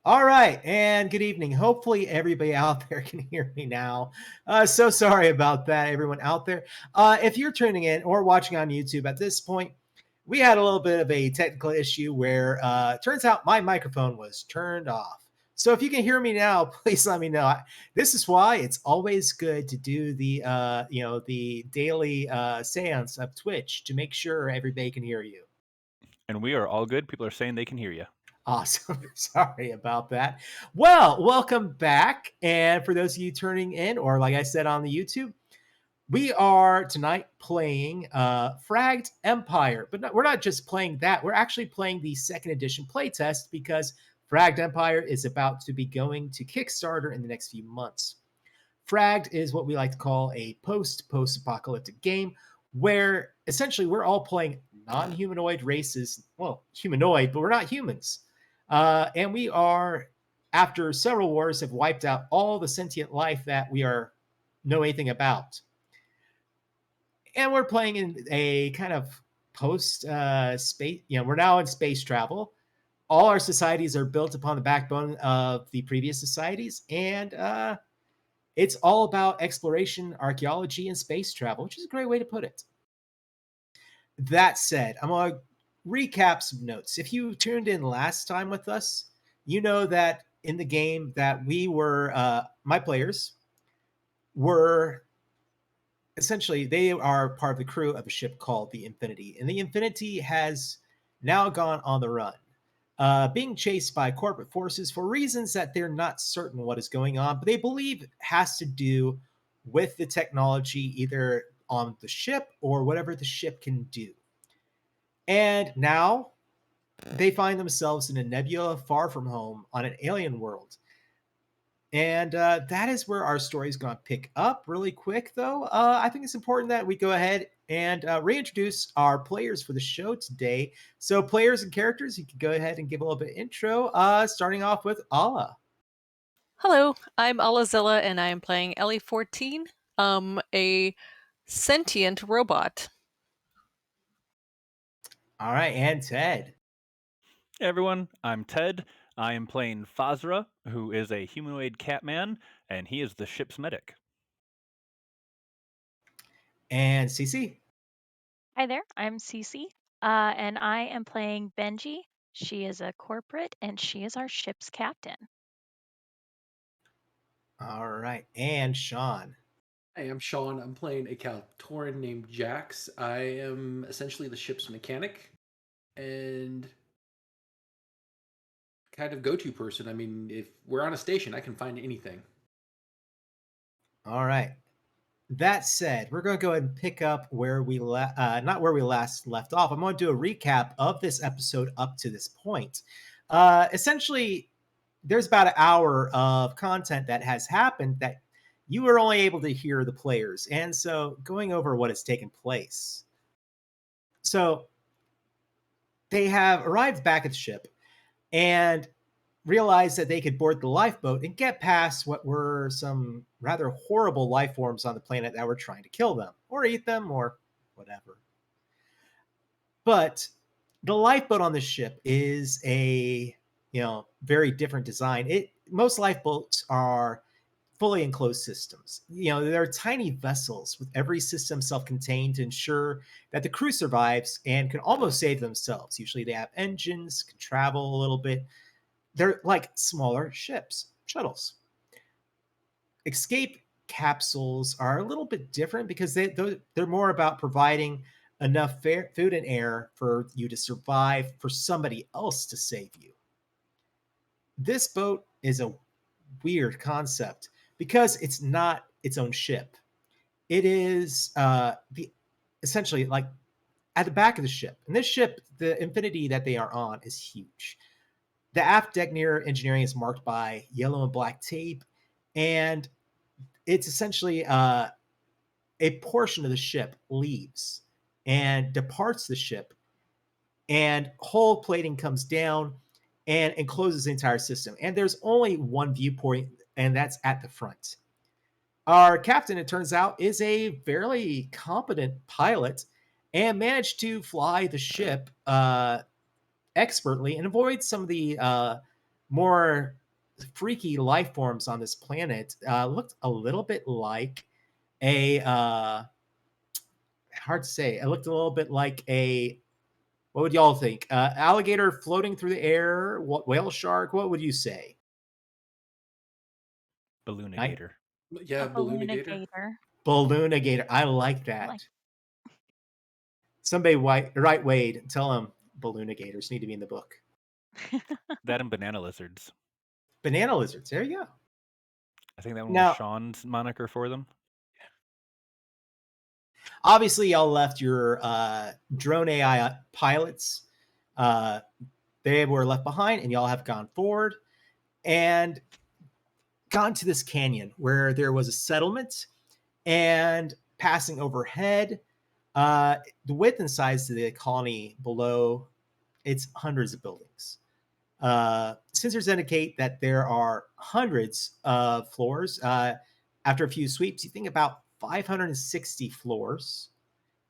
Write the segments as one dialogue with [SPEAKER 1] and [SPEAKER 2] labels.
[SPEAKER 1] All right, and good evening. Hopefully, everybody out there can hear me now. So sorry about that, everyone out there. If you're tuning in or watching on YouTube at this point, we had a little bit of a technical issue where it turns out my microphone was turned off. So if you can hear me now, please let me know. This is why it's always good to do the the daily seance of Twitch to make sure everybody can hear you.
[SPEAKER 2] And we are all good. People are saying they can hear you.
[SPEAKER 1] Awesome. Sorry about that. Well, welcome back. And for those of you turning in, or like I said on the YouTube, we are tonight playing Fragged Empire. But we're not just playing that. We're actually playing the second edition playtest because Fragged Empire is about to be going to Kickstarter in the next few months. Fragged is what we like to call a post-apocalyptic game where essentially we're all playing non-humanoid races. Well, humanoid, but we're not humans. And we are, after several wars, have wiped out all the sentient life that we know anything about. And we're playing in a kind of post space. We're now in space travel. All our societies are built upon the backbone of the previous societies, and it's all about exploration, archaeology, and space travel, which is a great way to put it. That said, I'm going to recap some notes. If you tuned in last time with us, you know that in the game that we were, my players were essentially, they are part of the crew of a ship called the Infinity. And the Infinity has now gone on the run, being chased by corporate forces for reasons that they're not certain what is going on, but they believe it has to do with the technology either on the ship or whatever the ship can do. And now they find themselves in a nebula far from home on an alien world. And that is where our story is going to pick up really quick, though. I think it's important that we go ahead and reintroduce our players for the show today. So, players and characters, you can go ahead and give a little bit of intro, starting off with Ala.
[SPEAKER 3] Hello, I'm Zilla, and I am playing Ellie14, a sentient robot.
[SPEAKER 1] All right, and Ted.
[SPEAKER 2] Hey everyone, I'm Ted. I am playing Fazra, who is a humanoid catman, and he is the ship's medic.
[SPEAKER 1] And Cece.
[SPEAKER 4] Hi there, I'm Cece, and I am playing Benji. She is a corporate, and she is our ship's captain.
[SPEAKER 1] All right, and Shawn.
[SPEAKER 5] Hey, I'm Shawn. I'm playing a Kaltoran named Jax. I am essentially the ship's mechanic and kind of go-to person. I mean, if we're on a station, I can find anything.
[SPEAKER 1] All right. That said, we're going to go ahead and pick up where we not where we last left off. I'm going to do a recap of this episode up to this point. Essentially, there's about an hour of content that has happened that you were only able to hear the players. And so going over what has taken place. So they have arrived back at the ship and realized that they could board the lifeboat and get past what were some rather horrible life forms on the planet that were trying to kill them or eat them or whatever. But the lifeboat on the ship is a very different design. Most lifeboats are fully enclosed systems. There are tiny vessels with every system self-contained to ensure that the crew survives and can almost save themselves. Usually they have engines, can travel a little bit. They're like smaller ships, shuttles. Escape capsules are a little bit different because they're more about providing enough food and air for you to survive, for somebody else to save you. This boat is a weird concept because it's not its own ship. It is the essentially like at the back of the ship. And this ship, the Infinity that they are on, is huge. The aft deck near engineering is marked by yellow and black tape, and it's essentially a portion of the ship leaves and departs the ship, and hull plating comes down and encloses the entire system. And there's only one viewpoint, and that's at the front. Our captain, it turns out, is a fairly competent pilot and managed to fly the ship expertly and avoid some of the more freaky life forms on this planet. Looked a little bit like a hard to say. It looked a little bit like a, what would y'all think? Alligator floating through the air? What, whale shark? What would you say?
[SPEAKER 2] Balloonigator.
[SPEAKER 5] Yeah,
[SPEAKER 4] A
[SPEAKER 5] Balloonigator.
[SPEAKER 1] Balloonigator. I like
[SPEAKER 4] I
[SPEAKER 1] that.
[SPEAKER 4] like
[SPEAKER 1] Somebody write Wade. Tell him balloonigators need to be in the book.
[SPEAKER 2] That and banana lizards.
[SPEAKER 1] Banana lizards. There you go.
[SPEAKER 2] I think that one was
[SPEAKER 1] Now,
[SPEAKER 2] Shawn's moniker for them.
[SPEAKER 1] obviously, y'all left your drone AI pilots. Uh, they were left behind, and y'all have gone forward and gone to this canyon where there was a settlement, and passing overhead, the width and size of the colony below, it's hundreds of buildings. Sensors indicate that there are hundreds of floors. After a few sweeps, you think about 560 floors.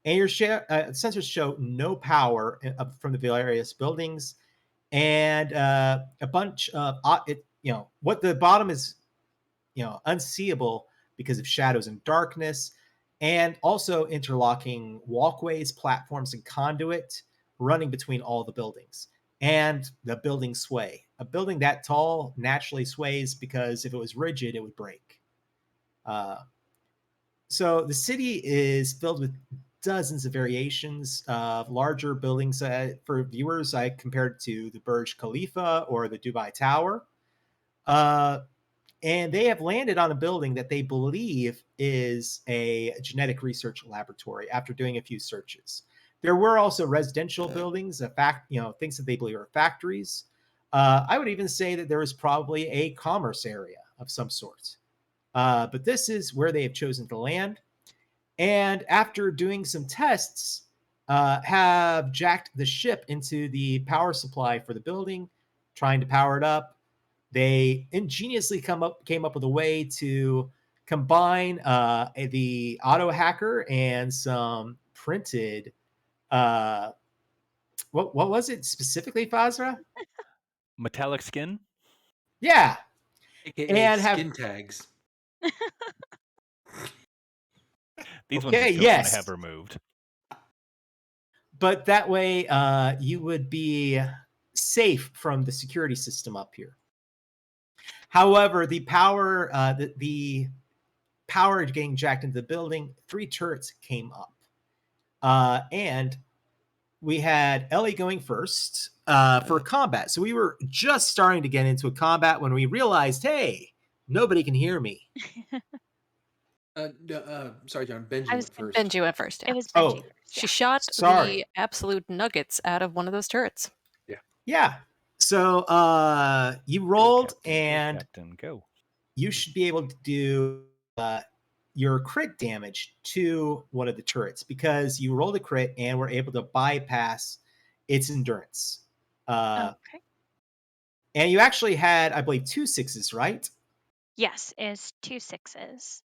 [SPEAKER 1] And your sensors show no power from the various buildings, and a bunch of what the bottom is, unseeable because of shadows and darkness, and also interlocking walkways, platforms, and conduit running between all the buildings. And the buildings sway. A building that tall naturally sways because if it was rigid, it would break. Uh, so the city is filled with dozens of variations of larger buildings. For viewers, I compared to the Burj Khalifa or the Dubai Tower. Uh, and they have landed on a building that they believe is a genetic research laboratory after doing a few searches. There were also residential buildings, things that they believe are factories. I would even say that there was probably a commerce area of some sort. But this is where they have chosen to land. And after doing some tests, have jacked the ship into the power supply for the building, trying to power it up. They ingeniously came up with a way to combine the auto hacker and some printed. Uh, what was it specifically, Fazra?
[SPEAKER 2] Metallic skin?
[SPEAKER 1] Yeah,
[SPEAKER 5] AKA
[SPEAKER 1] and have
[SPEAKER 5] skin tags.
[SPEAKER 2] These ones you
[SPEAKER 1] okay,
[SPEAKER 2] don't want to have
[SPEAKER 1] yes,
[SPEAKER 2] removed.
[SPEAKER 1] but that way you would be safe from the security system up here. However, the power getting jacked into the building, 3 turrets came up. And we had Ellie going first for combat. So we were just starting to get into a combat when we realized, hey, nobody can hear me.
[SPEAKER 5] No, sorry, John. Benji
[SPEAKER 4] I was
[SPEAKER 5] went first.
[SPEAKER 3] Benji went first, yeah.
[SPEAKER 4] It was
[SPEAKER 1] Oh,
[SPEAKER 4] Benji first.
[SPEAKER 3] She
[SPEAKER 4] Yeah.
[SPEAKER 3] shot
[SPEAKER 1] sorry.
[SPEAKER 3] the absolute nuggets out of one of those turrets.
[SPEAKER 1] Yeah. So you
[SPEAKER 2] Go,
[SPEAKER 1] rolled,
[SPEAKER 2] Captain,
[SPEAKER 1] and
[SPEAKER 2] go, Captain, go.
[SPEAKER 1] you should be able to do your crit damage to one of the turrets because you rolled a crit and were able to bypass its endurance.
[SPEAKER 4] Okay.
[SPEAKER 1] And you actually had, I believe, 2 6s, right?
[SPEAKER 4] Yes, is 2 6s.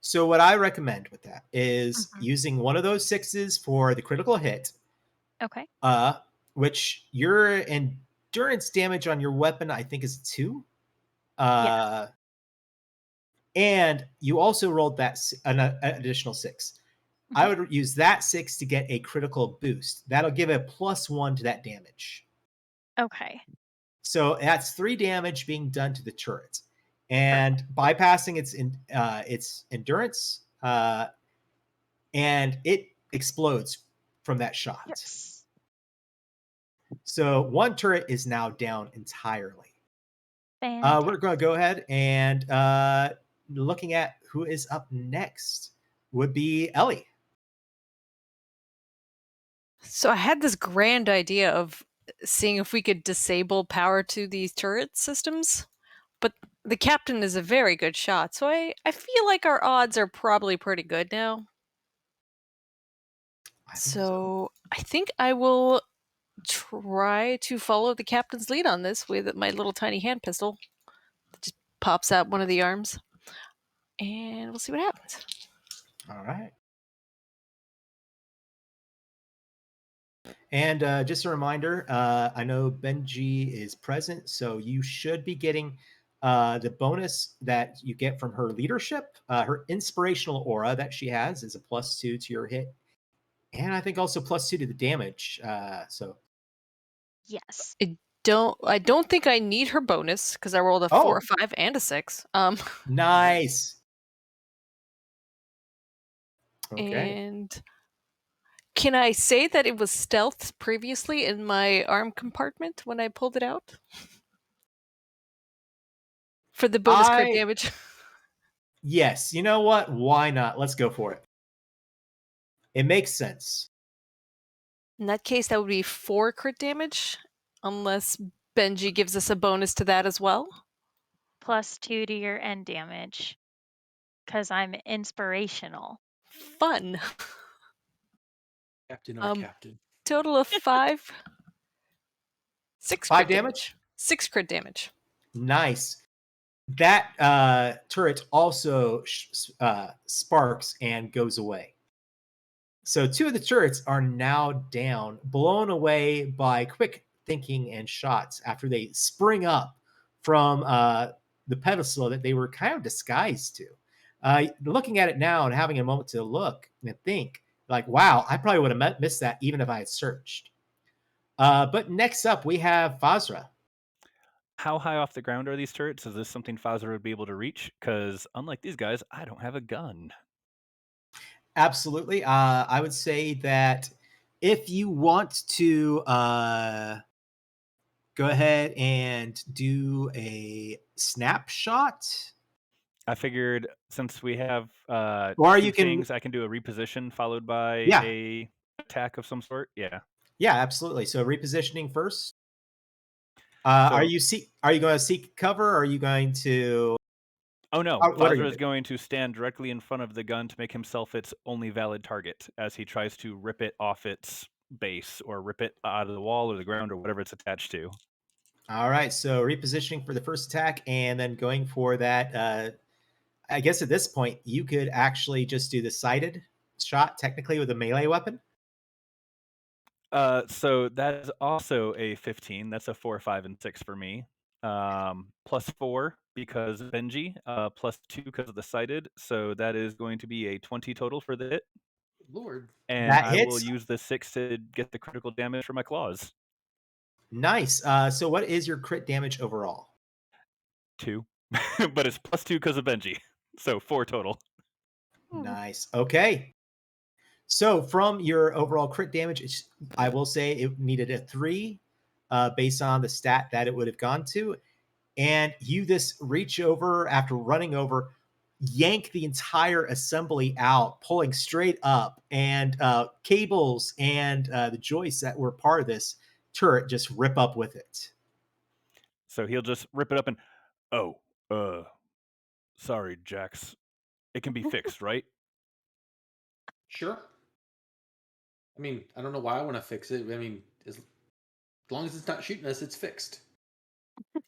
[SPEAKER 1] So what I recommend with that is
[SPEAKER 4] Mhm.
[SPEAKER 1] using one of those 6s for the critical hit,
[SPEAKER 4] Okay.
[SPEAKER 1] which your endurance damage on your weapon, I think, is 2.
[SPEAKER 4] Yes.
[SPEAKER 1] And you also rolled an additional 6.
[SPEAKER 4] Mhm.
[SPEAKER 1] I would use that 6 to get a critical boost. That'll give a +1 to that damage.
[SPEAKER 4] Okay.
[SPEAKER 1] So that's 3 damage being done to the turret,
[SPEAKER 4] Perfect.
[SPEAKER 1] and bypassing its endurance, and it explodes from that shot.
[SPEAKER 4] Yes.
[SPEAKER 1] So one turret is now down entirely. We're
[SPEAKER 4] Fantastic.
[SPEAKER 1] going to go ahead and looking at who is up next would be Ellie.
[SPEAKER 3] So I had this grand idea of seeing if we could disable power to these turret systems, but the captain is a very good shot, so I feel like our odds are probably pretty good now.
[SPEAKER 1] I think so.
[SPEAKER 3] So I think I will try to follow the captain's lead on this with my little tiny hand pistol that just pops out one of the arms, and we'll see what happens.
[SPEAKER 1] All right. And just a reminder, I know Benji is present, so you should be getting the bonus that you get from her leadership. Her inspirational aura that she has is a +2 to your hit, and I think also +2 to the damage. So,
[SPEAKER 4] Yes.
[SPEAKER 3] I don't think I need her bonus because I rolled a 4, a
[SPEAKER 1] oh,
[SPEAKER 3] 5, and a 6.
[SPEAKER 1] nice. Okay.
[SPEAKER 3] And can I say that it was stealthed previously in my arm compartment when I pulled it out? For the bonus crit
[SPEAKER 1] I
[SPEAKER 3] damage.
[SPEAKER 1] Yes. You know what? Why not? Let's go for it. It makes sense.
[SPEAKER 3] In that case, that would be 4 crit damage, unless Benji gives us a bonus to that as well.
[SPEAKER 4] +2 to your end damage. Because I'm inspirational.
[SPEAKER 3] Fun.
[SPEAKER 5] Captain, our captain.
[SPEAKER 3] Total of 5. 6
[SPEAKER 1] 5
[SPEAKER 3] crit
[SPEAKER 1] damage?
[SPEAKER 3] damage. 6 crit damage.
[SPEAKER 1] Nice. That turret also sparks and goes away. So 2 of the turrets are now down, blown away by quick thinking and shots after they spring up from the pedestal that they were kind of disguised to. Looking at it now and having a moment to look and think, like, wow, I probably would have missed that even if I had searched. But next up, we have Fazra.
[SPEAKER 2] How high off the ground are these turrets? Is this something Fazra would be able to reach? Because unlike these guys, I don't have a gun.
[SPEAKER 1] Absolutely. I would say that if you want to go ahead and do a snapshot,
[SPEAKER 2] I figured since we have
[SPEAKER 1] or
[SPEAKER 2] two
[SPEAKER 1] you can,
[SPEAKER 2] things, I can do a reposition followed by
[SPEAKER 1] yeah,
[SPEAKER 2] a attack of some sort. Yeah.
[SPEAKER 1] yeah, absolutely. So repositioning first.
[SPEAKER 2] So,
[SPEAKER 1] Are you going to seek cover? Or are you going to?
[SPEAKER 2] oh no,
[SPEAKER 1] What are you
[SPEAKER 2] Fazra
[SPEAKER 1] going
[SPEAKER 2] is
[SPEAKER 1] to do?
[SPEAKER 2] going to stand directly in front of the gun to make himself its only valid target as he tries to rip it off its base or rip it out of the wall or the ground or whatever it's attached to.
[SPEAKER 1] All right. So repositioning for the first attack, and then going for that. I guess at this point, you could actually just do the sighted shot, technically with a melee weapon.
[SPEAKER 2] So that is also a 15. That's a 4, 5, and 6 for me. +4 because Benji, +2 because of the sighted. So that is going to be a 20 total for the hit.
[SPEAKER 5] Lord.
[SPEAKER 2] And
[SPEAKER 1] That
[SPEAKER 2] I will
[SPEAKER 1] hits.
[SPEAKER 2] use the 6 to get the critical damage for my claws.
[SPEAKER 1] Nice. So what is your crit damage overall?
[SPEAKER 2] 2. But it's +2 because of Benji. So 4 total.
[SPEAKER 1] Nice. Okay. So from your overall crit damage, I will say it needed a 3 based on the stat that it would have gone to. And you just reach over after running over, yank the entire assembly out, pulling straight up, and cables and the joists that were part of this turret just rip up with it.
[SPEAKER 2] So he'll just rip it up and, oh, sorry, Jax. It can be fixed, right?
[SPEAKER 5] Sure. I mean, I don't know why I want to fix it. I mean, as long as it's not shooting us, it's fixed.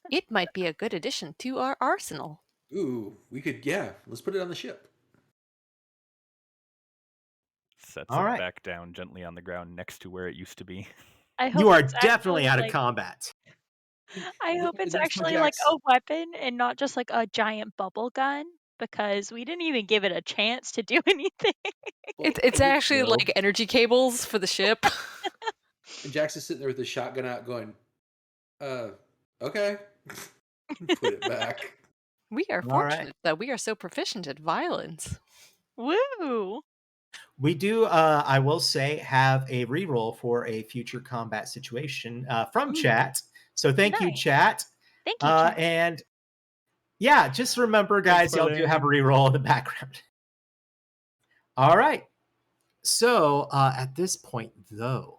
[SPEAKER 3] It might be a good addition to our arsenal.
[SPEAKER 5] Ooh, we could, yeah. Let's put it on the ship.
[SPEAKER 2] Sets
[SPEAKER 1] All
[SPEAKER 2] it
[SPEAKER 1] right.
[SPEAKER 2] back down gently on the ground next to where it used to be.
[SPEAKER 4] I
[SPEAKER 1] You
[SPEAKER 4] hope
[SPEAKER 1] are
[SPEAKER 4] it's
[SPEAKER 1] definitely
[SPEAKER 4] actually
[SPEAKER 1] out of
[SPEAKER 4] like
[SPEAKER 1] combat.
[SPEAKER 4] I hope
[SPEAKER 5] Look at
[SPEAKER 4] it's
[SPEAKER 5] this for
[SPEAKER 4] actually like
[SPEAKER 5] Jax.
[SPEAKER 4] a weapon and not just like a giant bubble gun. because we didn't even give it a chance to do anything.
[SPEAKER 5] Well,
[SPEAKER 3] It's
[SPEAKER 5] here you
[SPEAKER 3] actually
[SPEAKER 5] go.
[SPEAKER 3] like energy cables for the ship.
[SPEAKER 5] And Jax is sitting there with his shotgun out going, okay. Put it back.
[SPEAKER 3] We are
[SPEAKER 1] All right.
[SPEAKER 3] fortunate that we are so proficient at violence.
[SPEAKER 4] Woo!
[SPEAKER 1] We do, I will say, have a reroll for a future combat situation from
[SPEAKER 4] Ooh,
[SPEAKER 1] chat. So thank you,
[SPEAKER 4] nice.
[SPEAKER 1] chat.
[SPEAKER 4] Thank you, chat.
[SPEAKER 1] And yeah, just remember,
[SPEAKER 2] Thanks,
[SPEAKER 1] guys, y'all do have a
[SPEAKER 2] Marlene.
[SPEAKER 1] reroll in the background. All right. So at this point, though,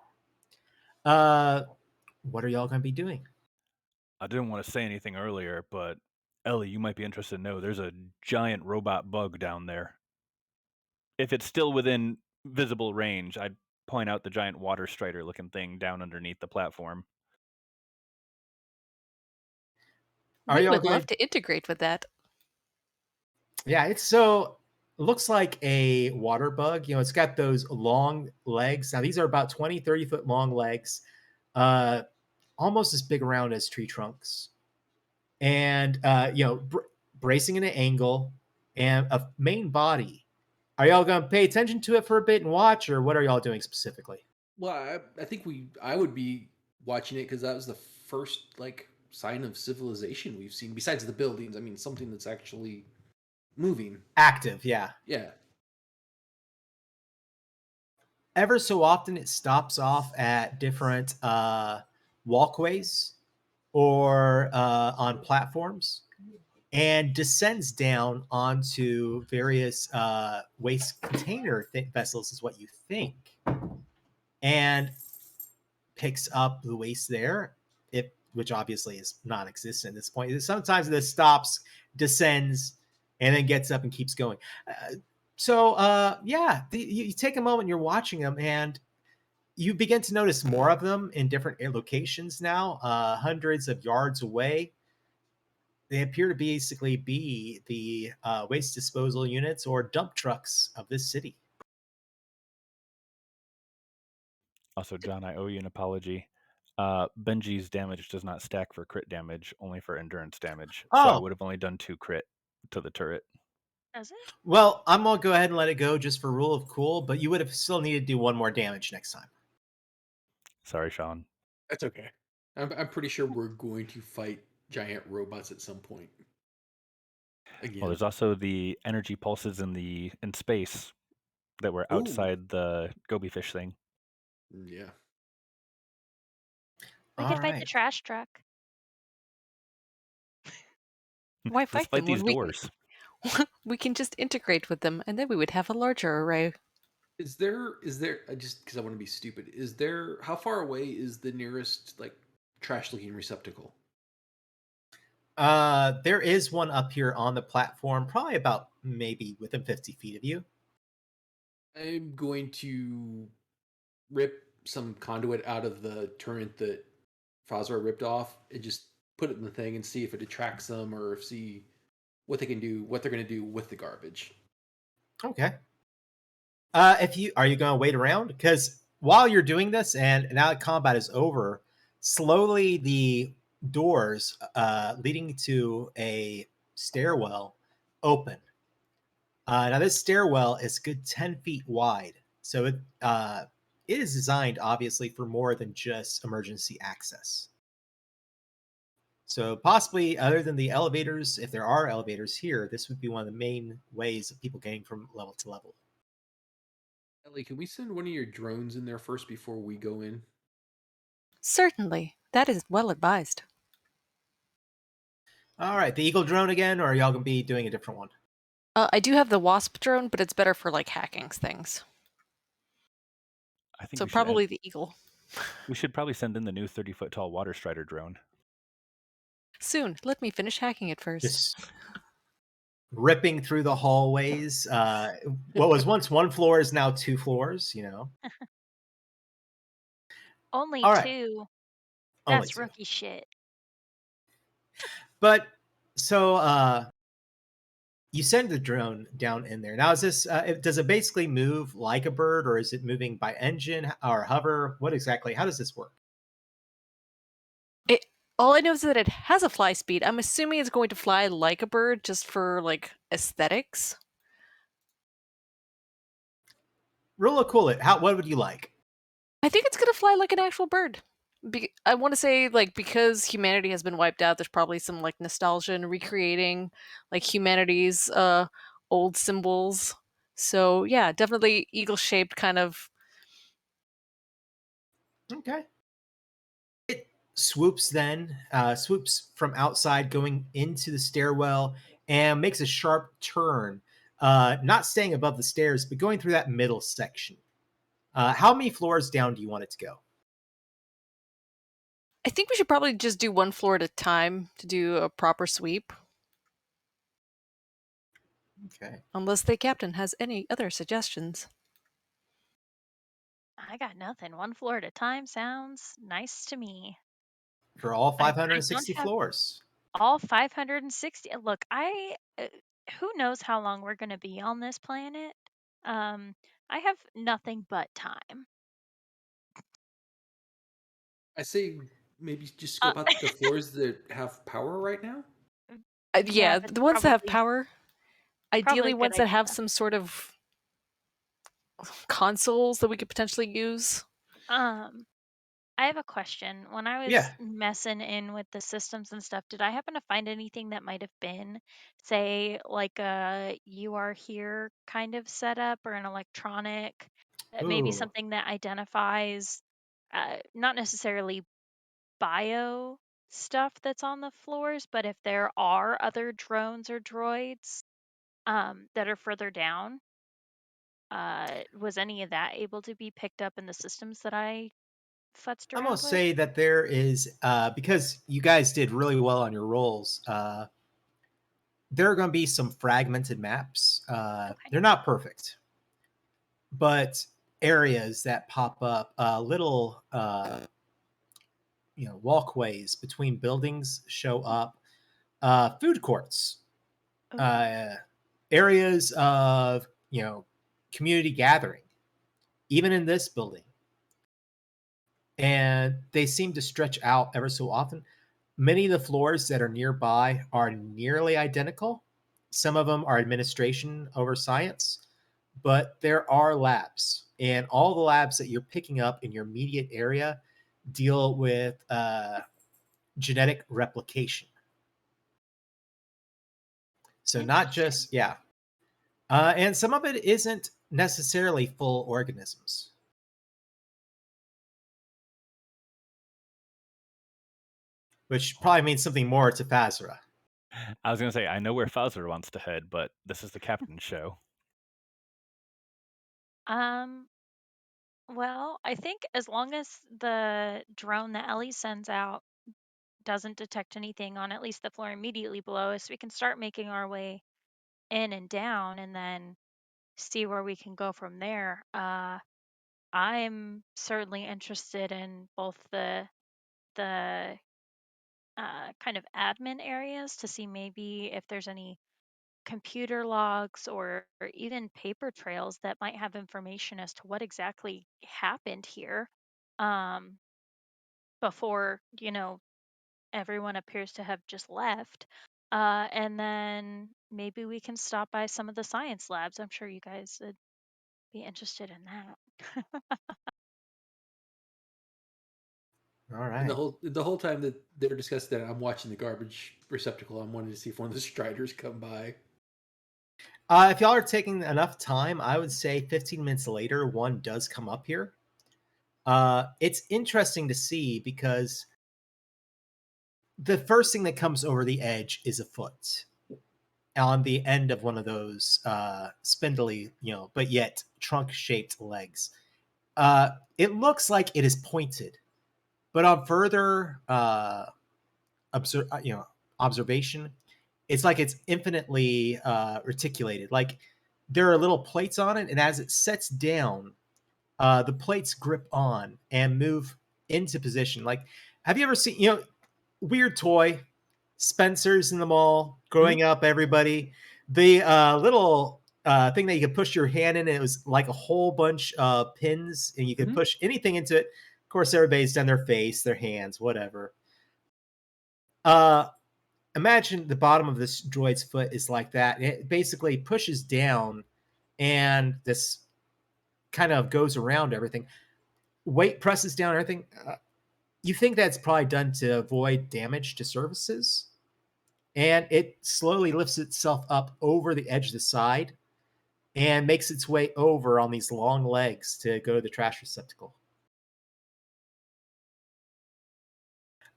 [SPEAKER 1] what are y'all going to be doing?
[SPEAKER 2] I didn't want to say anything earlier, but Ellie, you might be interested to know there's a giant robot bug down there. If it's still within visible range, I'd point out the giant water strider looking thing down underneath the platform.
[SPEAKER 1] Are
[SPEAKER 3] We
[SPEAKER 1] y'all
[SPEAKER 3] would
[SPEAKER 1] going
[SPEAKER 3] love to integrate with that.
[SPEAKER 1] Yeah, it's so looks like a water bug. You know, it's got those long legs. Now these are about 20, 30-foot long legs, uh, almost as big around as tree trunks. And bracing in an angle and a main body. Are y'all gonna pay attention to it for a bit and watch, or what are y'all doing specifically?
[SPEAKER 5] Well, I think I would be watching it because that was the first like sign of civilization we've seen besides the buildings. I mean, something that's actually moving.
[SPEAKER 1] Active, yeah.
[SPEAKER 5] Yeah.
[SPEAKER 1] Ever so often it stops off at different walkways or on platforms and descends down onto various waste container vessels, is what you think, and picks up the waste there, which obviously is non-existent at this point. Sometimes this stops, descends, and then gets up and keeps going. You take a moment, you're watching them, and you begin to notice more of them in different locations now, hundreds of yards away. They appear to basically be the waste disposal units or dump trucks of this city.
[SPEAKER 2] Also, John, I owe you an apology. Benji's damage does not stack for crit damage, only for endurance damage. So I
[SPEAKER 1] Oh,
[SPEAKER 2] would have only done 2 crit to the turret.
[SPEAKER 4] Does it?
[SPEAKER 1] well, I'm going to go ahead and let it go just for rule of cool, but you would have still needed to do one more damage next time.
[SPEAKER 2] Sorry, Shawn.
[SPEAKER 5] That's okay. I'm pretty sure we're going to fight giant robots at some point. Again.
[SPEAKER 2] Well, there's also the energy pulses in space that were
[SPEAKER 5] Ooh.
[SPEAKER 2] outside the goby fish thing.
[SPEAKER 5] Yeah.
[SPEAKER 4] We
[SPEAKER 1] All
[SPEAKER 4] could fight the
[SPEAKER 1] right.
[SPEAKER 4] trash truck.
[SPEAKER 3] Why
[SPEAKER 2] Let's
[SPEAKER 3] fight
[SPEAKER 2] fight
[SPEAKER 3] them
[SPEAKER 2] these
[SPEAKER 3] when
[SPEAKER 2] doors.
[SPEAKER 3] we can just integrate with them, and then we would have a larger array.
[SPEAKER 5] Is there just because I want to be stupid, is there how far away is the nearest like trash looking receptacle?
[SPEAKER 1] There is one up here on the platform, probably about maybe within 50 feet of you.
[SPEAKER 5] I'm going to rip some conduit out of the turret that Fazra ripped off and just put it in the thing and see if it attracts them or see what they can do, what they're going to do with the garbage.
[SPEAKER 1] Okay. If you are you going to wait around? Because while you're doing this, and now that combat is over, slowly the doors leading to a stairwell open. Now this stairwell is good 10 feet wide, so it is designed obviously for more than just emergency access. So possibly, other than the elevators, if there are elevators here, this would be one of the main ways of people getting from level to level.
[SPEAKER 5] Ellie, can we send one of your drones in there first before we go in?
[SPEAKER 3] Certainly, that is well advised.
[SPEAKER 1] All right, the Eagle drone again, or are y'all gonna be doing a different one?
[SPEAKER 3] I do have the Wasp drone, but it's better for like hacking things.
[SPEAKER 2] I think
[SPEAKER 3] So probably the Eagle.
[SPEAKER 2] we should probably send in the new 30-foot tall water strider drone.
[SPEAKER 3] Soon. Let me finish hacking it first.
[SPEAKER 1] Just ripping through the hallways. What was once one floor is now 2 floors. You know.
[SPEAKER 4] Only
[SPEAKER 1] All right,
[SPEAKER 4] 2.
[SPEAKER 1] only
[SPEAKER 4] That's
[SPEAKER 1] 2.
[SPEAKER 4] rookie shit.
[SPEAKER 1] But so you send the drone down in there. Now, is this does it basically move like a bird, or is it moving by engine or hover? What exactly? How does this work?
[SPEAKER 3] It All I know is that it has a fly speed. I'm assuming it's going to fly like a bird just for like aesthetics.
[SPEAKER 1] Roll cool it. What would you like?
[SPEAKER 3] I think it's gonna fly like an actual bird. I want to say like because humanity has been wiped out, there's probably some like nostalgia and recreating like humanity's old symbols. So yeah, definitely eagle shaped kind of.
[SPEAKER 1] Okay. It swoops from outside going into the stairwell and makes a sharp turn, not staying above the stairs, but going through that middle section. How many floors down do you want it to go?
[SPEAKER 3] I think we should probably just do one floor at a time to do a proper sweep,
[SPEAKER 1] Okay.
[SPEAKER 3] unless the captain has any other suggestions.
[SPEAKER 4] I got nothing. One floor at a time sounds nice to me.
[SPEAKER 1] For all
[SPEAKER 4] I don't
[SPEAKER 1] 560
[SPEAKER 4] have
[SPEAKER 1] floors.
[SPEAKER 4] all 560. Look, who knows how long we're going to be on this planet? Um, I have nothing but time.
[SPEAKER 5] I say maybe just
[SPEAKER 4] Uh,
[SPEAKER 5] scope out the floors that have power right now.
[SPEAKER 4] yeah,
[SPEAKER 3] Yeah,
[SPEAKER 4] that's
[SPEAKER 3] the ones that have power,
[SPEAKER 4] probably
[SPEAKER 3] ideally
[SPEAKER 4] a good
[SPEAKER 3] ones that have
[SPEAKER 4] idea.
[SPEAKER 3] some sort of consoles that we could potentially use.
[SPEAKER 4] Um, I have a question. When I was
[SPEAKER 1] Yeah.
[SPEAKER 4] messing in with the systems and stuff, did I happen to find anything that might have been, say, like a "you are here" kind of setup or an electronic, maybe
[SPEAKER 1] Ooh.
[SPEAKER 4] something that identifies, not necessarily bio stuff that's on the floors, but if there are other drones or droids that are further down, was any of that able to be picked up in the systems that I futzed
[SPEAKER 1] I'm gonna
[SPEAKER 4] around with?
[SPEAKER 1] say that there is because you guys did really well on your rolls. There are going to be some fragmented maps.
[SPEAKER 4] Okay.
[SPEAKER 1] They're not perfect, but areas that pop up, little walkways between buildings show up, food courts,
[SPEAKER 4] Oh.
[SPEAKER 1] uh, areas of community gathering, even in this building, and they seem to stretch out ever so often. Many of the floors that are nearby are nearly identical. Some of them are administration over science, but there are labs, and all the labs that you're picking up in your immediate area deal with genetic replication. So not
[SPEAKER 4] Interesting.
[SPEAKER 1] just and some of it isn't necessarily full organisms, which probably means something more to Phasra.
[SPEAKER 2] I was gonna say I know where Fowler wants to head, but this is the captain's show.
[SPEAKER 4] Um, well, I think as long as the drone that Ellie sends out doesn't detect anything on at least the floor immediately below us, we can start making our way in and down and then see where we can go from there. I'm certainly interested in both the kind of admin areas to see maybe if there's any computer logs or even paper trails that might have information as to what exactly happened here um, before, everyone appears to have just left. And then maybe we can stop by some of the science labs. I'm sure you guys would be interested in that.
[SPEAKER 1] All
[SPEAKER 5] And
[SPEAKER 1] right.
[SPEAKER 5] the whole time that they're discussing that, I'm watching the garbage receptacle. I'm wanting to see if one of the striders come by.
[SPEAKER 1] If y'all are taking enough time, I would say 15 minutes later, one does come up here. It's interesting to see because the first thing that comes over the edge is a foot on the end of one of those spindly, but yet trunk shaped legs. It looks like it is pointed, but on further observation, it's like it's infinitely reticulated. Like there are little plates on it, and as it sets down, the plates grip on and move into position. Like, have you ever seen, weird toy Spencer's in the mall
[SPEAKER 5] Mhm.
[SPEAKER 1] growing up? Everybody, the little thing that you could push your hand in, and it was like a whole bunch of pins, and you could
[SPEAKER 5] Mhm.
[SPEAKER 1] push anything into it. Of course, everybody's done their face, their hands, whatever. Uh, Imagine the bottom of this droid's foot is like that. It basically pushes down, and this kind of goes around everything. Weight presses down everything. You think that's probably done to avoid damage to surfaces, and it slowly lifts itself up over the edge of the side and makes its way over on these long legs to go to the trash receptacle.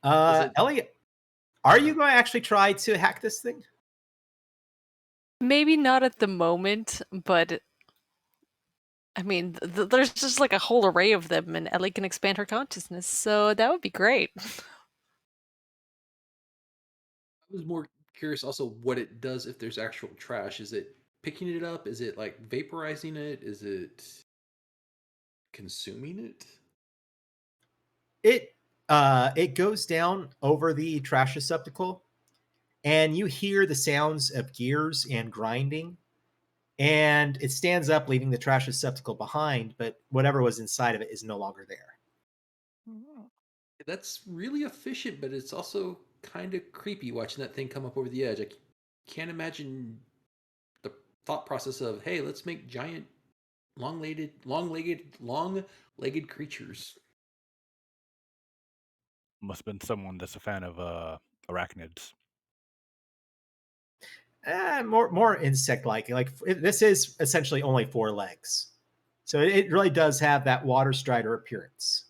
[SPEAKER 5] Does it?
[SPEAKER 1] Elliot, are you going to actually try to hack this thing?
[SPEAKER 3] Maybe not at the moment, but I mean, there's just like a whole array of them, and Ellie can expand her consciousness, so that would be great.
[SPEAKER 5] I was more curious also what it does if there's actual trash. Is it picking it up? Is it like vaporizing it? Is it consuming it?
[SPEAKER 1] It goes down over the trash receptacle, and you hear the sounds of gears and grinding, and it stands up, leaving the trash receptacle behind, but whatever was inside of it is no longer there.
[SPEAKER 4] Mm.
[SPEAKER 5] That's really efficient, but it's also kind of creepy watching that thing come up over the edge. Can't imagine the thought process of, hey, let's make giant long-legged creatures.
[SPEAKER 2] Must have been someone that's a fan of arachnids.
[SPEAKER 1] More insect like. This is essentially only 4 legs, so it really does have that water strider appearance.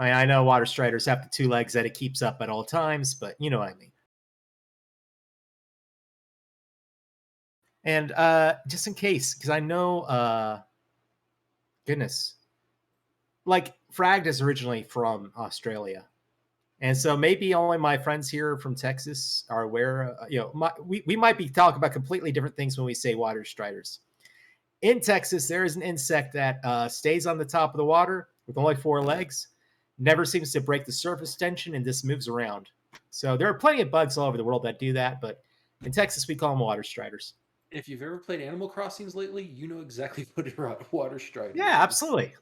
[SPEAKER 1] I mean, I know water striders have the 2 legs that it keeps up at all times, but you know what I mean. And just in case, because I know, goodness, like Fragged is originally from Australia, and so maybe only my friends here from Texas are aware. We might be talking about completely different things when we say water striders. In Texas, there is an insect that stays on the top of the water with only 4 legs, never seems to break the surface tension, and just moves around. So there are plenty of bugs all over the world that do that, but in Texas, we call them water striders.
[SPEAKER 5] If you've ever played Animal Crossings lately, you know exactly what a water strider
[SPEAKER 1] Yeah,
[SPEAKER 5] is.
[SPEAKER 1] absolutely.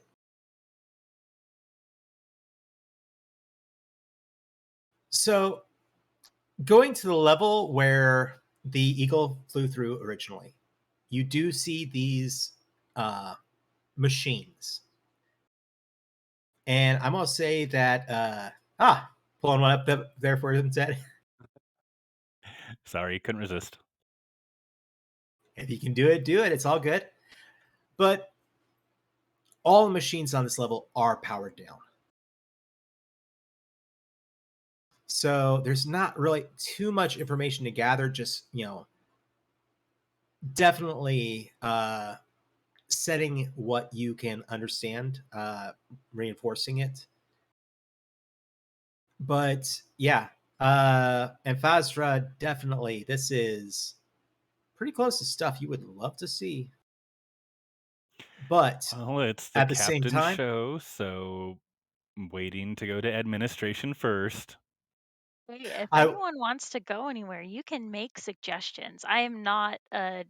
[SPEAKER 1] So going to the level where the eagle flew through originally, you do see these machines. And I'm going to say that, pulling one up there for him, Ted.
[SPEAKER 2] Sorry, couldn't resist.
[SPEAKER 1] If you can do it, do it. It's all good. But all the machines on this level are powered down. So there's not really too much information to gather, just, definitely setting what you can understand, reinforcing it. But yeah, and Phasra, definitely, this is pretty close to stuff you would love to see. But
[SPEAKER 2] Well, it's the
[SPEAKER 1] at the same
[SPEAKER 2] captain's
[SPEAKER 1] time,
[SPEAKER 2] show, so I'm waiting to go to administration first.
[SPEAKER 4] Hey, if
[SPEAKER 1] I
[SPEAKER 4] anyone wants to go anywhere, you can make suggestions. I am not a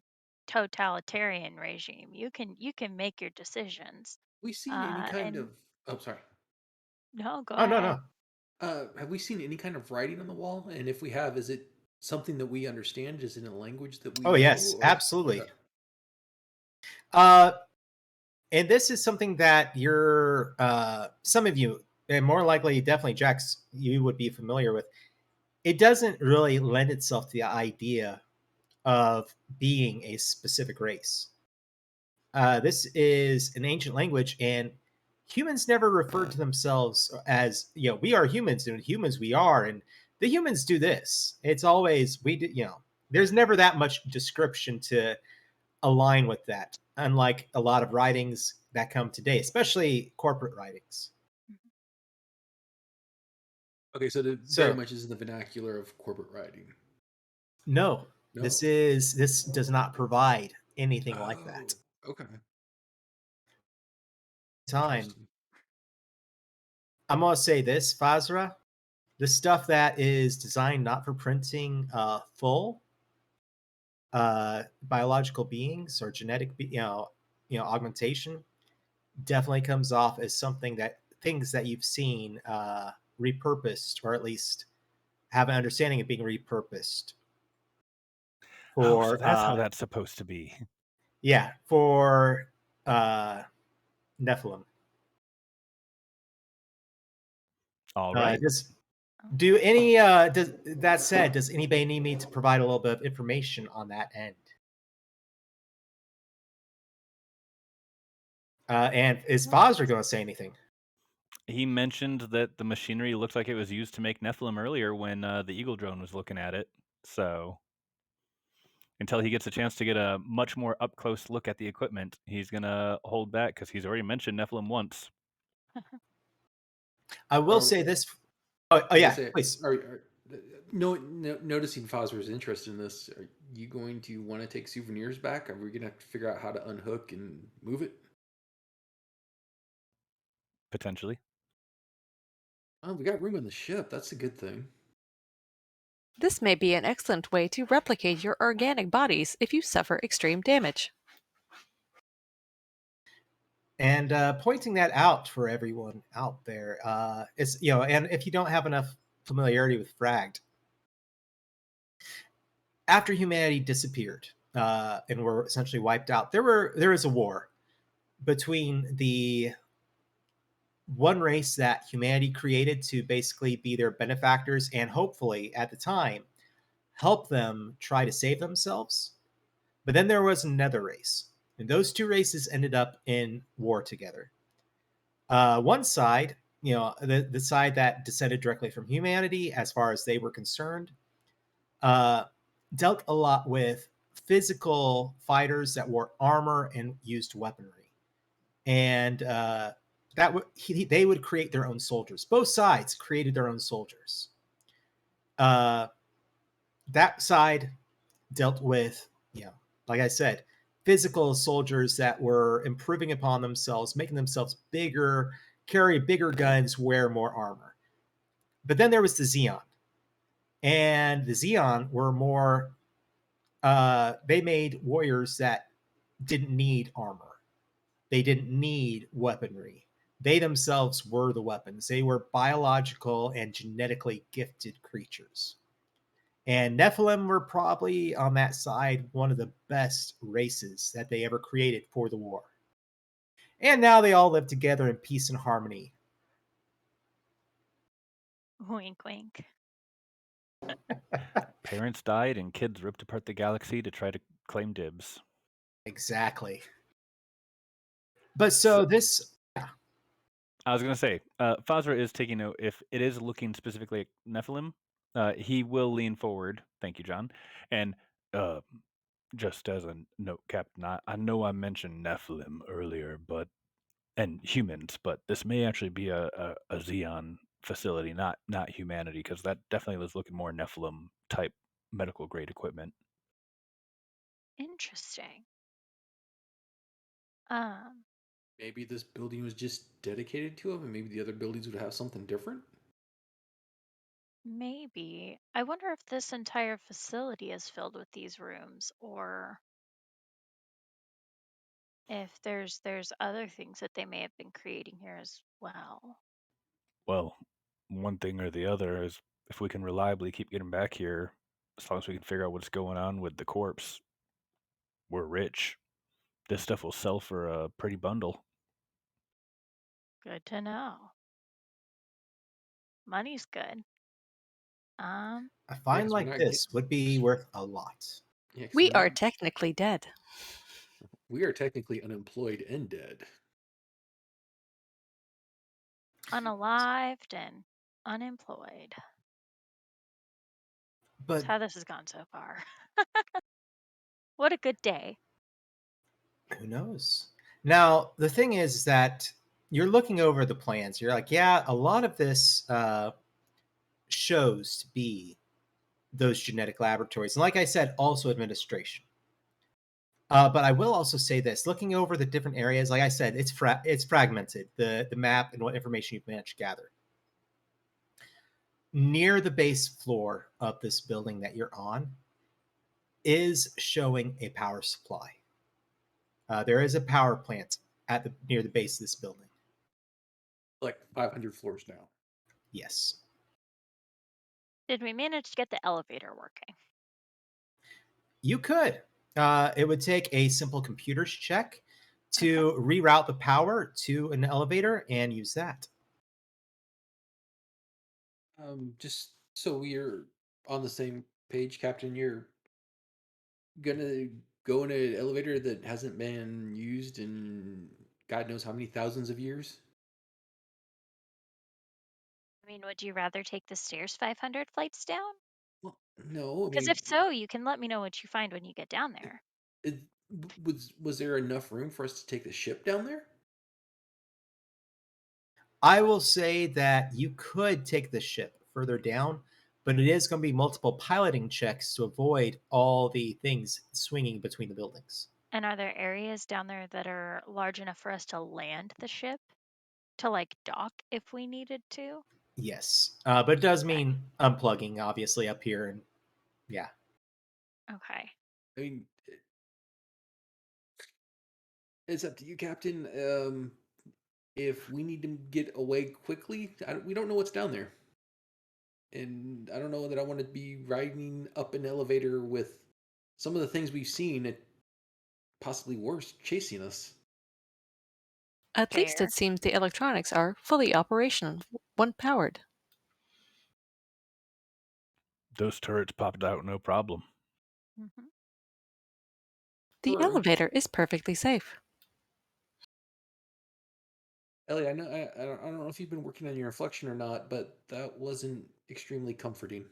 [SPEAKER 4] totalitarian regime. You can make your decisions.
[SPEAKER 5] We seen any kind
[SPEAKER 4] And
[SPEAKER 5] of? Oh, sorry.
[SPEAKER 4] no, go
[SPEAKER 1] oh no
[SPEAKER 4] ahead.
[SPEAKER 1] no
[SPEAKER 5] Have we seen any kind of writing on the wall? And if we have, is it something that we understand? Is it in a language that we
[SPEAKER 1] oh
[SPEAKER 5] know?
[SPEAKER 1] yes,
[SPEAKER 5] Or okay,
[SPEAKER 1] absolutely. Uh, and this is something that you're some of you, and more likely, definitely Jax, you would be familiar with. It doesn't really lend itself to the idea of being a specific race. This is an ancient language, and humans never referred to themselves as, we are humans, and humans we are, and the humans do this. It's always we do, there's never that much description to align with that, unlike a lot of writings that come today, especially corporate writings.
[SPEAKER 4] Mhm.
[SPEAKER 5] okay, so it very
[SPEAKER 1] So
[SPEAKER 5] much is in the vernacular of corporate writing.
[SPEAKER 1] no,
[SPEAKER 5] No.
[SPEAKER 1] this does not provide anything like
[SPEAKER 5] Oh,
[SPEAKER 1] that.
[SPEAKER 5] okay.
[SPEAKER 1] Time,
[SPEAKER 5] Interesting.
[SPEAKER 1] I'm gonna say this, Fazra, the stuff that is designed not for printing full biological beings or augmentation, definitely comes off as something that things that you've seen repurposed, or at least have an understanding of being repurposed
[SPEAKER 2] Oh, so
[SPEAKER 1] for
[SPEAKER 2] that's how that's supposed to be.
[SPEAKER 1] yeah, for Nephilim.
[SPEAKER 2] All right.
[SPEAKER 1] Do any does that said, does anybody need me to provide a little bit of information on that end? And is Foster going to say anything?
[SPEAKER 2] He mentioned that the machinery looked like it was used to make Nephilim earlier when the Eagle drone was looking at it. So until he gets a chance to get a much more up close look at the equipment, he's gonna hold back because he's already mentioned Nephilim once.
[SPEAKER 1] I will say this. Oh yeah, please.
[SPEAKER 5] Noticing Fosber's interest in this, are you going to want to take souvenirs back? Are we going to have to figure out how to unhook and move it?
[SPEAKER 2] Potentially.
[SPEAKER 5] Oh, we got room on the ship. That's a good thing.
[SPEAKER 3] This may be an excellent way to replicate your organic bodies if you suffer extreme damage.
[SPEAKER 1] And pointing that out for everyone out there is, and if you don't have enough familiarity with Fragged, after humanity disappeared and were essentially wiped out, there was a war between the one race that humanity created to basically be their benefactors and hopefully at the time help them try to save themselves. But then there was another race, and those two races ended up in war together. One side, the side that descended directly from humanity, as far as they were concerned, dealt a lot with physical fighters that wore armor and used weaponry, and they would create their own soldiers. Both sides created their own soldiers. That side dealt with, like I said, physical soldiers that were improving upon themselves, making themselves bigger, carry bigger guns, wear more armor. But then there was the Xeon. And the Xeon were more, they made warriors that didn't need armor. They didn't need weaponry. They themselves were the weapons. They were biological and genetically gifted creatures. And Nephilim were probably on that side one of the best races that they ever created for the war. And now they all live together in peace and harmony.
[SPEAKER 4] Wink, wink.
[SPEAKER 2] Parents died and kids ripped apart the galaxy to try to claim dibs.
[SPEAKER 1] Exactly. But so this...
[SPEAKER 2] I was going to say, Fazra is taking note. If it is looking specifically at Nephilim, he will lean forward. Thank you, John. And just as a note, Captain, I know I mentioned Nephilim earlier, and humans, but this may actually be a Xeon facility, not humanity, because that definitely was looking more Nephilim type medical grade equipment.
[SPEAKER 4] Interesting.
[SPEAKER 5] Maybe this building was just dedicated to him, and maybe the other buildings would have something different.
[SPEAKER 4] Maybe. I wonder if this entire facility is filled with these rooms, or if there's other things that they may have been creating here as well.
[SPEAKER 2] Well, one thing or the other is if we can reliably keep getting back here, as long as we can figure out what's going on with the corpse, we're rich. This stuff will sell for a pretty bundle.
[SPEAKER 4] Good to know. Money's good.
[SPEAKER 1] A find like this would be worth a lot.
[SPEAKER 5] Yeah,
[SPEAKER 3] We are technically dead.
[SPEAKER 5] We are technically unemployed and dead.
[SPEAKER 4] Unalived and unemployed.
[SPEAKER 1] But
[SPEAKER 4] that's how this has gone so far. What a good day.
[SPEAKER 1] Who knows? Now, the thing is that you're looking over the plans. You're like, yeah, a lot of this shows to be those genetic laboratories. And like I said, also administration. But I will also say this: looking over the different areas, like I said, it's fragmented, the map and what information you've managed to gather. Near the base floor of this building that you're on is showing a power supply. There is a power plant near the base of this building.
[SPEAKER 5] Like 500 floors now.
[SPEAKER 1] Yes.
[SPEAKER 4] Did we manage to get the elevator working?
[SPEAKER 1] You could. It would take a simple computer's check
[SPEAKER 4] Okay.
[SPEAKER 1] to reroute the power to an elevator and use that.
[SPEAKER 5] Just so we're on the same page, Captain, you're gonna go in an elevator that hasn't been used in God knows how many thousands of years?
[SPEAKER 4] I mean, would you rather take the stairs 500 flights down?
[SPEAKER 5] Well, no, I
[SPEAKER 4] Because
[SPEAKER 5] mean,
[SPEAKER 4] if so, you can let me know what you find when you get down
[SPEAKER 5] it,
[SPEAKER 4] there.
[SPEAKER 5] it, was there enough room for us to take the ship down there?
[SPEAKER 1] I will say that you could take the ship further down, but it is going to be multiple piloting checks to avoid all the things swinging between the buildings.
[SPEAKER 4] And are there areas down there that are large enough for us to land the ship? To like dock if we needed to?
[SPEAKER 1] Yes, but it does
[SPEAKER 4] Okay.
[SPEAKER 1] mean unplugging, obviously, up here, and yeah.
[SPEAKER 4] Okay.
[SPEAKER 5] I mean, it's up to you, Captain. If we need to get away quickly, we don't know what's down there. And I don't know that I want to be riding up an elevator with some of the things we've seen, and possibly worse, chasing us.
[SPEAKER 3] At least it
[SPEAKER 4] Fair.
[SPEAKER 3] seems the electronics are fully operational when powered.
[SPEAKER 2] Those turrets popped out no problem.
[SPEAKER 4] Hmm.
[SPEAKER 3] The
[SPEAKER 5] Sure.
[SPEAKER 3] elevator is perfectly safe.
[SPEAKER 5] Ellie, I know I don't know if you've been working on your reflection or not, but that wasn't extremely comforting.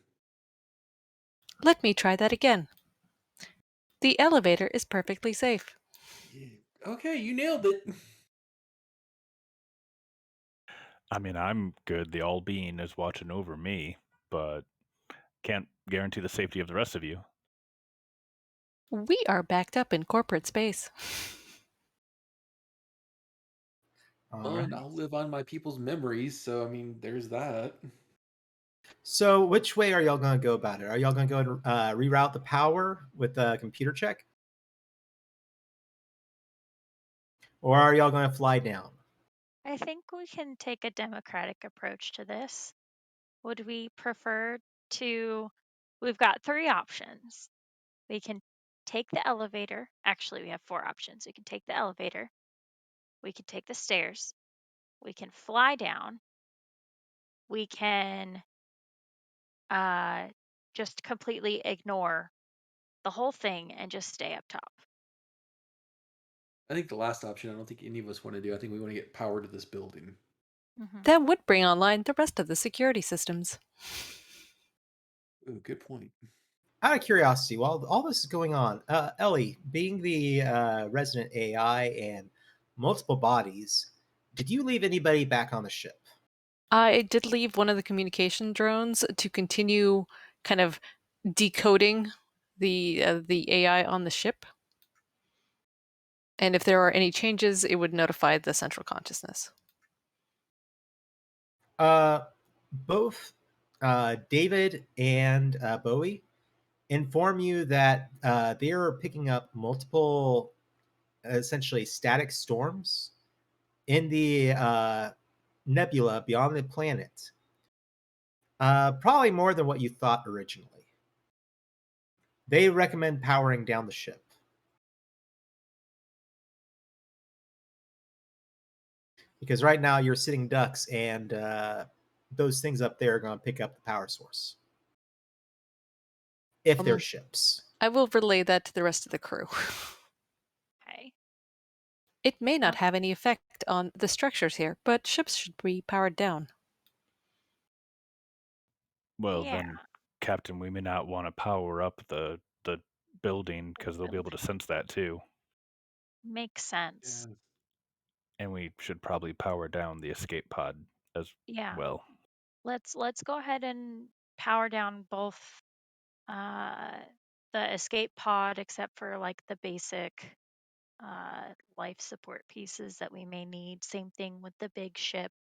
[SPEAKER 3] Let me try that again. The elevator is perfectly safe.
[SPEAKER 5] Yeah. Okay, you nailed it.
[SPEAKER 2] I mean, I'm good. The all being is watching over me, but can't guarantee the safety of the rest of you.
[SPEAKER 3] We are backed up in corporate space.
[SPEAKER 1] All
[SPEAKER 5] Well,
[SPEAKER 1] right.
[SPEAKER 5] and I'll live on my people's memories, so I mean, there's that.
[SPEAKER 1] So, which way are y'all going to go about it? Are y'all going to go and reroute the power with a computer check, or are y'all going to fly down?
[SPEAKER 4] I think we can take a democratic approach to this. Would we prefer to? We've got three options. We can take the elevator. Actually, we have four options. We can take the elevator. We can take the stairs. We can fly down. We can just completely ignore the whole thing and just stay up top.
[SPEAKER 5] I think the last option, I don't think any of us want to do. I think we want to get power to this building.
[SPEAKER 4] Hmm.
[SPEAKER 3] That would bring online the rest of the security systems.
[SPEAKER 5] Ooh, good point.
[SPEAKER 1] Out of curiosity, while all this is going on, Ellie, being the resident AI and multiple bodies, did you leave anybody back on the ship?
[SPEAKER 3] I did leave one of the communication drones to continue kind of decoding the AI on the ship. And if there are any changes, it would notify the central consciousness.
[SPEAKER 1] Both David and Bowie inform you that they are picking up multiple, essentially static storms in the nebula beyond the planet. Probably more than what you thought originally. They recommend powering down the ship because right now you're sitting ducks, and those things up there are going to pick up the power source if they're
[SPEAKER 3] Um,
[SPEAKER 1] ships.
[SPEAKER 3] I will relay that to the rest of the crew.
[SPEAKER 4] Okay.
[SPEAKER 3] It may not
[SPEAKER 4] Uh,
[SPEAKER 3] have any effect on the structures here, but ships should be powered down.
[SPEAKER 2] Well,
[SPEAKER 4] yeah.
[SPEAKER 2] then, Captain, we may not want to power up the building because they'll be able to sense that too,
[SPEAKER 4] Makes sense.
[SPEAKER 5] Yeah.
[SPEAKER 2] and we should probably power down the escape pod as
[SPEAKER 4] Yeah.
[SPEAKER 2] well.
[SPEAKER 4] Let's go ahead and power down both uh the escape pod except for like the basic life support pieces that we may need. Same thing with the big ship.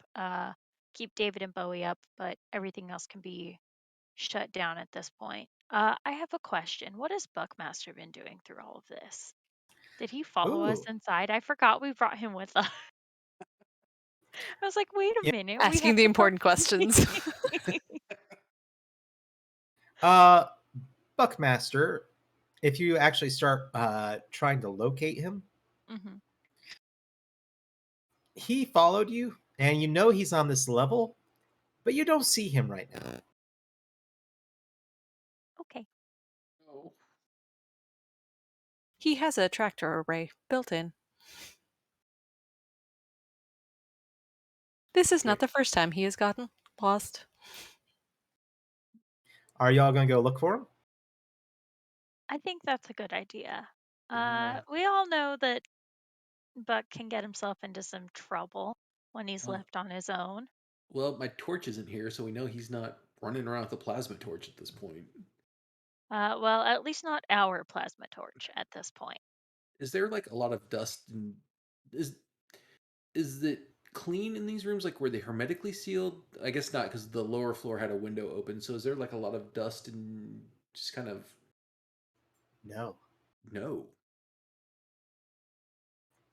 [SPEAKER 4] Keep David and Bowie up, but everything else can be shut down at this point. I have a question. What has Buckmaster been doing through all of this? Did he follow us
[SPEAKER 1] Ooh,
[SPEAKER 4] inside? I forgot we brought him with us. I was like, wait a
[SPEAKER 1] yeah.
[SPEAKER 4] minute, we
[SPEAKER 3] Asking
[SPEAKER 4] have
[SPEAKER 3] the
[SPEAKER 4] to go.
[SPEAKER 3] important questions.
[SPEAKER 1] Uh, Buckmaster, if you actually start trying to locate him,
[SPEAKER 4] Hmm.
[SPEAKER 1] he followed you, and you know he's on this level, but you don't see him right now.
[SPEAKER 4] Okay.
[SPEAKER 5] Oh,
[SPEAKER 3] He has a tractor array built in. This is not
[SPEAKER 5] okay.
[SPEAKER 3] the first time he has gotten lost.
[SPEAKER 1] Are y'all gonna go look for him?
[SPEAKER 4] I think that's a good idea.
[SPEAKER 5] Yeah.
[SPEAKER 4] We all know that Buck can get himself into some trouble when he's
[SPEAKER 5] Uh,
[SPEAKER 4] left on his own.
[SPEAKER 5] well, my torch isn't here, so we know he's not running around with a plasma torch at this point.
[SPEAKER 4] Well, at least not our plasma torch at this point.
[SPEAKER 5] Is there like a lot of dust and is is it clean in these rooms? Like were they hermetically sealed? I guess not because the lower floor had a window open. So is there like a lot of dust and just kind of
[SPEAKER 1] No.
[SPEAKER 5] no?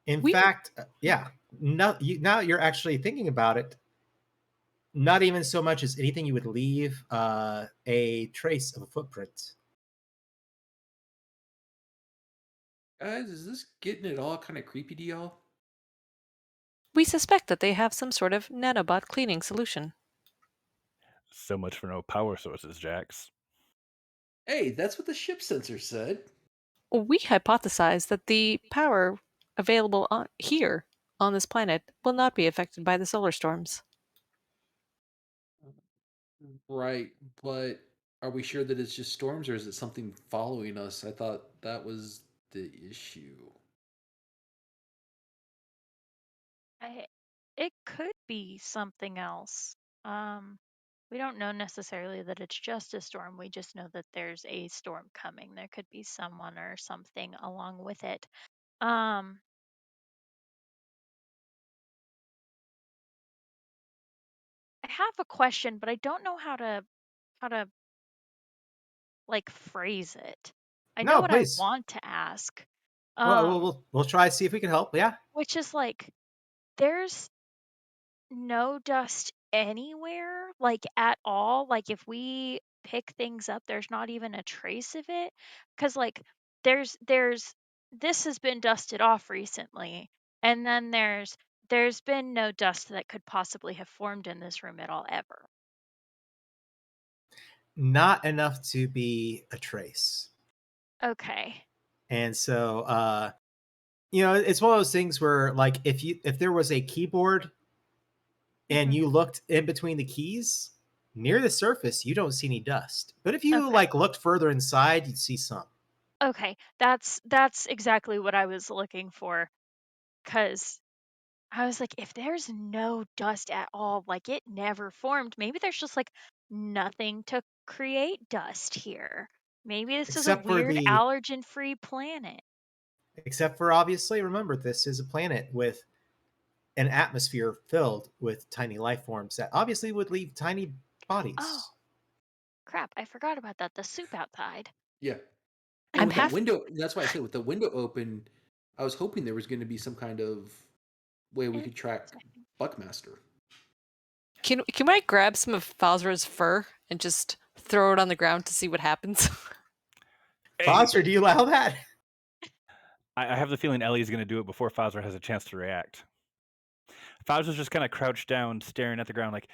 [SPEAKER 1] In
[SPEAKER 3] We
[SPEAKER 1] fact, yeah. No, now you're actually thinking about it. Not even so much as anything you would leave a trace of a footprint.
[SPEAKER 5] Guys, is this getting it all kind of creepy to y'all?
[SPEAKER 3] we suspect that they have some sort of nanobot cleaning solution.
[SPEAKER 2] So much for no power sources, Jax.
[SPEAKER 5] Hey, that's what the ship sensor said.
[SPEAKER 3] We hypothesize that the power available here on this planet will not be affected by the solar storms.
[SPEAKER 5] Right, but are we sure that it's just storms or is it something following us? I thought that was the issue.
[SPEAKER 4] I, it could be something else. Um, we don't know necessarily that it's just a storm. We just know that there's a storm coming. There could be someone or something along with it. Um, I have a question, but I don't know how to like phrase it. I know
[SPEAKER 1] No,
[SPEAKER 4] what I
[SPEAKER 1] please.
[SPEAKER 4] want to ask.
[SPEAKER 1] Well, we'll,
[SPEAKER 4] Um,
[SPEAKER 1] we'll, we'll try to see if we can help. Yeah.
[SPEAKER 4] which is like there's no dust anywhere, like at all. Like if we pick things up, there's not even a trace of it. Cause like there's this has been dusted off recently, and then there's been no dust that could possibly have formed in this room at all ever.
[SPEAKER 1] Not enough to be a trace.
[SPEAKER 4] Okay.
[SPEAKER 1] And so, it's one of those things where, like, if there was a keyboard and
[SPEAKER 4] Hmm.
[SPEAKER 1] you looked in between the keys near the surface, you don't see any dust. But if you
[SPEAKER 4] Okay.
[SPEAKER 1] like looked further inside, you'd see some.
[SPEAKER 4] Okay. That's exactly what I was looking for. Cause I was like, if there's no dust at all, like it never formed, maybe there's just like nothing to create dust here. Maybe this is a
[SPEAKER 1] Except for
[SPEAKER 4] weird
[SPEAKER 1] the
[SPEAKER 4] allergen free planet.
[SPEAKER 1] except for obviously, remember, this is a planet with an atmosphere filled with tiny life forms that obviously would leave tiny
[SPEAKER 4] Oh,
[SPEAKER 1] bodies.
[SPEAKER 4] crap. I forgot about that. The soup outside.
[SPEAKER 5] Yeah. And
[SPEAKER 3] I'm
[SPEAKER 5] with that
[SPEAKER 3] half.
[SPEAKER 5] window, that's why I said with the window open, I was hoping there was going to be some kind of way we could track
[SPEAKER 4] Interesting.
[SPEAKER 5] Buckmaster.
[SPEAKER 3] Can I grab some of Falzra's fur and just throw it on the ground to see what happens?
[SPEAKER 2] Hey,
[SPEAKER 1] Foster, do you allow that?
[SPEAKER 2] I have the feeling Ellie's going to do it before Fowler has a chance to react. Fowler's just kind of crouched down, staring at the ground like,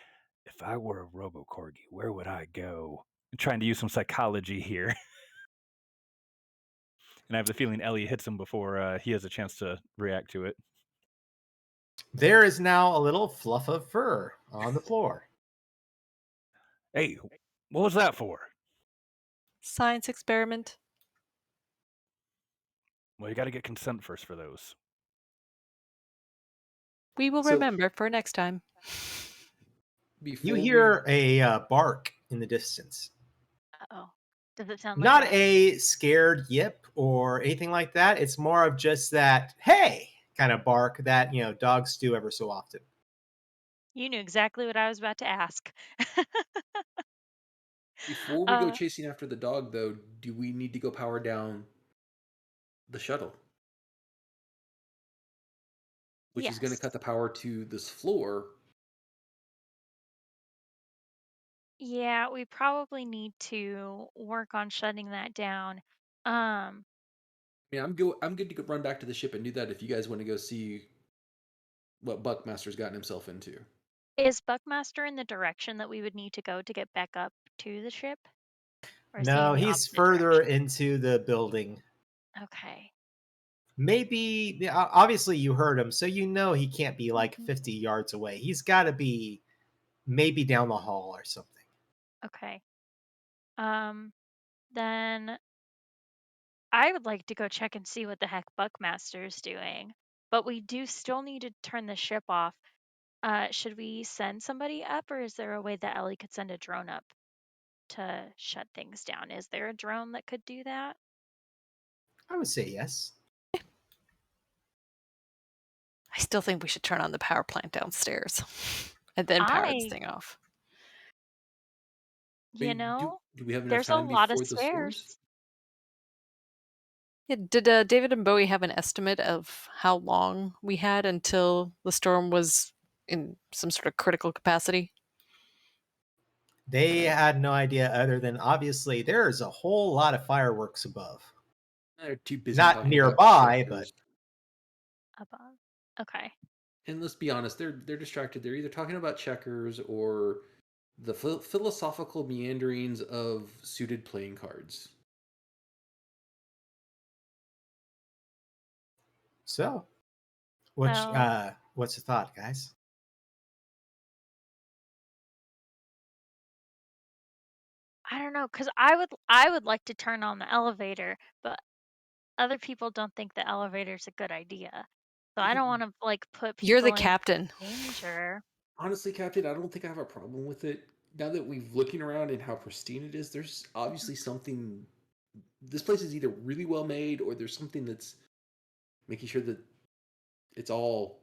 [SPEAKER 2] if I were a robo-corgi, where would I go? I'm trying to use some psychology here. And I have the feeling Ellie hits him before he has a chance to react to it.
[SPEAKER 1] There is now a little fluff of fur on the floor.
[SPEAKER 2] Hey, what was that for?
[SPEAKER 3] Science experiment.
[SPEAKER 2] Well, you got to get consent first for those.
[SPEAKER 3] We will
[SPEAKER 5] So
[SPEAKER 3] remember for next time.
[SPEAKER 1] You
[SPEAKER 5] before we,
[SPEAKER 1] hear a bark in the distance.
[SPEAKER 4] Uh-oh. Does it sound like
[SPEAKER 1] Not
[SPEAKER 4] a
[SPEAKER 1] a scared yip or anything like that. It's more of just that, hey, kind of bark that, dogs do ever so often.
[SPEAKER 4] you knew exactly what I was about to ask.
[SPEAKER 5] before we go
[SPEAKER 4] uh
[SPEAKER 5] chasing after the dog, though, do we need to go power down the shuttle, which is going to
[SPEAKER 4] yes.
[SPEAKER 5] cut the power to this floor?
[SPEAKER 4] Yeah, we probably need to work on shutting that down. Um,
[SPEAKER 5] I mean, I'm good to go run back to the ship and do that if you guys want to go see what Buckmaster's gotten himself into.
[SPEAKER 4] is Buckmaster in the direction that we would need to go to get back up to the ship? Or is he in
[SPEAKER 1] No,
[SPEAKER 4] the
[SPEAKER 1] he's
[SPEAKER 4] opposite
[SPEAKER 1] further
[SPEAKER 4] direction?
[SPEAKER 1] into the building.
[SPEAKER 4] Okay.
[SPEAKER 1] Maybe, obviously, you heard him, so you know he can't be like
[SPEAKER 4] Mhm.
[SPEAKER 1] 50 yards away. He's got to be maybe down the hall or something.
[SPEAKER 4] Okay. Then I would like to go check and see what the heck Buckmaster's doing. But we do still need to turn the ship off. Should we send somebody up, or is there a way that Ellie could send a drone up to shut things down? Is there a drone that could do that?
[SPEAKER 1] I would say yes.
[SPEAKER 3] I still think we should turn on the power plant downstairs and then power this
[SPEAKER 4] I,
[SPEAKER 3] thing off.
[SPEAKER 4] you know,
[SPEAKER 5] Do we have enough
[SPEAKER 4] there's a
[SPEAKER 5] time
[SPEAKER 4] lot of
[SPEAKER 5] before the storms?
[SPEAKER 4] spares.
[SPEAKER 3] Yeah, did David and Bowie have an estimate of how long we had until the storm was in some sort of critical capacity?
[SPEAKER 1] They had no idea other than obviously there's a whole lot of fireworks above.
[SPEAKER 5] They're too busy
[SPEAKER 1] Not
[SPEAKER 5] talking about
[SPEAKER 1] nearby, but
[SPEAKER 5] checkers.
[SPEAKER 4] Above. Okay.
[SPEAKER 5] And let's be honest, they're distracted. They're either talking about checkers or the philosophical meanderings of suited playing cards.
[SPEAKER 1] so
[SPEAKER 4] Well,
[SPEAKER 1] what's the thought, guys?
[SPEAKER 4] I don't know, cause I would like to turn on the elevator, but other people don't think the elevator's a good idea. So I don't want to like put
[SPEAKER 3] You're the
[SPEAKER 4] people in
[SPEAKER 3] captain.
[SPEAKER 4] danger.
[SPEAKER 5] Honestly, Captain, I don't think I have a problem with it. Now that we've looking around and how pristine it is, there's obviously something. This place is either really well made or there's something that's making sure that it's all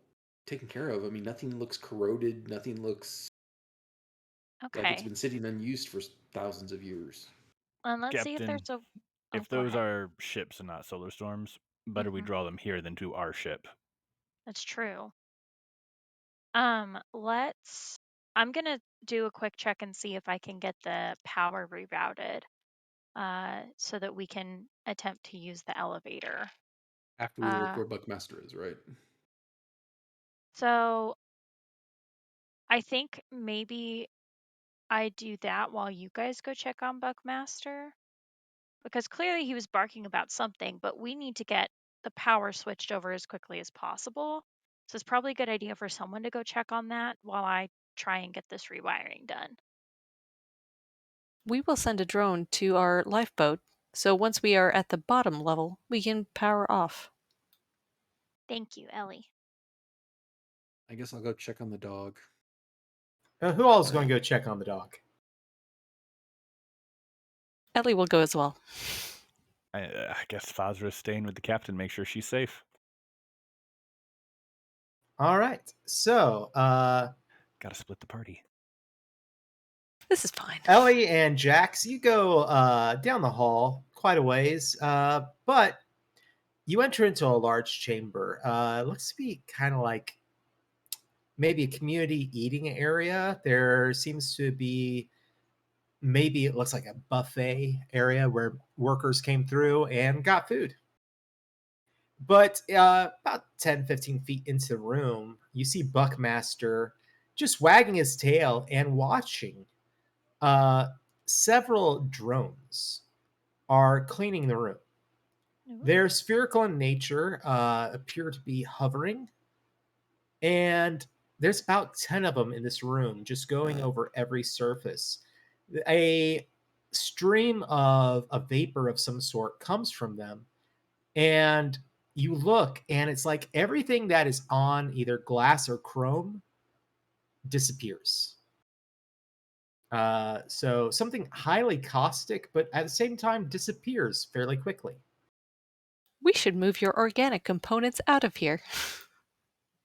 [SPEAKER 5] taken care of. I mean, nothing looks corroded. Nothing looks like it's
[SPEAKER 4] Okay.
[SPEAKER 5] been sitting unused for thousands of years.
[SPEAKER 4] And let's see if
[SPEAKER 2] Captain,
[SPEAKER 4] there's a Oh,
[SPEAKER 2] if
[SPEAKER 4] go
[SPEAKER 2] those
[SPEAKER 4] ahead.
[SPEAKER 2] are ships and not solar storms, better we
[SPEAKER 4] Mhm.
[SPEAKER 2] draw them here than to our ship.
[SPEAKER 4] That's true. Let's I'm going to do a quick check and see if I can get the power rerouted so that we can attempt to use the elevator.
[SPEAKER 5] After we look
[SPEAKER 4] Uh
[SPEAKER 5] where Buckmaster is, right?
[SPEAKER 4] so I think maybe I do that while you guys go check on Buckmaster. Because clearly he was barking about something, but we need to get the power switched over as quickly as possible. So it's probably a good idea for someone to go check on that while I try and get this rewiring done.
[SPEAKER 3] We will send a drone to our lifeboat, so once we are at the bottom level, we can power off.
[SPEAKER 4] Thank you, Ellie.
[SPEAKER 5] I guess I'll go check on the dog.
[SPEAKER 1] Who all is going to go check on the dog?
[SPEAKER 3] Ellie will go as well.
[SPEAKER 2] I guess Fazra's staying with the captain, make sure she's safe.
[SPEAKER 1] All right. So,
[SPEAKER 2] Gotta split the party.
[SPEAKER 3] This is fine.
[SPEAKER 1] Ellie and Jax, you go down the hall quite a ways, but you enter into a large chamber. Looks to be kind of like maybe a community eating area. There seems to be maybe it looks like a buffet area where workers came through and got food. But about 10, 15 feet into the room, you see Buckmaster just wagging his tail and watching. Uh, Several drones are cleaning the room.
[SPEAKER 4] Ooh.
[SPEAKER 1] They're spherical in nature, appear to be hovering, and there's about 10 of them in this room just going over every surface. A stream of a vapor of some sort comes from them, and you look, and it's like everything that is on either glass or chrome disappears. So something highly caustic, but at the same time disappears fairly quickly.
[SPEAKER 3] We should move your organic components out of here,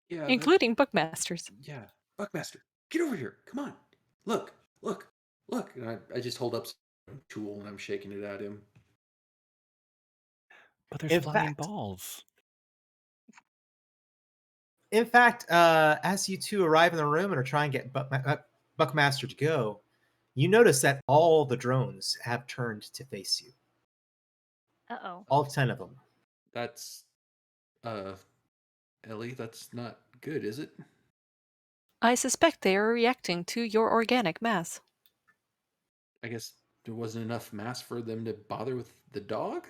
[SPEAKER 5] Yeah,
[SPEAKER 3] including Bookmasters.
[SPEAKER 5] yeah. Buckmaster, get over here. Come on. Look, look, look. And I just hold up some tool and I'm shaking it at him.
[SPEAKER 2] But there's
[SPEAKER 1] In
[SPEAKER 2] flying
[SPEAKER 1] fact,
[SPEAKER 2] balls.
[SPEAKER 1] as you two arrive in the room and are trying to get Buckmaster to go, you notice that all the drones have turned to face you.
[SPEAKER 4] Uh-oh.
[SPEAKER 1] All 10 of them.
[SPEAKER 5] That's uh Ellie, that's not good, is it?
[SPEAKER 3] I suspect they are reacting to your organic mass.
[SPEAKER 5] I guess there wasn't enough mass for them to bother with the dog?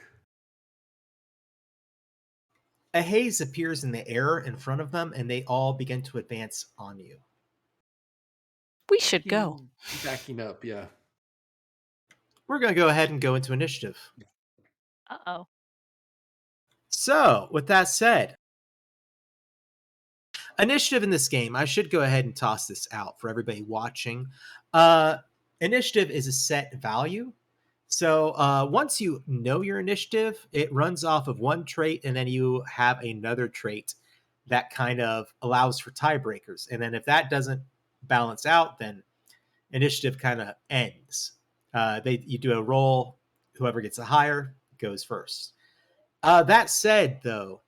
[SPEAKER 1] A haze appears in the air in front of them, and they all begin to advance on you.
[SPEAKER 3] We should go.
[SPEAKER 5] Backing up, yeah.
[SPEAKER 1] We're going to go ahead and go into initiative.
[SPEAKER 4] Uh-oh.
[SPEAKER 1] So, with that said, initiative in this game, I should go ahead and toss this out for everybody watching. Initiative is a set value. So once you know your initiative, it runs off of one trait, and then you have another trait that kind of allows for tiebreakers. And then if that doesn't balance out, then initiative kind of ends. You do a roll, whoever gets a higher goes first. That said, though,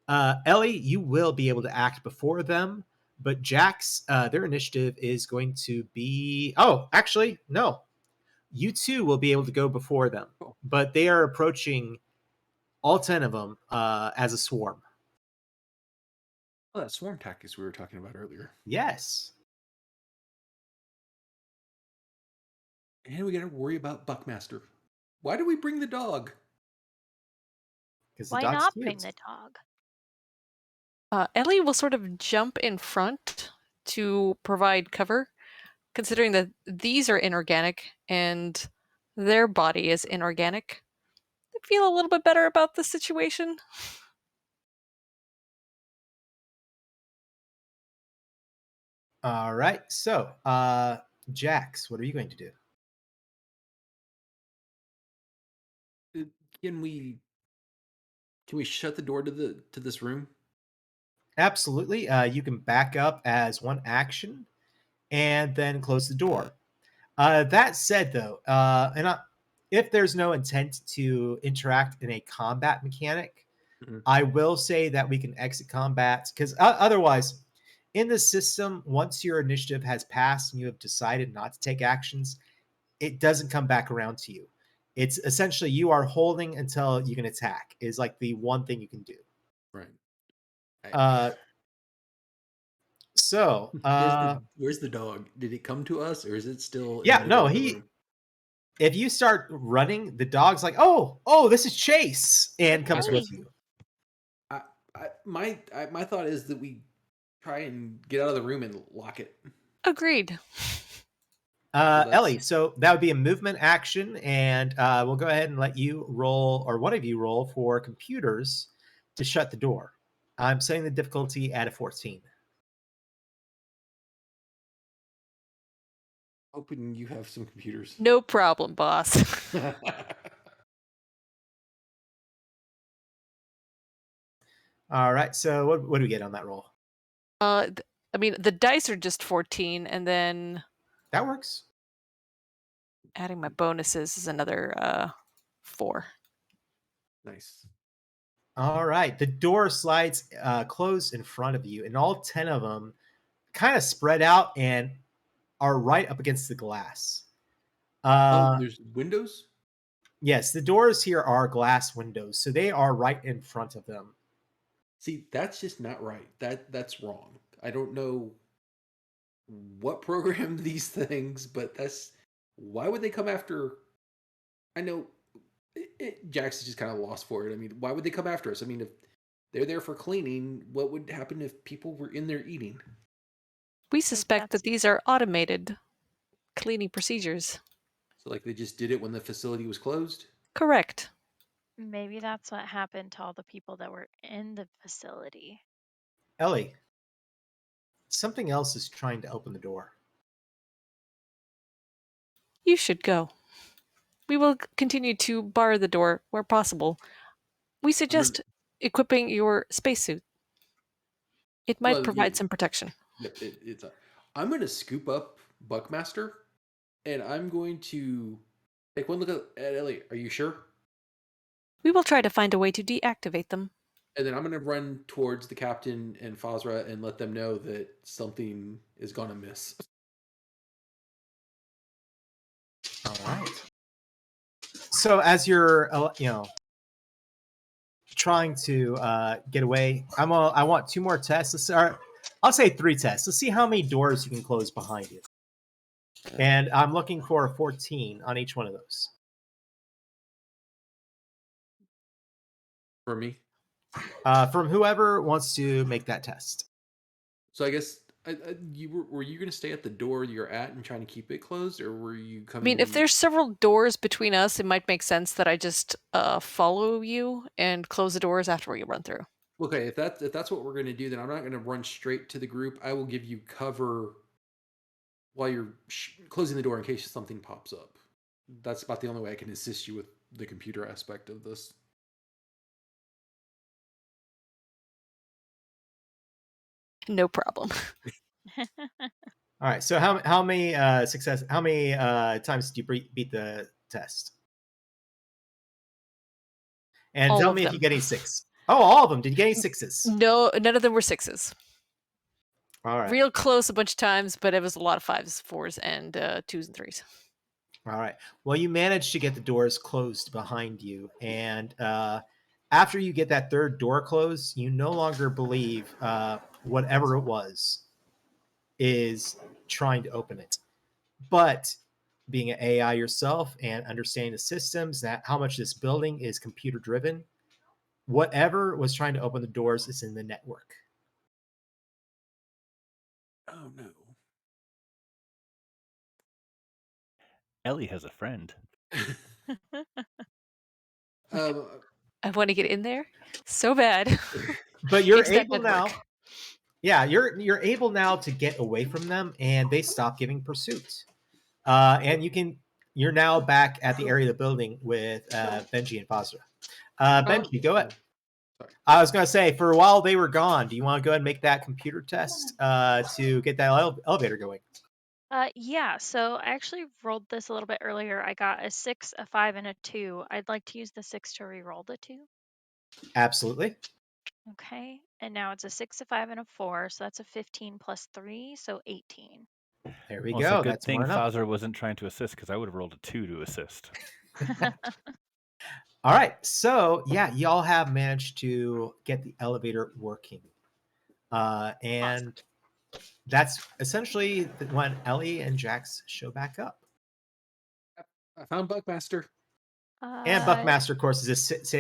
[SPEAKER 1] Ellie, you will be able to act before them, but Jax, their initiative is going to be. Oh, actually, no. You two will be able to go before them,
[SPEAKER 5] Cool.
[SPEAKER 1] but they are approaching all 10 of them as a swarm.
[SPEAKER 5] Oh, that swarm tactics we were talking about earlier.
[SPEAKER 1] Yes.
[SPEAKER 5] And we gotta worry about Buckmaster. Why do we bring the dog?
[SPEAKER 1] Because the
[SPEAKER 4] Why
[SPEAKER 1] dog's
[SPEAKER 4] not
[SPEAKER 1] cute.
[SPEAKER 4] bring the dog?
[SPEAKER 3] Ellie will sort of jump in front to provide cover, considering that these are inorganic and their body is inorganic. I feel a little bit better about the situation.
[SPEAKER 1] All right. So, Jax, what are you going to do?
[SPEAKER 5] Uh, Can we shut the door to this room?
[SPEAKER 1] Absolutely. You can back up as one action and then close the door. That said, though, if there's no intent to interact in a combat mechanic,
[SPEAKER 5] Mhm.
[SPEAKER 1] I will say that we can exit combat because otherwise, in the system, once your initiative has passed and you have decided not to take actions, it doesn't come back around to you. It's essentially you are holding until you can attack, is like the one thing you can do.
[SPEAKER 5] Right. I,
[SPEAKER 1] Uh, so,
[SPEAKER 5] where's the dog? Did it come to us, or is it still in the
[SPEAKER 1] yeah,
[SPEAKER 5] middle
[SPEAKER 1] no,
[SPEAKER 5] of the room?
[SPEAKER 1] if you start running, the dog's like, oh, this is Chase, and comes
[SPEAKER 5] Okay.
[SPEAKER 4] Ellie.
[SPEAKER 1] with you.
[SPEAKER 5] My thought is that we try and get out of the room and lock it.
[SPEAKER 3] Agreed.
[SPEAKER 1] Ellie, so that would be a movement action, and we'll go ahead and let you roll, or one of you roll for computers to shut the door. I'm setting the difficulty at a 14.
[SPEAKER 5] Hoping you have some computers.
[SPEAKER 3] No problem, boss.
[SPEAKER 1] All right, so what do we get on that roll?
[SPEAKER 3] I mean, the dice are just 14, and then
[SPEAKER 1] That works.
[SPEAKER 3] adding my bonuses is another 4.
[SPEAKER 5] Nice.
[SPEAKER 1] All right, the door slides closed in front of you, and all 10 of them kind of spread out and are right up against the glass.
[SPEAKER 5] There's windows?
[SPEAKER 1] Yes, the doors here are glass windows, so they are right in front of them.
[SPEAKER 5] See, that's just not right. That's wrong. I don't know what programmed these things, but that's why would they come after? I know Jax is just kind of lost for it. I mean, why would they come after us? I mean, if they're there for cleaning, what would happen if people were in there eating?
[SPEAKER 3] We suspect that
[SPEAKER 4] that's-
[SPEAKER 3] these are automated cleaning procedures.
[SPEAKER 5] So, like, they just did it when the facility was closed?
[SPEAKER 3] Correct.
[SPEAKER 4] Maybe that's what happened to all the people that were in the facility.
[SPEAKER 1] Ellie, something else is trying to open the door.
[SPEAKER 3] You should go. We will continue to bar the door where possible. We suggest equipping your spacesuit. It might
[SPEAKER 5] Well,
[SPEAKER 3] provide some protection.
[SPEAKER 5] it's. I'm going to scoop up Buckmaster, and I'm going to take one look at Ellie. Are you sure?
[SPEAKER 3] We will try to find a way to deactivate them.
[SPEAKER 5] And then I'm going to run towards the captain and Fazra and let them know that something is going to miss.
[SPEAKER 1] So as you're, trying to get away, I want 2 more tests. I'll say 3 tests. Let's see how many doors you can close behind you. And I'm looking for a 14 on each one of those.
[SPEAKER 5] For me.
[SPEAKER 1] From whoever wants to make that test.
[SPEAKER 5] So I guess were you going to stay at the door you're at and trying to keep it closed, or were you
[SPEAKER 3] I mean, if
[SPEAKER 5] coming?
[SPEAKER 3] there's several doors between us, it might make sense that I just follow you and close the doors after you run through.
[SPEAKER 5] Okay, if that's what we're going to do, then I'm not going to run straight to the group. I will give you cover while you're closing the door in case something pops up. That's about the only way I can assist you with the computer aspect of this.
[SPEAKER 3] No problem.
[SPEAKER 1] All right. So how many how many times did you beat the test? And
[SPEAKER 3] All
[SPEAKER 1] tell
[SPEAKER 3] of
[SPEAKER 1] me if
[SPEAKER 3] them.
[SPEAKER 1] you get any 6. Oh, all of them. Did you get any 6s?
[SPEAKER 3] No, none of them were 6s.
[SPEAKER 1] All right.
[SPEAKER 3] Real close a bunch of times, but it was a lot of 5s, 4s, and 2s and 3s.
[SPEAKER 1] All right. Well, you managed to get the doors closed behind you, and after you get that third door closed, you no longer believe whatever it was is trying to open it. But being an AI yourself and understanding the systems, that how much this building is computer driven, whatever was trying to open the doors is in the network.
[SPEAKER 5] Oh no.
[SPEAKER 2] Ellie has a friend.
[SPEAKER 5] um,
[SPEAKER 3] I want to get in there so bad.
[SPEAKER 1] But you're
[SPEAKER 3] Into that
[SPEAKER 1] able now.
[SPEAKER 3] network.
[SPEAKER 1] Yeah, you're able now to get away from them, and they stop giving pursuit. And you're now back at the area of the building with Benji and Fazra. Benji, go ahead.
[SPEAKER 5] Sorry.
[SPEAKER 1] I was going to say, for a while they were gone, do you want to go ahead and make that computer test to get that elevator going?
[SPEAKER 4] Yeah, so I actually rolled this a little bit earlier. I got a 6, a 5, and a 2. I'd like to use the 6 to re-roll the 2.
[SPEAKER 1] Absolutely.
[SPEAKER 4] Okay, and now it's a 6, a 5, and a 4, so that's a 15 plus 3, so 18.
[SPEAKER 1] There we
[SPEAKER 2] Well, it's a
[SPEAKER 1] go.
[SPEAKER 2] good
[SPEAKER 1] That's
[SPEAKER 2] thing
[SPEAKER 1] more enough.
[SPEAKER 2] Fazra wasn't trying to assist because I would have rolled a 2 to assist.
[SPEAKER 1] All right. So, yeah, y'all have managed to get the elevator working. And that's essentially when Ellie and Jax show back up.
[SPEAKER 5] I found Buckmaster.
[SPEAKER 1] And Buckmaster, of course, is just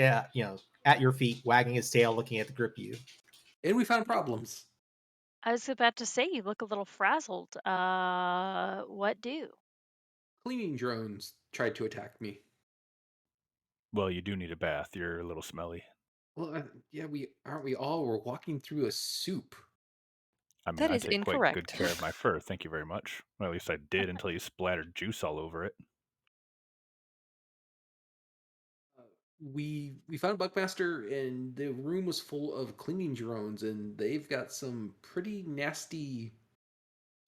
[SPEAKER 1] at your feet, wagging his tail, looking at the group of you.
[SPEAKER 5] And we found problems.
[SPEAKER 4] I was about to say you look a little frazzled. What do?
[SPEAKER 5] Cleaning drones tried to attack me.
[SPEAKER 2] Well, you do need a bath. You're a little smelly.
[SPEAKER 5] Well, yeah, we all? We're walking through a soup.
[SPEAKER 2] I mean,
[SPEAKER 3] That
[SPEAKER 2] I
[SPEAKER 3] is
[SPEAKER 2] take quite
[SPEAKER 3] incorrect.
[SPEAKER 2] good care of my fur. Thank you very much. Well, at least I did until you splattered juice all over it.
[SPEAKER 5] We found Buckmaster, and the room was full of cleaning drones, and they've got some pretty nasty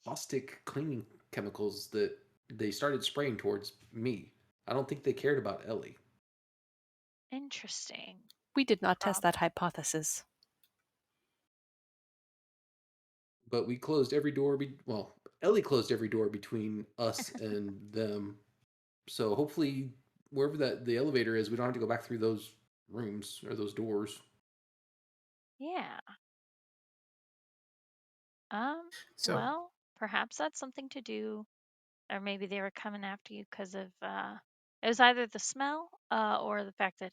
[SPEAKER 5] caustic cleaning chemicals that they started spraying towards me. I don't think they cared about Ellie.
[SPEAKER 4] Interesting.
[SPEAKER 3] We did not test that hypothesis.
[SPEAKER 5] But we closed every door. Well, Ellie closed every door between us and them. So hopefully, wherever the elevator is, we don't have to go back through those rooms or those doors.
[SPEAKER 4] Yeah.
[SPEAKER 1] So,
[SPEAKER 4] Well, perhaps that's something to do, or maybe they were coming after you because of it was either the smell or the fact that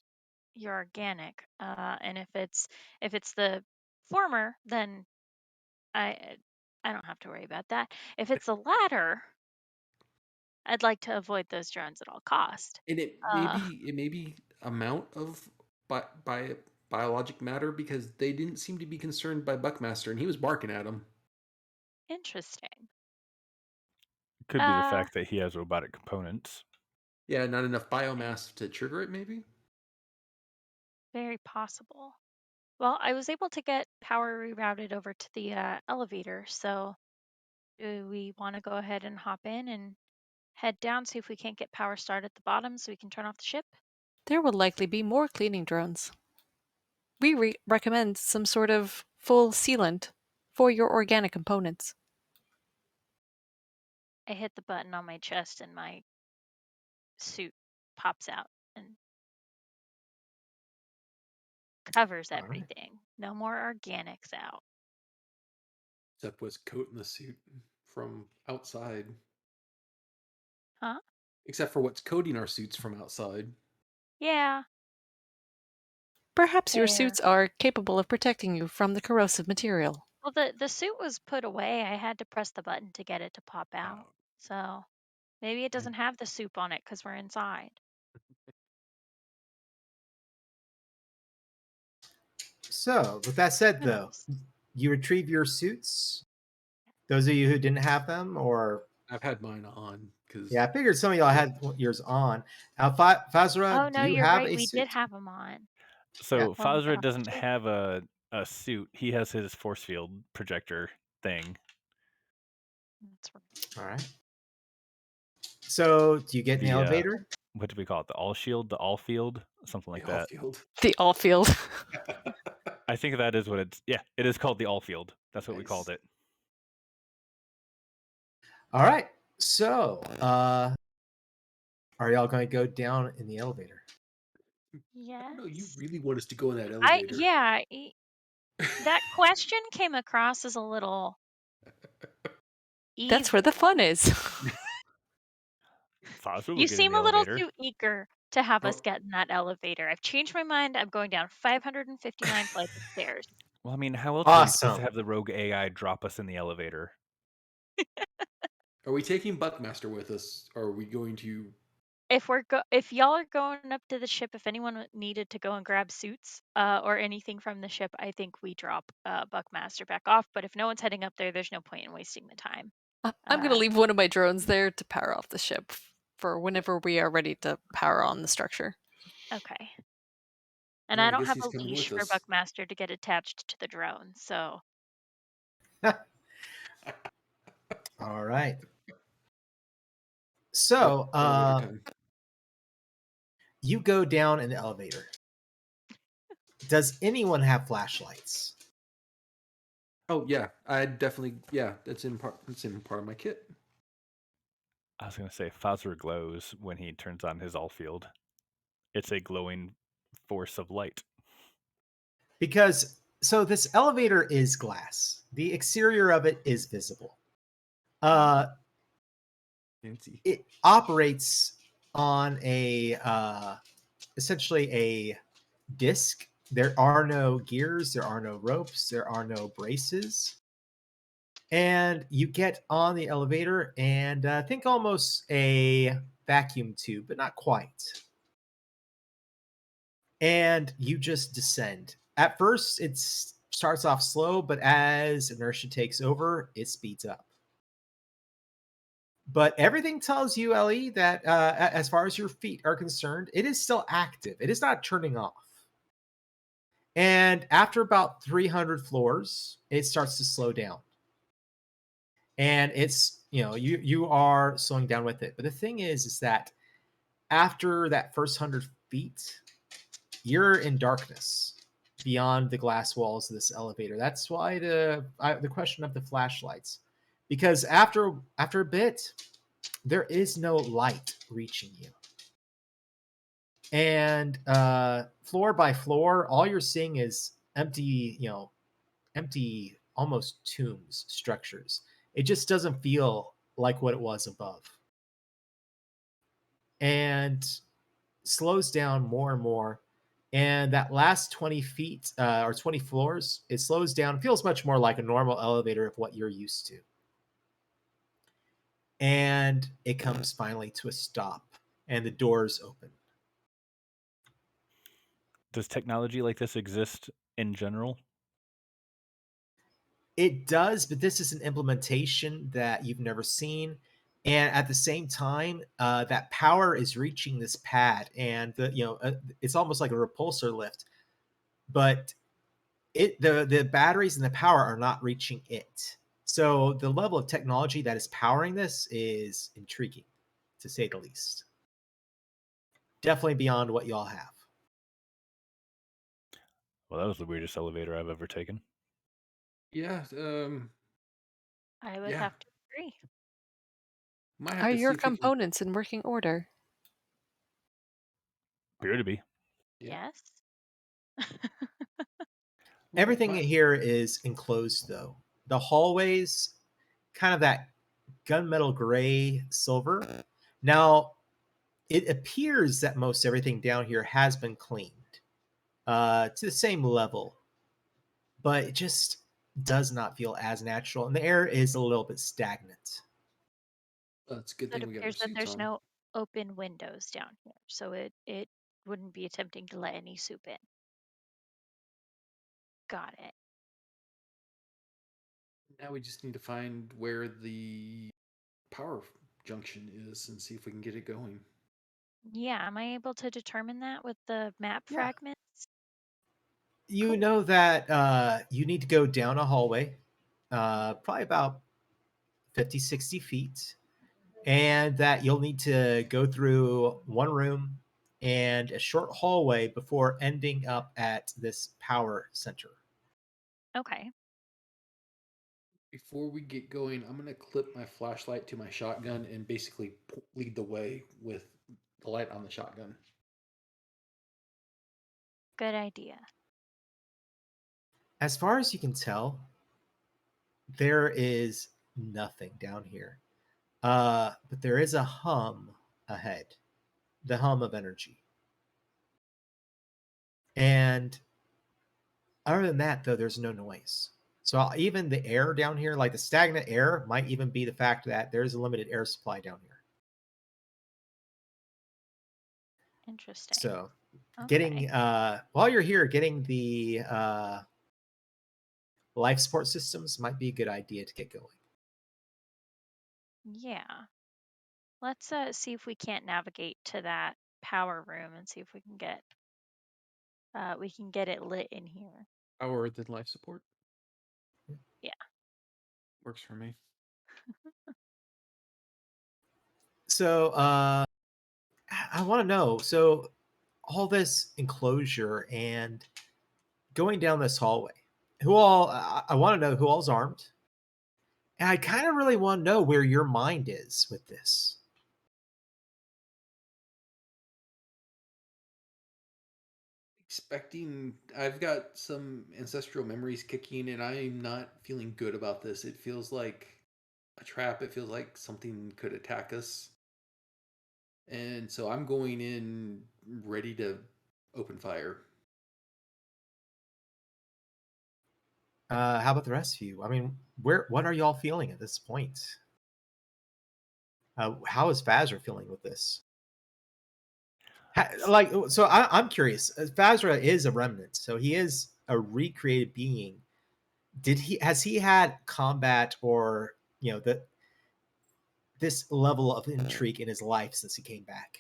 [SPEAKER 4] you're organic. And if it's the former, then I I don't have to worry about that. If it's the latter, I'd like to avoid those drones at all cost.
[SPEAKER 5] And it may be amount of by biologic matter, because they didn't seem to be concerned by Buckmaster, and he was barking at him.
[SPEAKER 4] Interesting.
[SPEAKER 2] Could be the
[SPEAKER 4] Uh,
[SPEAKER 2] fact that he has robotic components.
[SPEAKER 5] Yeah, not enough biomass to trigger it, maybe.
[SPEAKER 4] Very possible. Well, I was able to get power rerouted over to the elevator, so do we want to go ahead and hop in and head down, see if we can't get power started at the bottom so we can turn off the ship?
[SPEAKER 3] There will likely be more cleaning drones. We recommend some sort of full sealant for your organic components.
[SPEAKER 4] I hit the button on my chest and my suit pops out and covers
[SPEAKER 1] All right.
[SPEAKER 4] everything. No more organics out.
[SPEAKER 5] Except what's coating the suit from outside.
[SPEAKER 4] Huh?
[SPEAKER 5] Except for what's coating our suits from outside.
[SPEAKER 4] Yeah.
[SPEAKER 3] Perhaps your
[SPEAKER 4] Fair.
[SPEAKER 3] suits are capable of protecting you from the corrosive material.
[SPEAKER 4] Well, the suit was put away. I had to press the button to get it to pop out. So maybe it doesn't have the soup on it because we're inside.
[SPEAKER 1] So, with that said,
[SPEAKER 4] Who
[SPEAKER 1] though,
[SPEAKER 4] knows?
[SPEAKER 1] you retrieve your suits. Those of you who didn't have them, or
[SPEAKER 5] I've had mine on because
[SPEAKER 1] yeah, I figured some of y'all had yours on. Fazra,
[SPEAKER 4] Oh
[SPEAKER 1] do
[SPEAKER 4] no,
[SPEAKER 1] you
[SPEAKER 4] you're
[SPEAKER 1] have
[SPEAKER 4] right.
[SPEAKER 1] a
[SPEAKER 4] We did
[SPEAKER 1] suit?
[SPEAKER 4] have them on.
[SPEAKER 1] Yeah.
[SPEAKER 2] So
[SPEAKER 4] When we got
[SPEAKER 2] Fazra
[SPEAKER 4] off the
[SPEAKER 2] doesn't
[SPEAKER 4] ship.
[SPEAKER 2] have a suit. He has his force field projector thing.
[SPEAKER 4] That's right.
[SPEAKER 1] All right. So, do you get in the
[SPEAKER 2] The
[SPEAKER 1] elevator?
[SPEAKER 2] what do we call it? The all shield, the all field, something like
[SPEAKER 5] the all
[SPEAKER 2] that.
[SPEAKER 5] field.
[SPEAKER 3] The all field.
[SPEAKER 2] I think that is what it's. Yeah, it is called the all field. That's what we
[SPEAKER 5] Nice.
[SPEAKER 2] called it.
[SPEAKER 1] All right. So, are y'all going to go down in the elevator?
[SPEAKER 5] I
[SPEAKER 4] Yes.
[SPEAKER 5] don't know. You really want us to go in that elevator?
[SPEAKER 4] That question came across as a little
[SPEAKER 3] That's where the
[SPEAKER 4] evil.
[SPEAKER 3] fun is.
[SPEAKER 2] Fazra will
[SPEAKER 4] You
[SPEAKER 2] get in
[SPEAKER 4] seem
[SPEAKER 2] the
[SPEAKER 4] a little
[SPEAKER 2] elevator.
[SPEAKER 4] too eager to have us
[SPEAKER 5] Oh,
[SPEAKER 4] get in that elevator. I've changed my mind. I'm going down 559 flights of stairs.
[SPEAKER 2] Well, I mean, how else are we supposed to
[SPEAKER 1] Awesome.
[SPEAKER 2] have the rogue AI drop us in the elevator?
[SPEAKER 5] are we taking Buckmaster with us? Or are we going to?
[SPEAKER 4] If y'all are going up to the ship, if anyone needed to go and grab suits or anything from the ship, I think we drop Buckmaster back off. But if no one's heading up there, there's no point in wasting the time.
[SPEAKER 3] I'm going to leave one of my drones there to power off the ship for
[SPEAKER 5] Yeah.
[SPEAKER 3] whenever we are ready to power on the structure.
[SPEAKER 4] Okay. And
[SPEAKER 5] Yeah,
[SPEAKER 4] I
[SPEAKER 5] I
[SPEAKER 4] don't
[SPEAKER 5] guess
[SPEAKER 4] have
[SPEAKER 5] he's
[SPEAKER 4] a
[SPEAKER 5] coming
[SPEAKER 4] leash
[SPEAKER 5] with
[SPEAKER 4] for
[SPEAKER 5] us.
[SPEAKER 4] Buckmaster to get attached to the drone, so
[SPEAKER 1] All right.
[SPEAKER 5] Yep,
[SPEAKER 1] So,
[SPEAKER 5] elevator time.
[SPEAKER 1] you go down in the elevator. Does anyone have flashlights?
[SPEAKER 5] Oh yeah, I definitely. Yeah, that's in part. That's in part of my kit.
[SPEAKER 2] I was gonna say Fazra glows when he turns on his all field. It's a glowing force of light.
[SPEAKER 1] Because so this elevator is glass. The exterior of it is visible.
[SPEAKER 5] Fancy.
[SPEAKER 1] It operates on a essentially a disc. There are no gears, there are no ropes, there are no braces. And you get on the elevator and think almost a vacuum tube, but not quite. And you just descend. At first, it starts off slow, but as inertia takes over, it speeds up. But everything tells you, Ellie, that as far as your feet are concerned, it is still active. It is not turning off. And after about 300 floors, it starts to slow down. And it's, you are slowing down with it. But the thing is that after that first 100 feet, you're in darkness beyond the glass walls of this elevator. That's why the question of the flashlights, because after a bit, there is no light reaching you, and floor by floor, all you're seeing is empty, empty, almost tombs structures. It just doesn't feel like what it was above, and slows down more and more. And that last 20 feet or 20 floors, it slows down, feels much more like a normal elevator of what you're used to. And it comes finally to a stop, and the doors open.
[SPEAKER 2] Does technology like this exist in general?
[SPEAKER 1] It does, but this is an implementation that you've never seen. And at the same time, that power is reaching this pad, and it's almost like a repulsor lift, but the batteries and the power are not reaching it. So the level of technology that is powering this is intriguing, to say the least. Definitely beyond what y'all have.
[SPEAKER 2] Well, that was the weirdest elevator I've ever taken.
[SPEAKER 5] Yeah.
[SPEAKER 4] I would
[SPEAKER 5] Yeah.
[SPEAKER 4] have to agree.
[SPEAKER 5] Might have
[SPEAKER 3] Are
[SPEAKER 5] to see
[SPEAKER 3] your
[SPEAKER 5] if we can.
[SPEAKER 3] components in working order?
[SPEAKER 2] Appear to be.
[SPEAKER 5] Yeah.
[SPEAKER 4] Yes.
[SPEAKER 5] Okay.
[SPEAKER 1] Everything here is enclosed, though. The hallways, kind of that gunmetal gray silver. Now, it appears that most everything down here has been cleaned to the same level, but it just does not feel as natural, and the air is a little bit stagnant.
[SPEAKER 5] That's a good
[SPEAKER 4] So it
[SPEAKER 5] thing we got our
[SPEAKER 4] appears that
[SPEAKER 5] suits
[SPEAKER 4] there's
[SPEAKER 5] on.
[SPEAKER 4] no open windows down here, so it wouldn't be attempting to let any soup in. Got it.
[SPEAKER 5] Now we just need to find where the power junction is and see if we can get it going.
[SPEAKER 4] Yeah, am I able to determine that with the map
[SPEAKER 1] Yeah.
[SPEAKER 4] fragments?
[SPEAKER 1] You
[SPEAKER 4] Cool.
[SPEAKER 1] know that you need to go down a hallway, probably about 50, 60 feet, and that you'll need to go through one room and a short hallway before ending up at this power center.
[SPEAKER 4] Okay.
[SPEAKER 5] Before we get going, I'm going to clip my flashlight to my shotgun and basically lead the way with the light on the shotgun.
[SPEAKER 4] Good idea.
[SPEAKER 1] As far as you can tell, there is nothing down here. But there is a hum ahead, the hum of energy. And other than that, though, there's no noise. So even the air down here, like the stagnant air, might even be the fact that there's a limited air supply down here.
[SPEAKER 4] Interesting.
[SPEAKER 1] So
[SPEAKER 4] Okay.
[SPEAKER 1] getting while you're here, getting the life support systems might be a good idea to get going.
[SPEAKER 4] Yeah. Let's see if we can't navigate to that power room and see if we can get it lit in here.
[SPEAKER 5] Power than life support
[SPEAKER 4] Yeah.
[SPEAKER 5] works for me.
[SPEAKER 1] So I want to know. So all this enclosure and going down this hallway, who all? I want to know who all's armed, and I kind of really want to know where your mind is with this.
[SPEAKER 5] I've got some ancestral memories kicking, and I'm not feeling good about this. It feels like a trap. It feels like something could attack us. And so I'm going in ready to open fire.
[SPEAKER 1] How about the rest of you? I mean, what are y'all feeling at this point? How is Fazra feeling with this? So I'm curious. Fazra is a remnant, so he is a recreated being. Has he had combat or this level of intrigue in his life since he came back?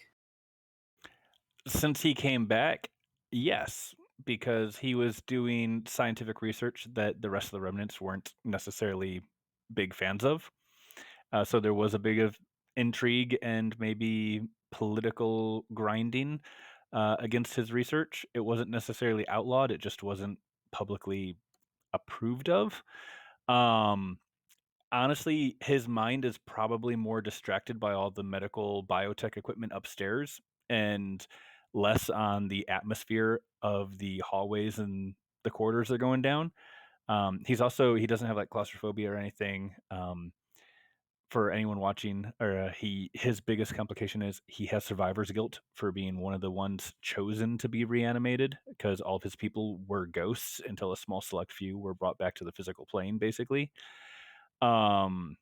[SPEAKER 2] Since he came back, yes, because he was doing scientific research that the rest of the remnants weren't necessarily big fans of. So there was a big of intrigue and maybe political grinding against his research. It wasn't necessarily outlawed; it just wasn't publicly approved of. Um, Honestly, his mind is probably more distracted by all the medical biotech equipment upstairs and less on the atmosphere of the hallways and the corridors they're going down. He doesn't have like claustrophobia or anything. For anyone watching, or his biggest complication is he has survivor's guilt for being one of the ones chosen to be reanimated because all of his people were ghosts until a small select few were brought back to the physical plane, basically. Um,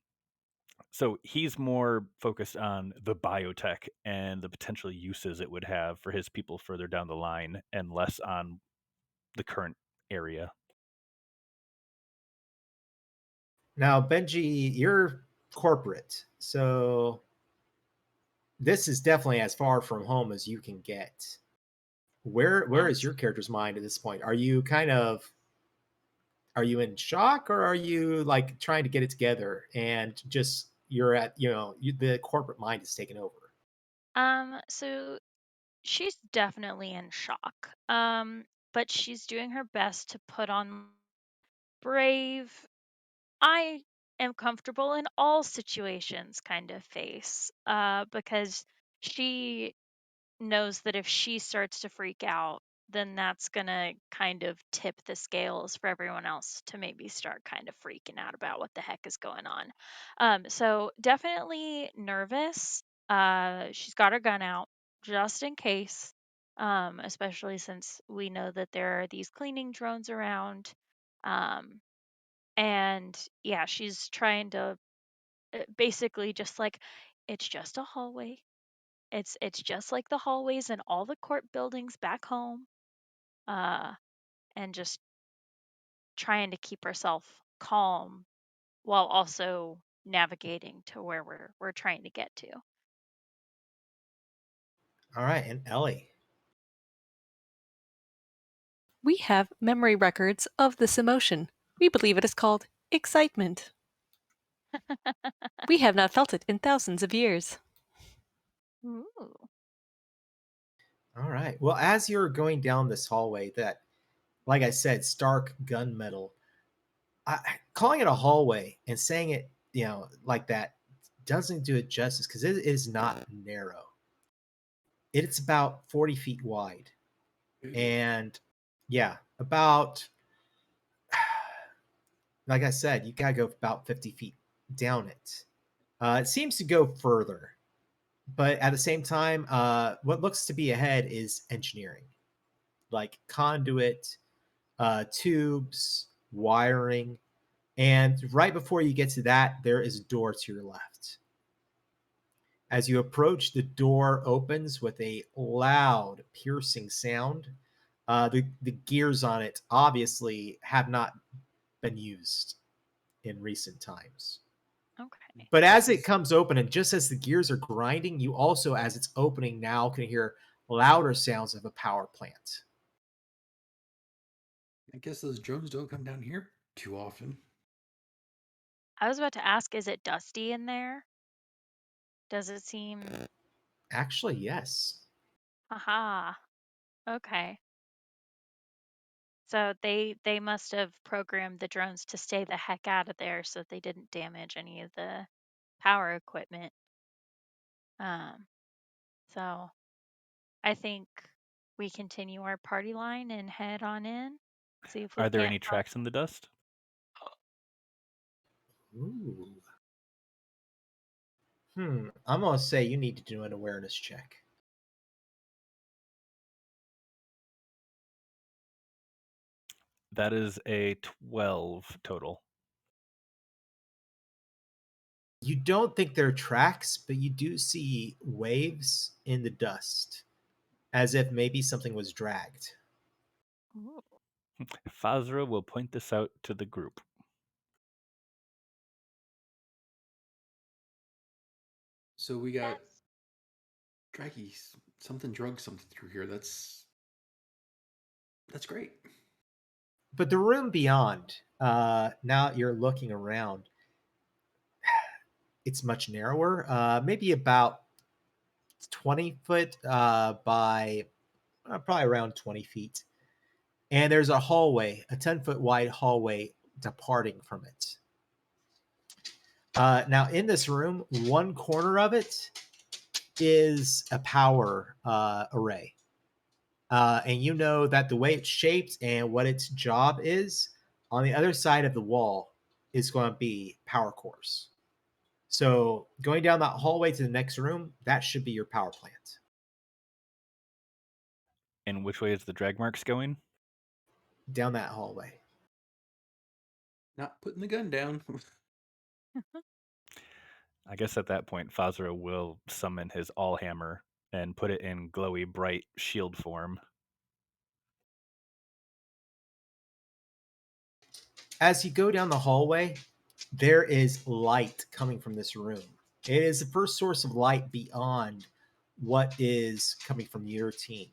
[SPEAKER 2] so he's more focused on the biotech and the potential uses it would have for his people further down the line and less on the current area.
[SPEAKER 1] Now, Benji, you're corporate, so this is definitely as far from home as you can get. Where is
[SPEAKER 4] Abs-
[SPEAKER 1] your character's mind at this point? Are you in shock, or are you like trying to get it together and just you're at the corporate mind is taken over?
[SPEAKER 4] so she's definitely in shock. But she's doing her best to put on brave. I am comfortable in all situations kind of face. Because she knows that if she starts to freak out, then that's going to kind of tip the scales for everyone else to maybe start kind of freaking out about what the heck is going on. So definitely nervous. She's got her gun out just in case, especially since we know that there are these cleaning drones around. And yeah, she's trying to basically just like, it's just a hallway. It's just like the hallways in all the court buildings back home, uh, and just trying to keep herself calm while also navigating to where we're trying to get to.
[SPEAKER 1] All right, and Ellie.
[SPEAKER 3] We have memory records of this emotion. We believe it is called excitement. We have not felt it in thousands of years.
[SPEAKER 4] Ooh.
[SPEAKER 1] All right. Well, as you're going down this hallway, that, like I said, stark gunmetal, calling it a hallway and saying it, like that doesn't do it justice because it is not narrow. It's about 40 feet wide. And yeah, about, like I said, you got to go about 50 feet down it. It seems to go further. But at the same time, what looks to be ahead is engineering, like conduit, tubes, wiring. And right before you get to that, there is a door to your left. As you approach, the door opens with a loud, piercing sound. The gears on it obviously have not been used in recent times.
[SPEAKER 4] Okay.
[SPEAKER 1] But as it comes open, and just as the gears are grinding, you also, as it's opening now, can hear louder sounds of a power plant.
[SPEAKER 5] I guess those drones don't come down here too often.
[SPEAKER 4] I was about to ask, is it dusty in there? Does it seem?
[SPEAKER 1] Actually, yes.
[SPEAKER 4] Aha. Okay. So they must have programmed the drones to stay the heck out of there so that they didn't damage any of the power equipment. So I think we continue our party line and head on in. See if we
[SPEAKER 2] Are there
[SPEAKER 4] can't
[SPEAKER 2] any tracks in the dust?
[SPEAKER 1] Ooh. I'm going to say you need to do an awareness check.
[SPEAKER 2] That is a 12 total.
[SPEAKER 1] You don't think there are tracks, but you do see waves in the dust, as if maybe something was dragged.
[SPEAKER 4] Ooh.
[SPEAKER 2] Fazra will point this out to the group.
[SPEAKER 5] So we got
[SPEAKER 4] Yes.
[SPEAKER 5] draggy something drug something through here. That's great.
[SPEAKER 1] But the room beyond, now you're looking around, it's much narrower, maybe about 20 foot by probably around 20 feet. And there's a hallway, a 10-foot wide hallway departing from it. Now, in this room, one corner of it is a power array. And you know that the way it's shaped and what its job is, on the other side of the wall is going to be power cores. So going down that hallway to the next room, that should be your power plant.
[SPEAKER 2] And which way is the drag marks going?
[SPEAKER 1] Down that hallway.
[SPEAKER 5] Not putting the gun down.
[SPEAKER 2] I guess at that point, Fazra will summon his all hammer and put it in glowy, bright shield form.
[SPEAKER 1] As you go down the hallway, there is light coming from this room. It is the first source of light beyond what is coming from your team.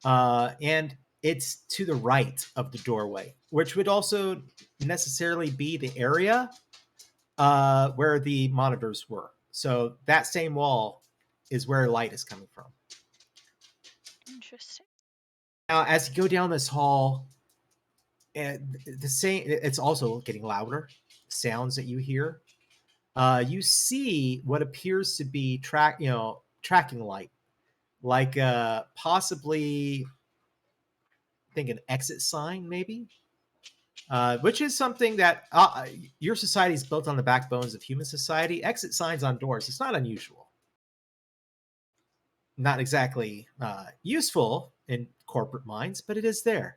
[SPEAKER 1] And it's to the right of the doorway, which would also necessarily be the area where the monitors were. So that same wall is where light is coming from.
[SPEAKER 4] Interesting.
[SPEAKER 1] Now, as you go down this hall, and the same, it's also getting louder. Sounds that you hear. You see what appears to be tracking light like possibly, I think, an exit sign, maybe. Which is something that your society is built on the backbones of human society. Exit signs on doors, it's not unusual. Not exactly useful in corporate minds, but it is there.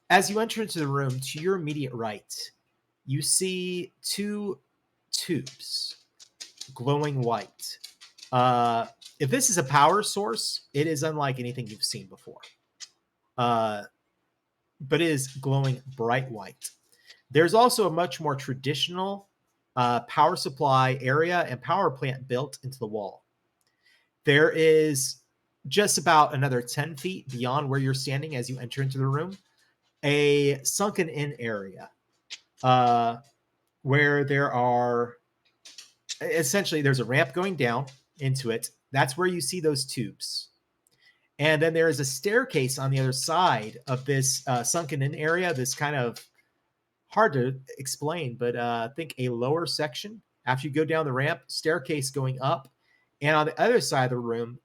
[SPEAKER 1] As you enter into the room, to your immediate right, you see two tubes glowing white. If this is a power source, it is unlike anything you've seen before. But it is glowing bright white. There's also a much more traditional power supply area and power plant built into the wall. There is just about another 10 feet beyond where you're standing as you enter into the room, a sunken in area where there are essentially there's a ramp going down into it. That's where you see those tubes. And then there is a staircase on the other side of this sunken in area, this kind of hard to explain, but think a lower section. After you go down the ramp, staircase going up. And on the other side of the room,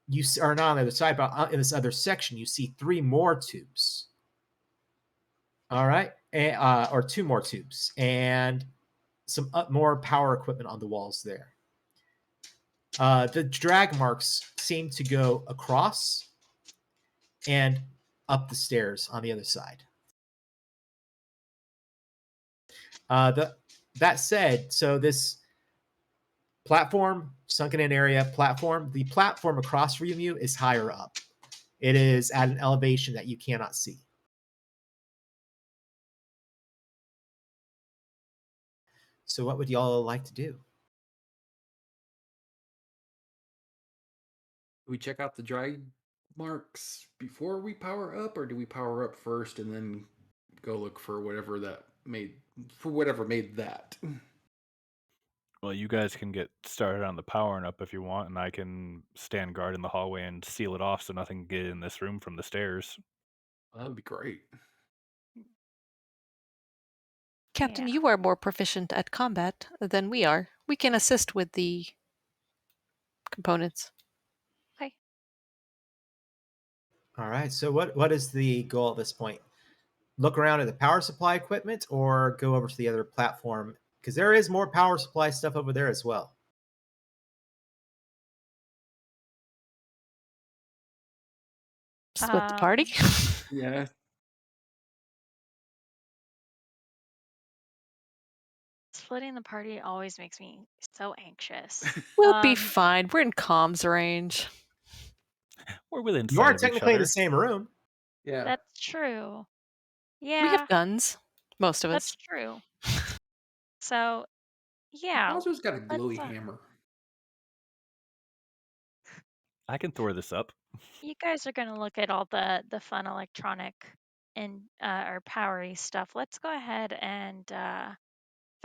[SPEAKER 1] you are not on the other side, but in this other section, you see 3 more tubes. All right. Or 2 more tubes and some more power equipment on the walls there. The drag marks seem to go across and up the stairs on the other side. That said, so this platform, sunken in area platform, the platform across from you is higher up. It is at an elevation that you cannot see. So what would y'all like to do?
[SPEAKER 5] Do we check out the drag marks before we power up, or do we power up first and then go look for whatever made that?
[SPEAKER 2] Well, you guys can get started on the powering up if you want, and I can stand guard in the hallway and seal it off so nothing can get in this room from the stairs.
[SPEAKER 5] That would be great.
[SPEAKER 3] Captain,
[SPEAKER 4] Yeah.
[SPEAKER 3] you are more proficient at combat than we are. We can assist with the components.
[SPEAKER 4] Okay.
[SPEAKER 1] All right. So what is the goal at this point? Look around at the power supply equipment or go over to the other platform? Because there is more power supply stuff over there as well.
[SPEAKER 3] Split the party?
[SPEAKER 5] Yeah.
[SPEAKER 4] Splitting the party always makes me so anxious.
[SPEAKER 3] We'll be fine. We're in comms range.
[SPEAKER 2] We're within
[SPEAKER 1] You
[SPEAKER 2] sight
[SPEAKER 1] are
[SPEAKER 2] of each
[SPEAKER 1] technically in
[SPEAKER 2] other.
[SPEAKER 1] the same room.
[SPEAKER 5] Yeah.
[SPEAKER 4] That's true.
[SPEAKER 3] We
[SPEAKER 4] Yeah,
[SPEAKER 3] have guns. Most of
[SPEAKER 4] that's
[SPEAKER 3] us.
[SPEAKER 4] true. So, yeah,
[SPEAKER 5] Bowser's got a
[SPEAKER 4] let's,
[SPEAKER 5] glowy hammer.
[SPEAKER 2] I can throw this up.
[SPEAKER 4] you guys are gonna look at all the fun electronic and or powery stuff. Let's go ahead and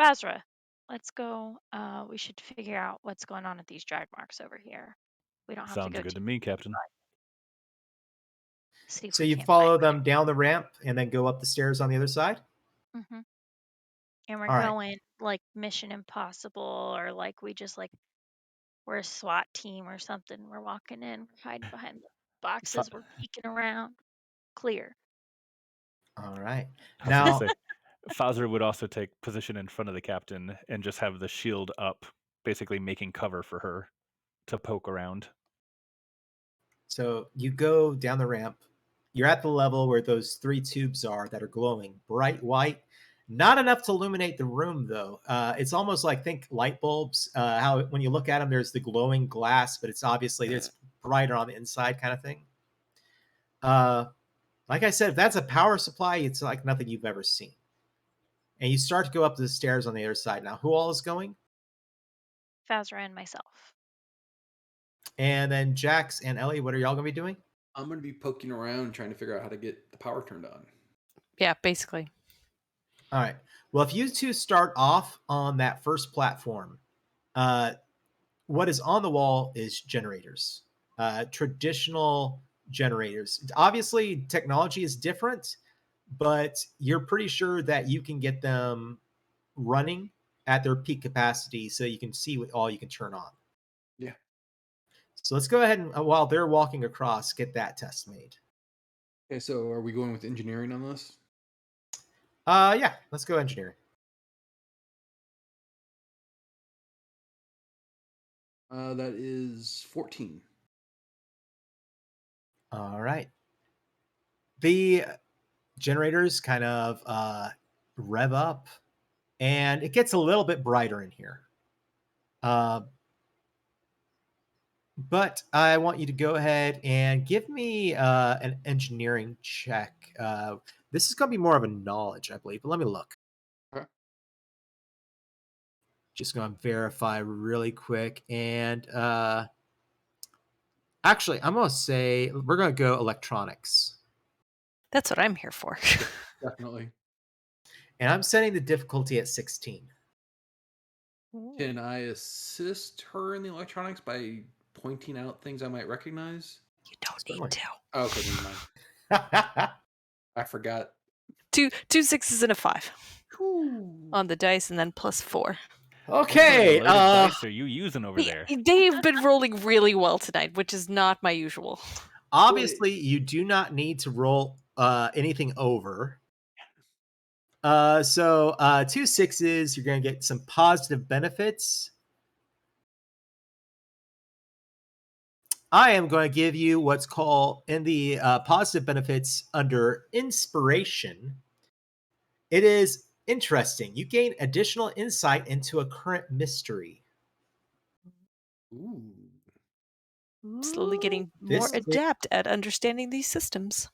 [SPEAKER 4] Fazra, let's go. We should figure out what's going on with these drag marks over here. We don't have to
[SPEAKER 2] Sounds
[SPEAKER 4] go
[SPEAKER 2] good to
[SPEAKER 4] too
[SPEAKER 2] me, Captain.
[SPEAKER 4] see if
[SPEAKER 1] So
[SPEAKER 4] we
[SPEAKER 1] you
[SPEAKER 4] can't
[SPEAKER 1] follow
[SPEAKER 4] find
[SPEAKER 1] them down the ramp and then go up the stairs on the other side?
[SPEAKER 4] hmm And we're
[SPEAKER 1] All right.
[SPEAKER 4] going like Mission Impossible, or like we just like we're a SWAT team or something. We're walking in, we're hiding behind the boxes, we're peeking around. Clear.
[SPEAKER 1] All right.
[SPEAKER 2] I was gonna
[SPEAKER 1] Now,
[SPEAKER 2] say, Fazra would also take position in front of the captain and just have the shield up, basically making cover for her to poke around.
[SPEAKER 1] so you go down the ramp. You're at the level where those 3 tubes are that are glowing bright white. Not enough to illuminate the room, though. It's almost like, think light bulbs. How when you look at them, there's the glowing glass, but it's obviously it's brighter on the inside, kind of thing. Like I said, if that's a power supply, it's like nothing you've ever seen. And you start to go up the stairs on the other side. Now, who all is going?
[SPEAKER 4] Fazra and myself.
[SPEAKER 1] And then Jax and Ellie, what are y'all going to be doing?
[SPEAKER 5] I'm going to be poking around trying to figure out how to get the power turned on.
[SPEAKER 3] Yeah, basically.
[SPEAKER 1] All right. Well, if you two start off on that first platform, what is on the wall is generators, traditional generators. Obviously, technology is different, but you're pretty sure that you can get them running at their peak capacity so you can see what all you can turn on.
[SPEAKER 5] Yeah.
[SPEAKER 1] So let's go ahead and while they're walking across, get that test made.
[SPEAKER 5] Okay, so are we going with engineering on this?
[SPEAKER 1] Yeah, let's go engineering.
[SPEAKER 5] That is 14.
[SPEAKER 1] All right. The generators kind of rev up, and it gets a little bit brighter in here. But I want you to go ahead and give me an engineering check. This is going to be more of a knowledge, I believe, but let me look.
[SPEAKER 5] Okay.
[SPEAKER 1] Just going to verify really quick. And actually, I'm going to say we're going to go electronics.
[SPEAKER 3] That's what I'm here for.
[SPEAKER 5] Definitely.
[SPEAKER 1] And I'm setting the difficulty at 16.
[SPEAKER 4] Ooh.
[SPEAKER 5] Can I assist her in the electronics by pointing out things I might recognize?
[SPEAKER 3] You don't
[SPEAKER 1] Certainly.
[SPEAKER 3] need to.
[SPEAKER 5] Oh, okay, never mind. I forgot.
[SPEAKER 3] Two sixes and a 5 on the dice, and then +4.
[SPEAKER 2] What
[SPEAKER 1] Okay.
[SPEAKER 2] kind of loaded dice are you using over there?
[SPEAKER 3] They've been rolling really well tonight, which is not my usual.
[SPEAKER 1] Obviously, you do not need to roll anything over. So 2 6s, you're going to get some positive benefits. I am going to give you what's called in the positive benefits under inspiration. It is interesting. You gain additional insight into a current mystery.
[SPEAKER 5] Ooh.
[SPEAKER 3] Slowly getting
[SPEAKER 1] This
[SPEAKER 3] more adept at understanding these systems.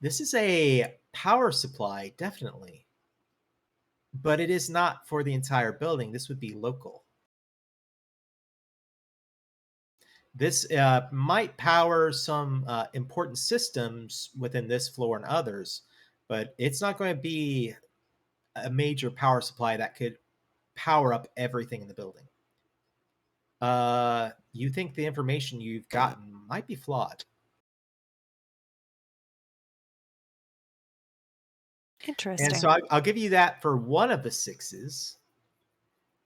[SPEAKER 1] This is a power supply, definitely. But it is not for the entire building. This would be local. This might power some important systems within this floor and others, but it's not going to be a major power supply that could power up everything in the building. You think the information you've gotten might be flawed.
[SPEAKER 3] Interesting.
[SPEAKER 1] And so I'll give you that for one of the 6s.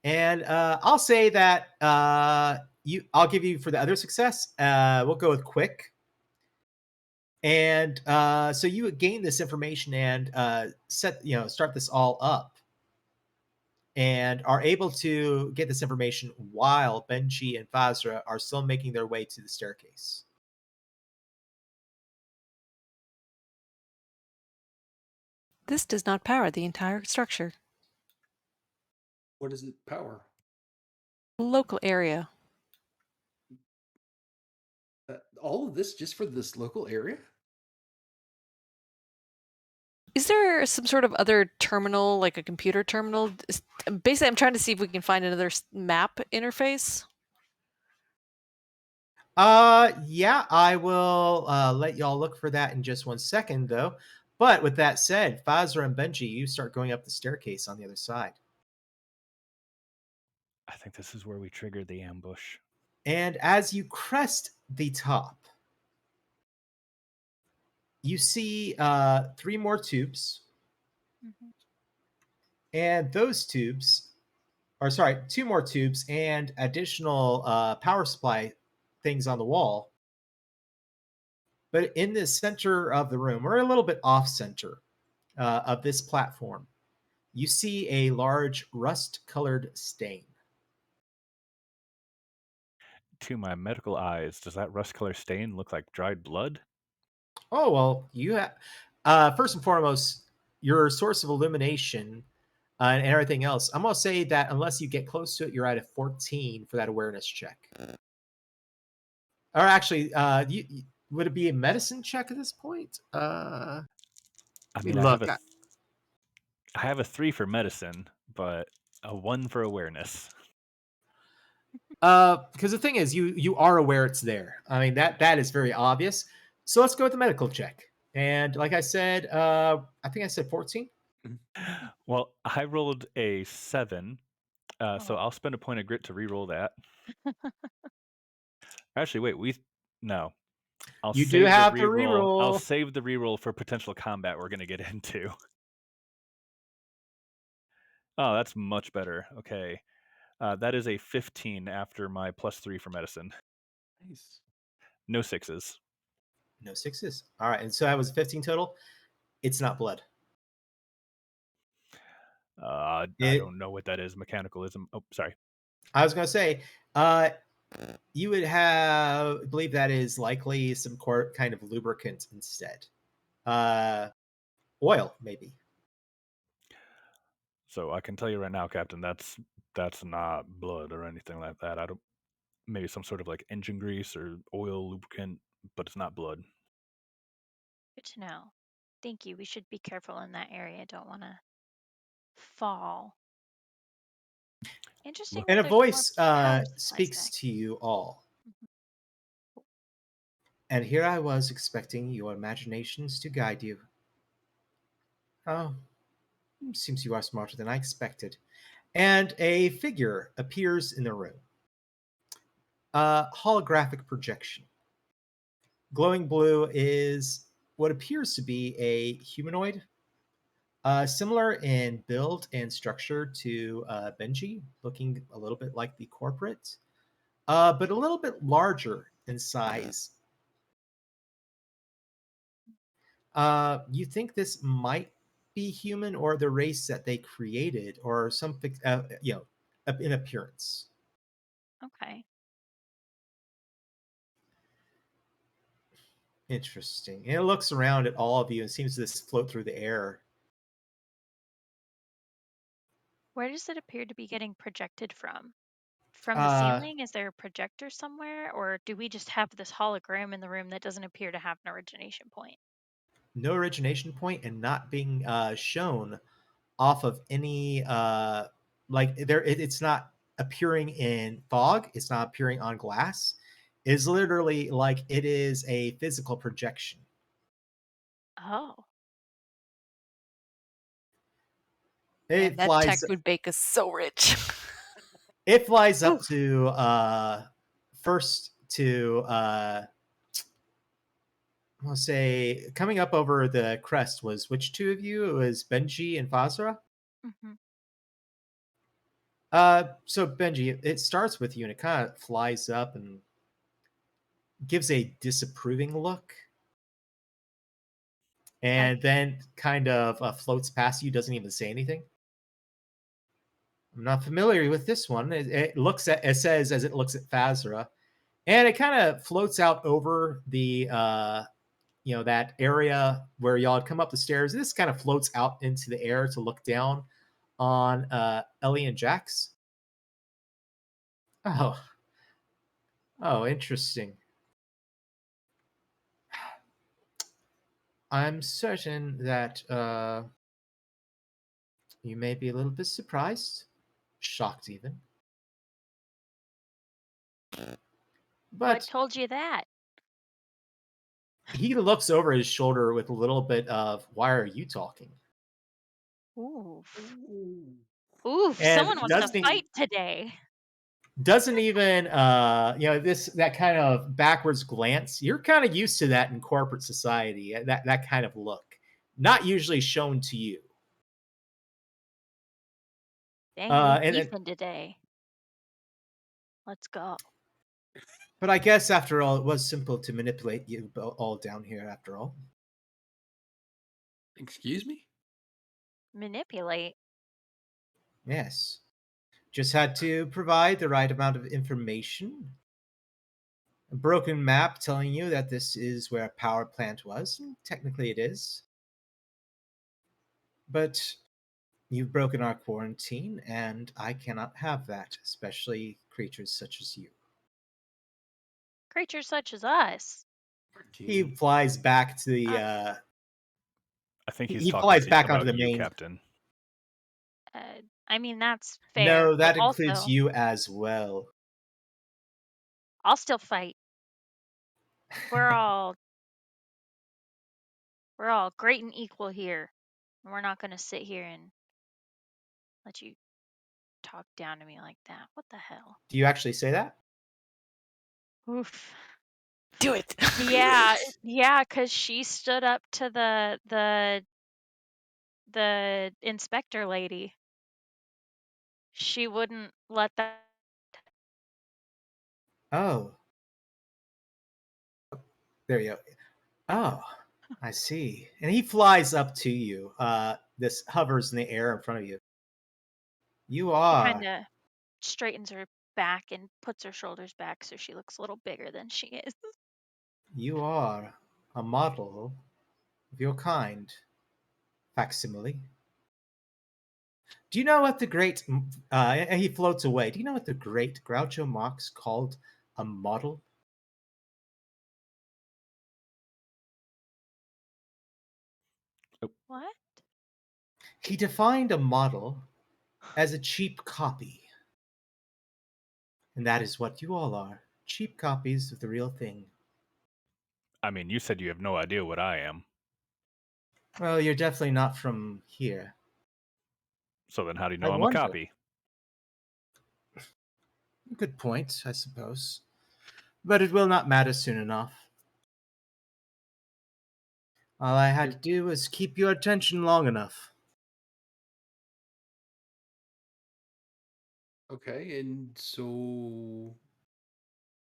[SPEAKER 1] And I'll say that I'll give you for the other success. We'll go with quick. And so you would gain this information and start this all up, and are able to get this information while Benji and Fazra are still making their way to the staircase.
[SPEAKER 3] This does not power the entire structure.
[SPEAKER 5] What does it power?
[SPEAKER 3] Local area.
[SPEAKER 5] All of this just for this local area?
[SPEAKER 3] Is there some sort of other terminal, like a computer terminal? Basically, I'm trying to see if we can find another map interface.
[SPEAKER 1] Yeah, I will let y'all look for that in just 1 second, though. But with that said, Fazra and Benji, you start going up the staircase on the other side.
[SPEAKER 2] I think this is where we triggered the ambush.
[SPEAKER 1] And as you crest the top, you see 3 more tubes.
[SPEAKER 4] Mhm.
[SPEAKER 1] And those tubes, or sorry, 2 more tubes and additional power supply things on the wall. But in the center of the room, or a little bit off center of this platform, you see a large rust-colored stain.
[SPEAKER 2] To my medical eyes, does that rust color stain look like dried blood?
[SPEAKER 1] Oh, well, you have, first and foremost, your source of illumination and everything else. I'm going to say that unless you get close to it, you're at a 14 for that awareness check. Or actually, would it be a medicine check at this point?
[SPEAKER 2] I mean,
[SPEAKER 1] Look,
[SPEAKER 2] I have a 3 for medicine, but a 1 for awareness.
[SPEAKER 1] because the thing is, you are aware it's there. I mean, that is very obvious. So let's go with the medical check. And like I said, I think I said 14.
[SPEAKER 2] Well, I rolled a 7, so
[SPEAKER 4] Oh.
[SPEAKER 2] I'll spend a point of grit to re-roll that. Actually, wait, no. I'll
[SPEAKER 1] You do
[SPEAKER 2] save
[SPEAKER 1] have
[SPEAKER 2] the
[SPEAKER 1] to
[SPEAKER 2] reroll. I'll
[SPEAKER 1] reroll.
[SPEAKER 2] save the reroll for potential combat we're going to get into. Oh, that's much better. Okay. That is a 15 after my +3 for medicine.
[SPEAKER 5] Nice.
[SPEAKER 2] No sixes.
[SPEAKER 1] No sixes. All right, and so that was 15 total. It's not blood.
[SPEAKER 2] I
[SPEAKER 1] It.
[SPEAKER 2] don't know what that is. Mechanicalism. Oh, sorry.
[SPEAKER 1] I was going to say, you would have, I believe that is likely some kind of lubricant instead. Oil, maybe.
[SPEAKER 2] So I can tell you right now, Captain, that's not blood or anything like that. I don't. Maybe some sort of like engine grease or oil lubricant, but it's not blood.
[SPEAKER 4] Good to know. Thank you. We should be careful in that area. Don't want to fall. Interesting
[SPEAKER 2] Look,
[SPEAKER 1] And
[SPEAKER 4] that
[SPEAKER 1] a
[SPEAKER 4] there's more
[SPEAKER 1] voice
[SPEAKER 4] power supplies
[SPEAKER 1] speaks
[SPEAKER 4] back.
[SPEAKER 1] to you all.
[SPEAKER 4] Mhm.
[SPEAKER 1] And here I was expecting your imaginations to guide you. Oh, seems you are smarter than I expected. And a figure appears in the room. A holographic projection. Glowing blue is what appears to be a humanoid, similar in build and structure to Benji, looking a little bit like the corporate, but a little bit larger in size. You think this might be human or the race that they created, or something, in appearance.
[SPEAKER 4] Okay.
[SPEAKER 1] Interesting. And it looks around at all of you and seems to just float through the air.
[SPEAKER 4] Where does it appear to be getting projected from? From the
[SPEAKER 1] Uh,
[SPEAKER 4] ceiling? Is there a projector somewhere? Or do we just have this hologram in the room that doesn't appear to have an origination point?
[SPEAKER 1] no origination point and not being shown off of any like it's not appearing in fog, it's not appearing on glass. It's literally like it is a physical projection.
[SPEAKER 4] Oh,
[SPEAKER 3] Man,
[SPEAKER 1] It
[SPEAKER 3] that tech
[SPEAKER 1] flies
[SPEAKER 3] would make us so rich.
[SPEAKER 1] it flies up
[SPEAKER 3] Oof.
[SPEAKER 1] to first to I'll say coming up over the crest was which two of you? It was Benji and Fazra.
[SPEAKER 4] hmm
[SPEAKER 1] So Benji, it starts with you and it kind of flies up and gives a disapproving look,
[SPEAKER 4] I
[SPEAKER 1] and then kind of floats past you, doesn't even say anything. I'm not familiar with this one. It looks at it says as it looks at Fazra, and it kind of floats out over the that area where y'all had come up the stairs. This kind of floats out into the air to look down on Ellie and Jax. Oh, oh, interesting. I'm certain that you may be a little bit surprised, shocked even.
[SPEAKER 4] what
[SPEAKER 1] But
[SPEAKER 4] told you that?
[SPEAKER 1] he looks over his shoulder with a little bit of, "Why are you talking?"
[SPEAKER 4] Oof.
[SPEAKER 5] Ooh.
[SPEAKER 4] Oof,
[SPEAKER 1] And
[SPEAKER 4] someone wants to
[SPEAKER 1] doesn't
[SPEAKER 4] fight today.
[SPEAKER 1] even this that kind of backwards glance. You're kind of used to that in corporate society. That kind of look, not usually shown to you.
[SPEAKER 4] Dang, we
[SPEAKER 1] And
[SPEAKER 4] beefing today. Let's go.
[SPEAKER 1] but I guess after all, it was simple to manipulate you all down here. After all,
[SPEAKER 5] Excuse me?
[SPEAKER 4] Manipulate.
[SPEAKER 1] yes, just had to provide the right amount of information. A broken map telling you that this is where a power plant was. And technically, it is, but you've broken our quarantine, and I cannot have that, especially creatures such as you.
[SPEAKER 4] Creatures such as us.
[SPEAKER 1] He
[SPEAKER 5] 14.
[SPEAKER 1] flies back to the.
[SPEAKER 4] Uh,
[SPEAKER 2] I think he's
[SPEAKER 1] He
[SPEAKER 2] talking
[SPEAKER 1] flies
[SPEAKER 2] to you
[SPEAKER 1] back onto
[SPEAKER 2] about
[SPEAKER 1] the
[SPEAKER 2] you,
[SPEAKER 1] main.
[SPEAKER 2] Captain.
[SPEAKER 4] I mean, that's fair,
[SPEAKER 1] No,
[SPEAKER 4] but
[SPEAKER 1] that includes
[SPEAKER 4] also,
[SPEAKER 1] you as well.
[SPEAKER 4] I'll still fight. We're all we're all great and equal here. And we're not gonna sit here and let you talk down to me like that. What the hell?
[SPEAKER 1] Do you actually say that?
[SPEAKER 4] Oof.
[SPEAKER 3] Do it.
[SPEAKER 4] Yeah, yeah, because she stood up to the inspector lady. She wouldn't let that.
[SPEAKER 1] Oh, There you go. Oh, I see. And he flies up to you. This hovers in the air in front of you. You
[SPEAKER 4] She
[SPEAKER 1] are
[SPEAKER 4] kind of straightens her back and puts her shoulders back so she looks a little bigger than she is.
[SPEAKER 1] you are a model of your kind, facsimile. Do you know what the great? And he floats away. Do you know what the great Groucho Marx called a model?
[SPEAKER 4] What?
[SPEAKER 1] He defined a model as a cheap copy. And that is what you all are, cheap copies of the real thing.
[SPEAKER 2] I mean, you said you have no idea what I am.
[SPEAKER 1] Well, you're definitely not from here.
[SPEAKER 2] So then how do you
[SPEAKER 1] I
[SPEAKER 2] know I'm a
[SPEAKER 1] wonder.
[SPEAKER 2] copy?
[SPEAKER 1] Good point, I suppose. But it will not matter soon enough. All I had to do was keep your attention long enough.
[SPEAKER 5] Okay, and so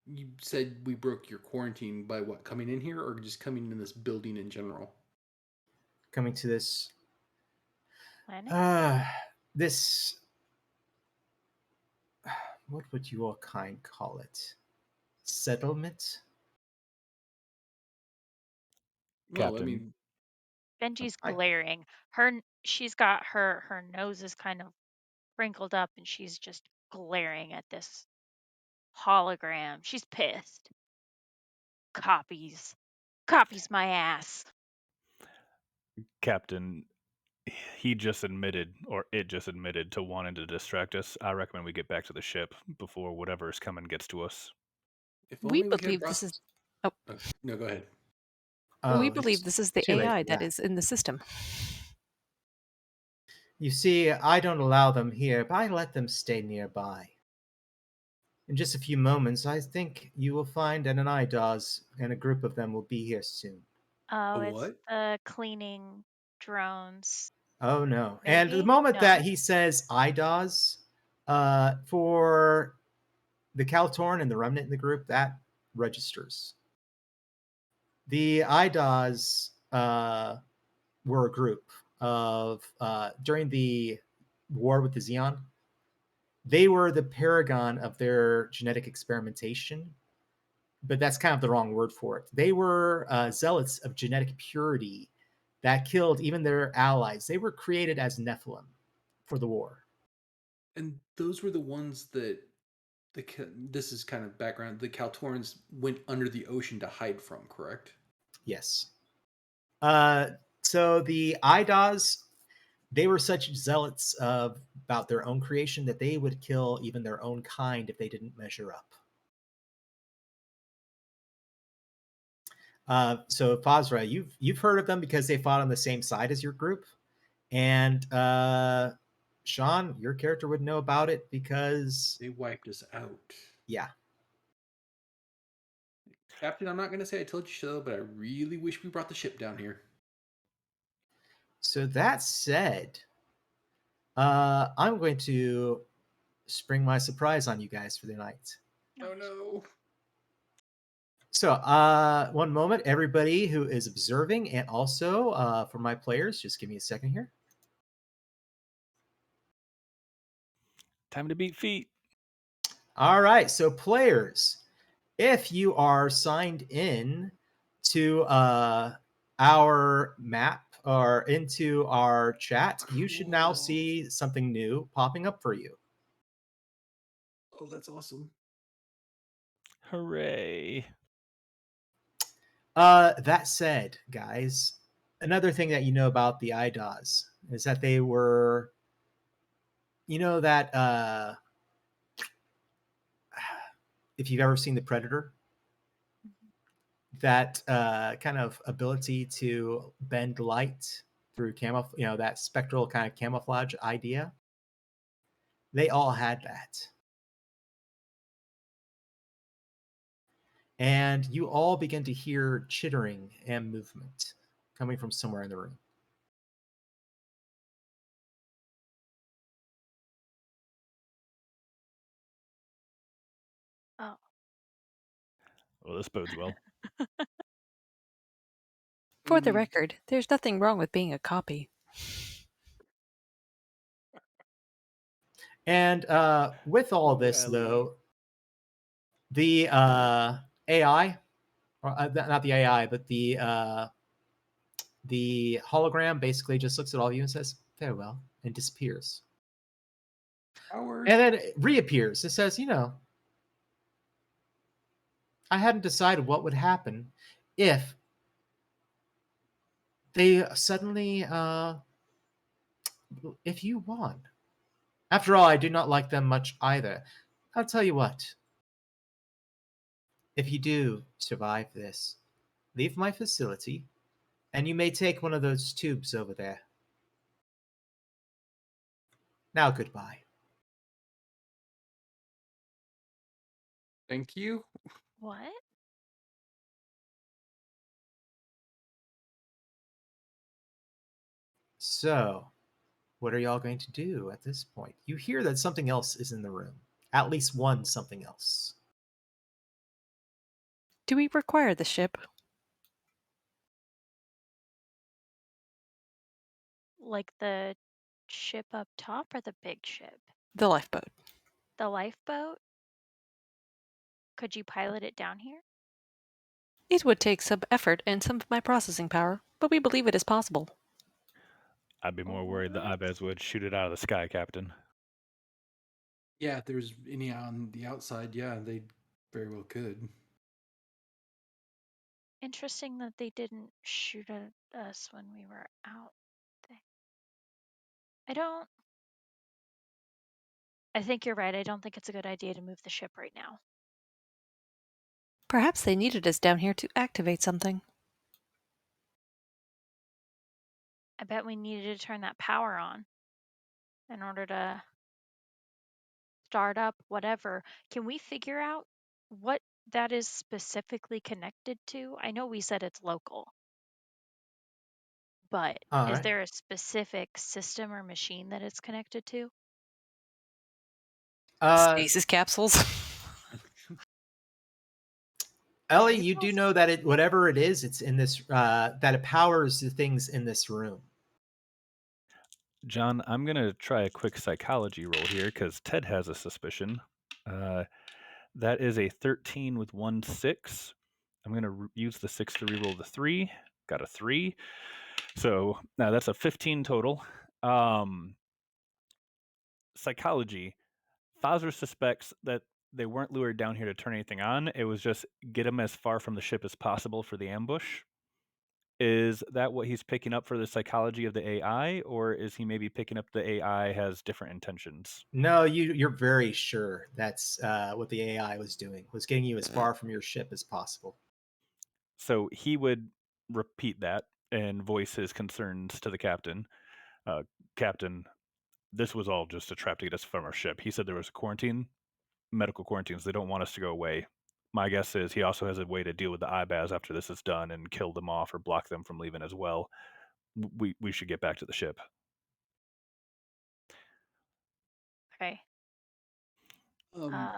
[SPEAKER 5] you said we broke your quarantine by what, coming in here or just coming in this building in general?
[SPEAKER 1] Coming to this,
[SPEAKER 4] Planet?
[SPEAKER 1] uh, this, what would your kind call it? Settlement?
[SPEAKER 5] Well, I
[SPEAKER 2] Captain,
[SPEAKER 5] mean,
[SPEAKER 4] Benji's
[SPEAKER 1] I,
[SPEAKER 4] glaring. She's got her nose is kind of wrinkled up and she's just glaring at this hologram. She's pissed. Copies. Copies my ass.
[SPEAKER 2] Captain, he just admitted, or it just admitted, to wanting to distract us. I recommend we get back to the ship before whatever is coming gets to us.
[SPEAKER 5] if
[SPEAKER 3] We
[SPEAKER 5] only we could have
[SPEAKER 3] believe
[SPEAKER 5] brought.
[SPEAKER 3] this is. Oh,
[SPEAKER 5] No, go ahead.
[SPEAKER 3] we
[SPEAKER 1] oh,
[SPEAKER 3] believe
[SPEAKER 1] it's
[SPEAKER 3] this is the
[SPEAKER 1] too late
[SPEAKER 3] AI
[SPEAKER 1] for
[SPEAKER 3] that
[SPEAKER 1] that.
[SPEAKER 3] is in the system.
[SPEAKER 1] You see, I don't allow them here, but I let them stay nearby. In just a few moments, I think you will find an IDOS, and a group of them will be here soon.
[SPEAKER 5] A
[SPEAKER 4] Oh, it's
[SPEAKER 5] what?
[SPEAKER 4] the cleaning drones.
[SPEAKER 1] Oh no! And the
[SPEAKER 4] Maybe?
[SPEAKER 1] moment that
[SPEAKER 4] No.
[SPEAKER 1] he says IDOS, for the Caltorn and the remnant in the group, that registers. The IDOS were a group of during the war with the Xeon. They were the paragon of their genetic experimentation, but that's kind of the wrong word for it. They were zealots of genetic purity that killed even their allies. They were created as Nephilim for the war.
[SPEAKER 5] And those were the ones that this is kind of background. The Kaltorans went under the ocean to hide from, correct?
[SPEAKER 1] Yes. Uh, so the IDOS, they were such zealots of about their own creation that they would kill even their own kind if they didn't measure up. So Fazra, you've heard of them because they fought on the same side as your group, and Shawn, your character would know about it because
[SPEAKER 5] They wiped us out.
[SPEAKER 1] yeah.
[SPEAKER 5] Captain, I'm not going to say I told you so, but I really wish we brought the ship down here.
[SPEAKER 1] So that said, I'm going to spring my surprise on you guys for the night.
[SPEAKER 5] Oh no.
[SPEAKER 1] So, one moment, everybody who is observing, and also for my players, just give me a second here.
[SPEAKER 2] Time to beat feet.
[SPEAKER 1] All right, so players, if you are signed in to our map or into our chat, you should now
[SPEAKER 5] Cool.
[SPEAKER 1] see something new popping up for you.
[SPEAKER 5] Oh, that's awesome.
[SPEAKER 2] Hooray.
[SPEAKER 1] That said, guys, another thing that you know about the IDOS is that they were, you know, that if you've ever seen The Predator, that kind of ability to bend light through camouflage, you know, that spectral kind of camouflage idea, they all had that. And you all begin to hear chittering and movement coming from somewhere in the room.
[SPEAKER 4] Oh.
[SPEAKER 2] Well, this bodes well.
[SPEAKER 3] For the
[SPEAKER 5] Mm,
[SPEAKER 3] record, there's nothing wrong with being a copy.
[SPEAKER 1] And with all
[SPEAKER 5] oh,
[SPEAKER 1] this,
[SPEAKER 5] Ellie.
[SPEAKER 1] though, the AI, or not the AI, but the hologram basically just looks at all of you and says farewell and disappears.
[SPEAKER 5] Howard.
[SPEAKER 1] And then it reappears. It says, I hadn't decided what would happen if they suddenly, if you won. After all, I do not like them much either. I'll tell you what, if you do survive this, leave my facility, and you may take one of those tubes over there. Now, goodbye.
[SPEAKER 5] Thank you.
[SPEAKER 4] What?
[SPEAKER 1] So, what are y'all going to do at this point? You hear that something else is in the room. At least one something else.
[SPEAKER 3] Do we require the ship?
[SPEAKER 4] Like the ship up top or the big ship?
[SPEAKER 3] The lifeboat.
[SPEAKER 4] The lifeboat? Could you pilot it down here?
[SPEAKER 3] It would take some effort and some of my processing power, but we believe it is possible.
[SPEAKER 2] I'd be more worried the
[SPEAKER 4] What?
[SPEAKER 2] Ibez would shoot it out of the sky, Captain.
[SPEAKER 5] Yeah, if there's any on the outside, yeah, they very well could.
[SPEAKER 4] Interesting that they didn't shoot at us when we were out there. I think you're right. I don't think it's a good idea to move the ship right now.
[SPEAKER 3] Perhaps they needed us down here to activate something.
[SPEAKER 4] I bet we needed to turn that power on in order to start up whatever. Can we figure out what that is specifically connected to? I know we said it's local, but
[SPEAKER 1] All
[SPEAKER 4] is
[SPEAKER 1] right.
[SPEAKER 4] there a specific system or machine that it's connected to?
[SPEAKER 3] Stasis capsules.
[SPEAKER 1] Ellie,
[SPEAKER 4] Maybe
[SPEAKER 1] you
[SPEAKER 4] I'll
[SPEAKER 1] do know that it, whatever it is, it's in this, that it powers the things in this room.
[SPEAKER 2] John, I'm going to try a quick psychology roll here because Ted has a suspicion. That is a 13 with 1 6. I'm going to use the 6 to reroll the 3. Got a 3. So now that's a 15 total. Psychology. Fazra suspects that they weren't lured down here to turn anything on. It was just get them as far from the ship as possible for the ambush. Is that what he's picking up for the psychology of the AI, or is he maybe picking up the AI has different intentions?
[SPEAKER 1] No, you're very sure that's what the AI was doing, was getting you as far from your ship as possible.
[SPEAKER 2] So he would repeat that and voice his concerns to the captain. Captain, this was all just a trap to get us from our ship. He said there was a quarantine, medical quarantines. They don't want us to go away. My guess is he also has a way to deal with the IBAS after this is done and kill them off or block them from leaving as well. We should get back to the ship.
[SPEAKER 4] Okay.
[SPEAKER 5] Um,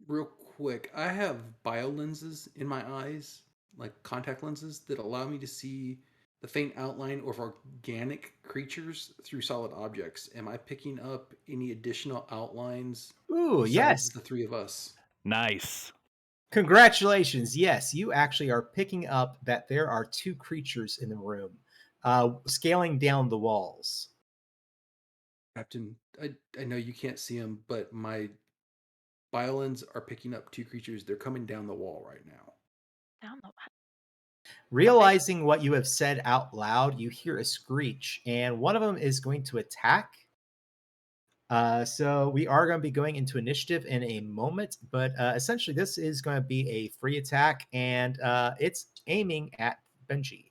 [SPEAKER 5] real quick, I have biolenses in my eyes, like contact lenses, that allow me to see the faint outline of organic creatures through solid objects. Am I picking up any additional outlines
[SPEAKER 1] Ooh,
[SPEAKER 5] besides
[SPEAKER 1] yes.
[SPEAKER 5] the three of us?
[SPEAKER 2] Nice.
[SPEAKER 1] Congratulations. Yes, you actually are picking up that there are two creatures in the room, scaling down the walls.
[SPEAKER 5] Captain, I know you can't see them, but my biolens are picking up two creatures. They're coming down the wall right now.
[SPEAKER 4] Down the
[SPEAKER 1] Realizing what you have said out loud, you hear a screech, and one of them is going to attack. So we are going to be going into initiative in a moment, but essentially this is going to be a free attack, and it's aiming at Benji.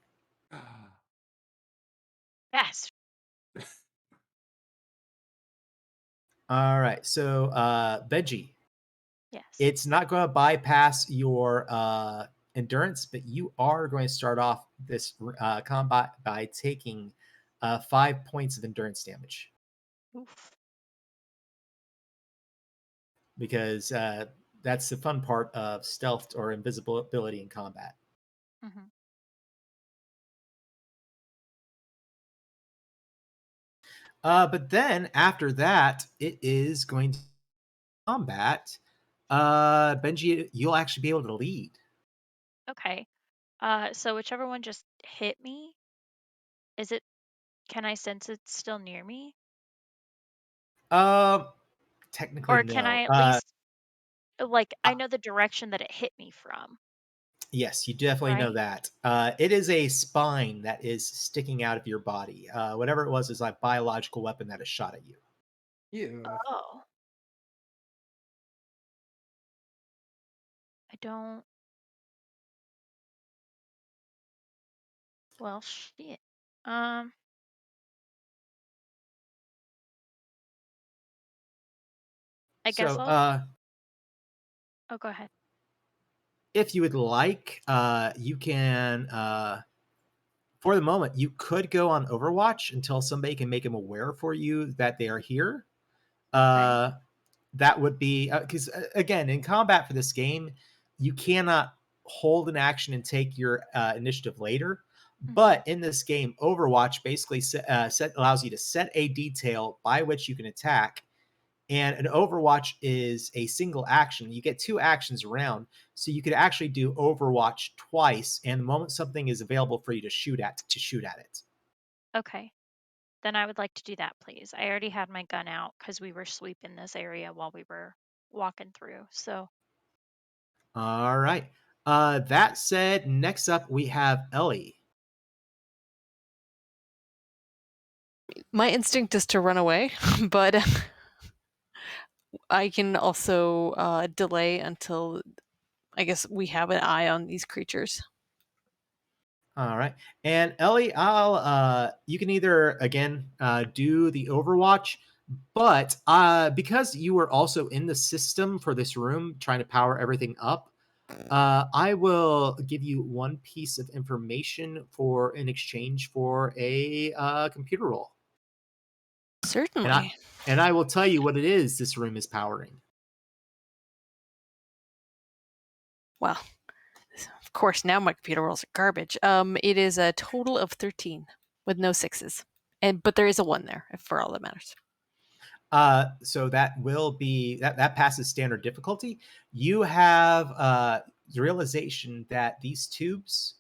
[SPEAKER 4] Yes.
[SPEAKER 1] All right, so Benji,
[SPEAKER 4] Yes.
[SPEAKER 1] it's not going to bypass your endurance, but you are going to start off this combat by taking 5 points of endurance damage
[SPEAKER 4] Oof.
[SPEAKER 1] because that's the fun part of stealth or invisibility in combat.
[SPEAKER 4] Mm-hmm.
[SPEAKER 1] But then after that, it is going to combat. Benji, you'll actually be able to lead.
[SPEAKER 4] Okay. So whichever one just hit me, is it, can I sense it's still near me?
[SPEAKER 1] Uh, Technically,
[SPEAKER 4] Or can
[SPEAKER 1] no.
[SPEAKER 4] I at least, like,
[SPEAKER 1] Uh,
[SPEAKER 4] I know the direction that it hit me from,
[SPEAKER 1] yes, you definitely know
[SPEAKER 4] right?
[SPEAKER 1] that. It is a spine that is sticking out of your body. Whatever it was is like biological weapon that is shot at you.
[SPEAKER 5] Yeah.
[SPEAKER 4] Oh, I don't, well, shit. Um, I guess
[SPEAKER 1] So,
[SPEAKER 4] I'll, oh, go ahead.
[SPEAKER 1] if you would like, you can. For the moment, you could go on Overwatch until somebody can make them aware for you that they are here.
[SPEAKER 4] Okay.
[SPEAKER 1] Uh, that would be because again, in combat for this game, you cannot hold an action and take your initiative later.
[SPEAKER 4] Mm-hmm.
[SPEAKER 1] But in this game, Overwatch basically allows you to set a detail by which you can attack, and an Overwatch is a single action. You get two actions around, so you could actually do Overwatch twice. And the moment something is available for you to shoot at it.
[SPEAKER 4] Okay. Then I would like to do that, please. I already had my gun out because we were sweeping this area while we were walking through. So,
[SPEAKER 1] All right. That said, next up we have Ellie.
[SPEAKER 3] My instinct is to run away, but I can also delay until I guess we have an eye on these creatures.
[SPEAKER 1] All right. And Ellie, I'll you can either again do the Overwatch, but because you were also in the system for this room trying to power everything up, I will give you one piece of information for in exchange for a computer roll. And I
[SPEAKER 3] Certainly.
[SPEAKER 1] and I will tell you what it is this room is powering.
[SPEAKER 3] Well, of course, now my computer rolls are garbage. It is a total of 13 with no sixes, and but there is a one there for all that matters.
[SPEAKER 1] So that will be that passes standard difficulty. You have the realization that these tubes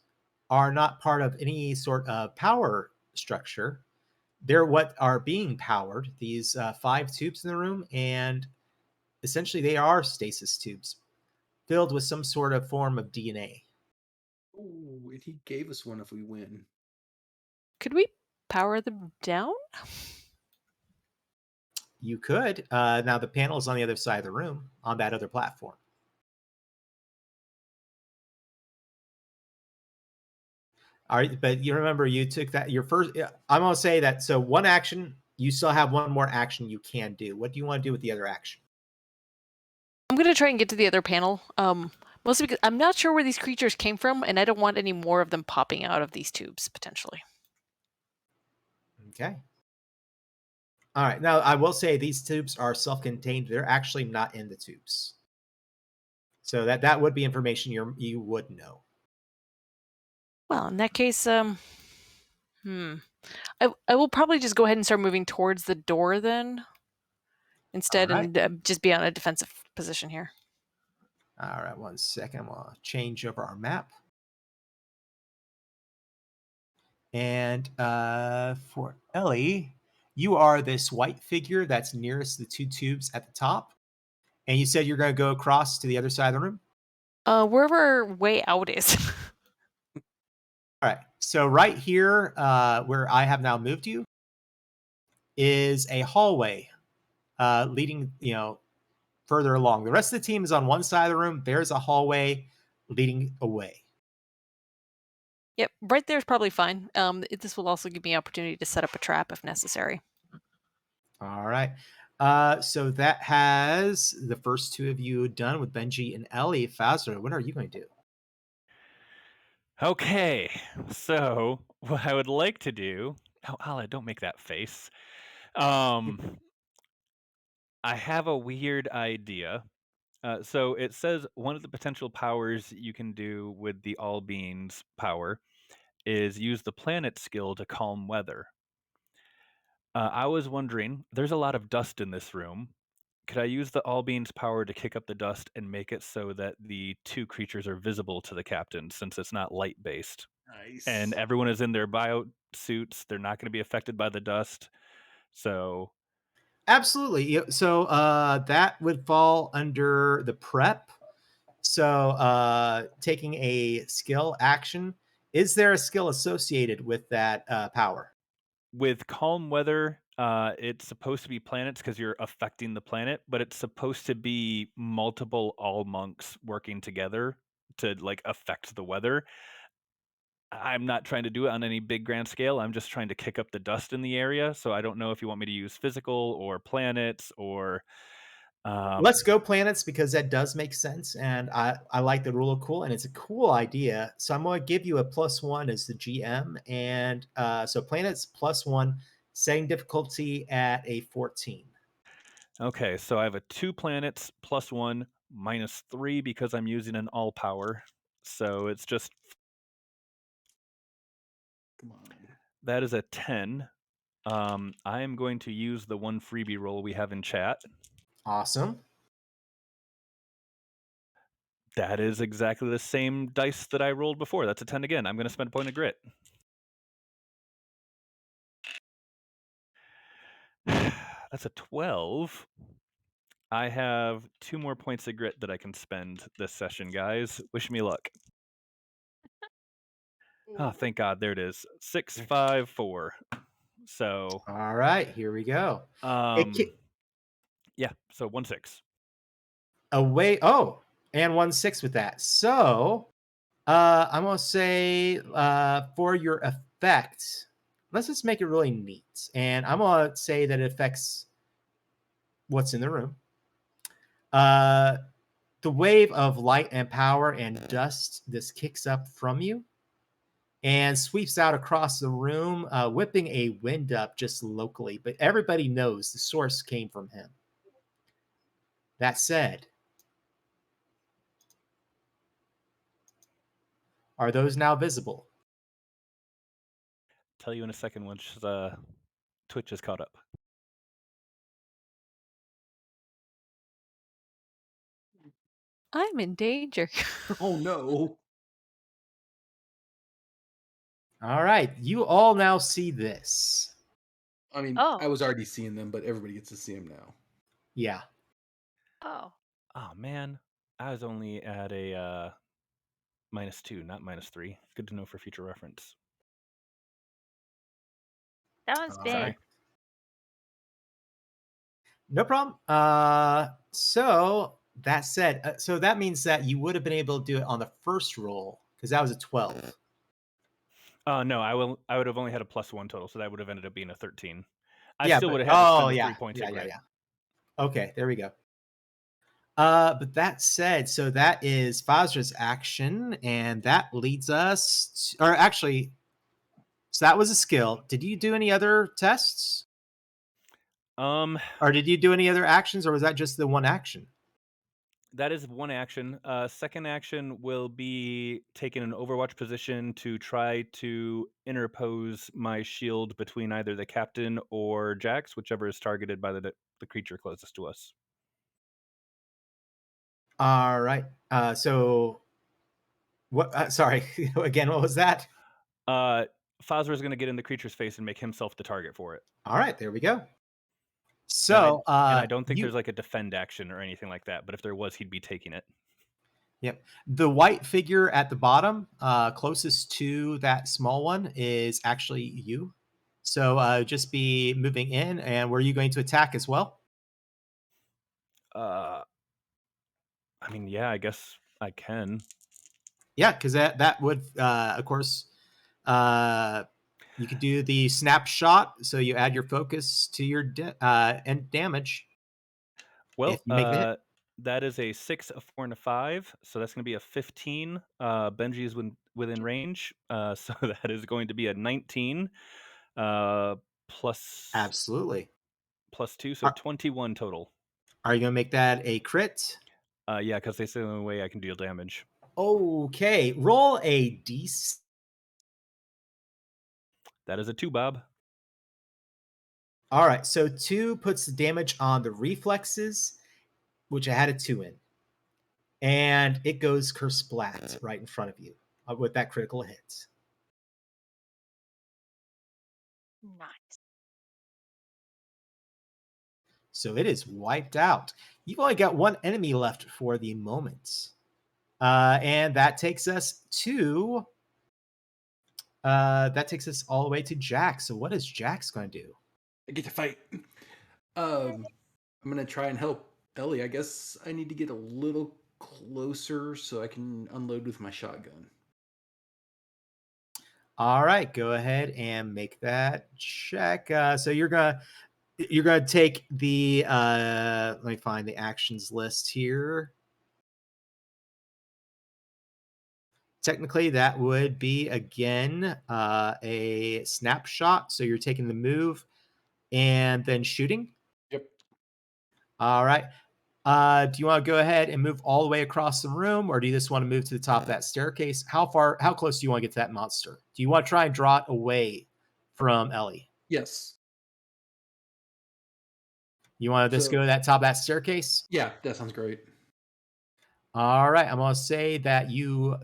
[SPEAKER 1] are not part of any sort of power structure. They're what are being powered. These five tubes in the room, and essentially they are stasis tubes filled with some sort of form of DNA.
[SPEAKER 5] Oh, and he gave us one if we win.
[SPEAKER 3] Could we power them down?
[SPEAKER 1] You could. Now the panel is on the other side of the room on that other platform. All right, but you remember you took that your first. I'm gonna say that. So one action, you still have one more action you can do. What do you want to do with the other action?
[SPEAKER 3] I'm gonna try and get to the other panel. Mostly because I'm not sure where these creatures came from, and I don't want any more of them popping out of these tubes potentially.
[SPEAKER 1] Okay. All right. Now I will say these tubes are self-contained. They're actually not in the tubes. So that would be information you would know.
[SPEAKER 3] Well, in that case, hmm, I will probably just go ahead and start moving towards the door then
[SPEAKER 1] All
[SPEAKER 3] instead,
[SPEAKER 1] right.
[SPEAKER 3] and just be on a defensive position here.
[SPEAKER 1] All right. 1 second. I'm gonna change over our map. And for Ellie, you are this white figure that's nearest the two tubes at the top. And you said you're going to go across to the other side of the room.
[SPEAKER 3] Wherever way out is.
[SPEAKER 1] All right. So right here, where I have now moved you, is a hallway leading, further along. The rest of the team is on one side of the room. There's a hallway leading away.
[SPEAKER 3] Yep, right there is probably fine. This will also give me opportunity to set up a trap if necessary.
[SPEAKER 1] All right. So that has the first two of you done with Benji and Ellie. Fazra, what are you going to do?
[SPEAKER 2] Okay, so what I would like to do. Oh, Allah, don't make that face. Um, I have a weird idea. So it says one of the potential powers you can do with the All Beings power is use the planet skill to calm weather. I was wondering, there's a lot of dust in this room. Could I use the All Beings power to kick up the dust and make it so that the two creatures are visible to the captain since it's not light based? And
[SPEAKER 5] Nice.
[SPEAKER 2] everyone is in their bio suits. They're not going to be affected by the dust. So,
[SPEAKER 1] Absolutely. So that would fall under the prep. So taking a skill action. Is there a skill associated with that power?
[SPEAKER 2] with calm weather, it's supposed to be planets because you're affecting the planet, but it's supposed to be multiple all monks working together to like affect the weather. I'm not trying to do it on any big grand scale. I'm just trying to kick up the dust in the area. So I don't know if you want me to use physical or planets or
[SPEAKER 1] Let's go planets because that does make sense. And I like the rule of cool and it's a cool idea. So I'm going to give you a +1 as the GM. And so planets +1, setting difficulty at a 14.
[SPEAKER 2] okay, so I have a 2 planets +1 -3 because I'm using an all power. So it's just
[SPEAKER 5] Come on.
[SPEAKER 2] that is a 10. I am going to use the one freebie roll we have in chat.
[SPEAKER 1] Awesome.
[SPEAKER 2] That is exactly the same dice that I rolled before. That's a 10 again. I'm going to spend a point of grit. That's a 12. I have 2 more points of grit that I can spend this session, guys. Wish me luck. Oh, thank God. There it is. 6, 5, 4. So,
[SPEAKER 1] All right, here we go.
[SPEAKER 2] yeah, so 1, 6.
[SPEAKER 1] Away. Oh, and 1/6 with that. So I'm going to say for your effect, let's just make it really neat. And I'm going to say that it affects what's in the room. The wave of light and power and dust this kicks up from you and sweeps out across the room, whipping a wind up just locally. But everybody knows the source came from him. That said, are those now visible?
[SPEAKER 2] Tell you in a second once Twitch is caught up.
[SPEAKER 3] I'm in danger.
[SPEAKER 5] Oh no.
[SPEAKER 1] All right, you all now see this.
[SPEAKER 5] I mean,
[SPEAKER 4] Oh.
[SPEAKER 5] I was already seeing them, but everybody gets to see them now.
[SPEAKER 1] Yeah.
[SPEAKER 4] Oh.
[SPEAKER 2] Oh, man. I was only at a -2, not -3. Good to know for future reference.
[SPEAKER 4] That one's
[SPEAKER 1] All
[SPEAKER 4] big.
[SPEAKER 1] right. No problem. So that said, so that means that you would have been able to do it on the first roll because that was a 12.
[SPEAKER 2] No, I would have only had a +1 total, so that would have ended up being a 13. I
[SPEAKER 1] Yeah,
[SPEAKER 2] still
[SPEAKER 1] but
[SPEAKER 2] would have had to spend the
[SPEAKER 1] yeah,
[SPEAKER 2] 3 points
[SPEAKER 1] yeah,
[SPEAKER 2] of
[SPEAKER 1] yeah,
[SPEAKER 2] grit.
[SPEAKER 1] yeah. Okay, there we go. But that said, so that is Fazra's action, and that leads us to, or actually, so that was a skill. Did you do any other tests?
[SPEAKER 2] Um,
[SPEAKER 1] Or did you do any other actions, or was that just the one action?
[SPEAKER 2] that is one action. Second action will be taking an Overwatch position to try to interpose my shield between either the captain or Jax, whichever is targeted by the creature closest to us.
[SPEAKER 1] All right. So what? Sorry, again, what was that?
[SPEAKER 2] Fazra is going to get in the creature's face and make himself the target for it.
[SPEAKER 1] All right, there we go.
[SPEAKER 2] And
[SPEAKER 1] So,
[SPEAKER 2] I don't think
[SPEAKER 1] you,
[SPEAKER 2] there's like a defend action or anything like that. But if there was, he'd be taking it.
[SPEAKER 1] yep. The white figure at the bottom, closest to that small one, is actually you. So, just be moving in, and were you going to attack as well?
[SPEAKER 2] I mean, yeah, I guess I can.
[SPEAKER 1] Yeah, because that would, of course, you could do the snapshot. So you add your focus to your and damage if
[SPEAKER 2] Well,
[SPEAKER 1] you make the hit.
[SPEAKER 2] that is a 6, a 4, and a 5. So that's going to be a 15. Benji is within range. So that is going to be a 19 plus
[SPEAKER 1] Absolutely.
[SPEAKER 2] +2. So
[SPEAKER 1] Are,
[SPEAKER 2] 21 total.
[SPEAKER 1] are you going to make that a crit?
[SPEAKER 2] Yeah, because they say the only way I can deal damage.
[SPEAKER 1] Okay, roll a d6.
[SPEAKER 2] That is a 2, Bob.
[SPEAKER 1] All right, so 2 puts the damage on the reflexes, which I had a 2 in. And it goes kersplat right in front of you with that critical hit.
[SPEAKER 4] Nice.
[SPEAKER 1] So it is wiped out. You've only got 1 enemy left for the moment. And that takes us to all the way to Jax. So what is Jax going to do?
[SPEAKER 5] I get to fight. I'm gonna try and help Ellie. I guess I need to get a little closer so I can unload with my shotgun.
[SPEAKER 1] All right, go ahead and make that check. So you're gonna take the let me find the actions list here. Technically, that would be again a snapshot. So you're taking the move and then shooting.
[SPEAKER 5] Yep.
[SPEAKER 1] All right. Do you want to go ahead and move all the way across the room, or do you just want to move to the top of that staircase? How close do you want to get to that monster? Do you want to try and draw it away from Ellie?
[SPEAKER 5] Yes.
[SPEAKER 1] You want to just go to that top of that staircase?
[SPEAKER 5] Yeah, that sounds great.
[SPEAKER 1] All right. I'm going to say that you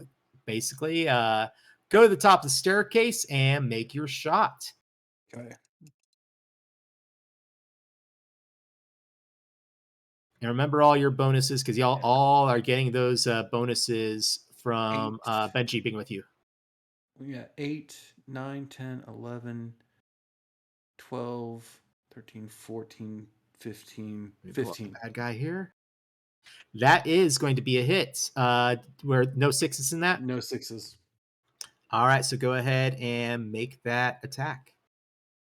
[SPEAKER 1] basically go to the top of the staircase and make your shot.
[SPEAKER 5] Okay.
[SPEAKER 1] And remember all your bonuses because y'all all are getting those bonuses from Benji being with you.
[SPEAKER 5] We got 8, 9, 10, 11, 12, 13, 14, 15,
[SPEAKER 1] Let me pull up the
[SPEAKER 5] 15.
[SPEAKER 1] bad guy here. That is going to be a hit. Where no 6s in that?
[SPEAKER 5] No 6s.
[SPEAKER 1] All right, so go ahead and make that attack.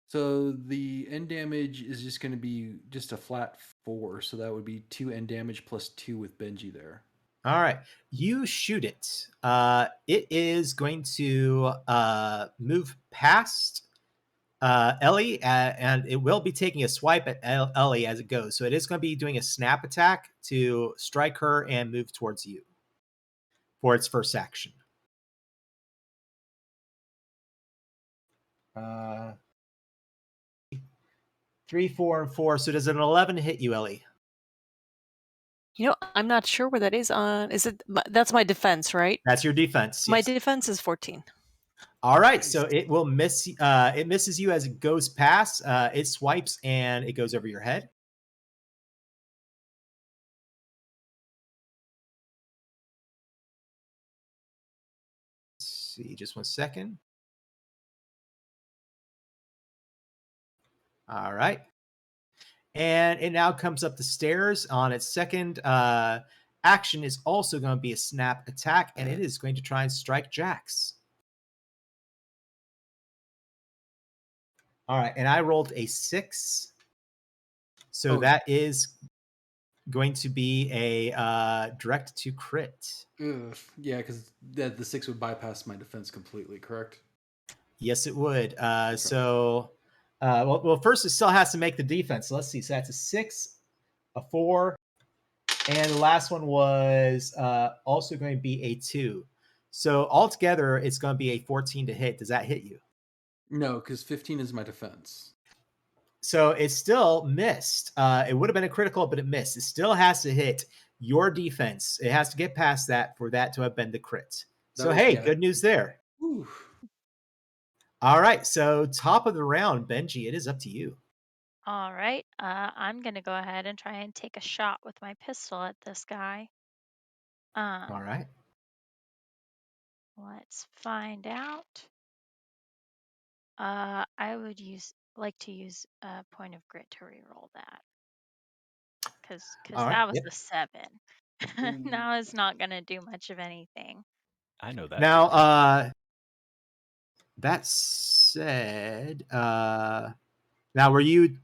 [SPEAKER 5] So the end damage is just going to be just a flat 4. So that would be 2 end damage plus 2 with Benji there.
[SPEAKER 1] All right, you shoot it. It is going to move past Ellie, and it will be taking a swipe at Ellie as it goes. So it is going to be doing a snap attack to strike her and move towards you for its first action. 3, 4, and 4. So does an 11 hit you, Ellie?
[SPEAKER 3] You know, I'm not sure where that is on. Is it? That's my defense, right?
[SPEAKER 1] That's your defense.
[SPEAKER 3] My
[SPEAKER 1] Yes.
[SPEAKER 3] defense is 14.
[SPEAKER 1] All right,
[SPEAKER 5] Nice.
[SPEAKER 1] so it will miss. It misses you as it goes past. It swipes and it goes over your head. Let's see, just 1 second. All right, and it now comes up the stairs. On its second action is also going to be a snap attack, and it is going to try and strike Jax. All right, and I rolled a 6, so that is going to be a direct to crit.
[SPEAKER 5] Ugh. Yeah, because the 6 would bypass my defense completely, correct?
[SPEAKER 1] Yes, it would. Well, first it still has to make the defense. So let's see. So that's a 6, a 4, and the last one was also going to be a 2. So altogether, it's going to be a 14 to hit. Does that hit you?
[SPEAKER 5] No, because 15 is my defense.
[SPEAKER 1] So it still missed. It would have been a critical, but it missed. It still has to hit your defense. It has to get past that for that to have been the crit. So, good news there.
[SPEAKER 5] Whew.
[SPEAKER 1] All right. So top of the round, Benji, it is up to you.
[SPEAKER 4] All right. I'm going to go ahead and try and take a shot with my pistol at this guy.
[SPEAKER 1] All right.
[SPEAKER 4] Let's find out. I would like to use a point of grit to reroll that. Because
[SPEAKER 1] All right,
[SPEAKER 4] that was
[SPEAKER 1] yep.
[SPEAKER 4] the 7. Now it's not going to do much of anything.
[SPEAKER 2] I know that.
[SPEAKER 1] Now, that said, now were you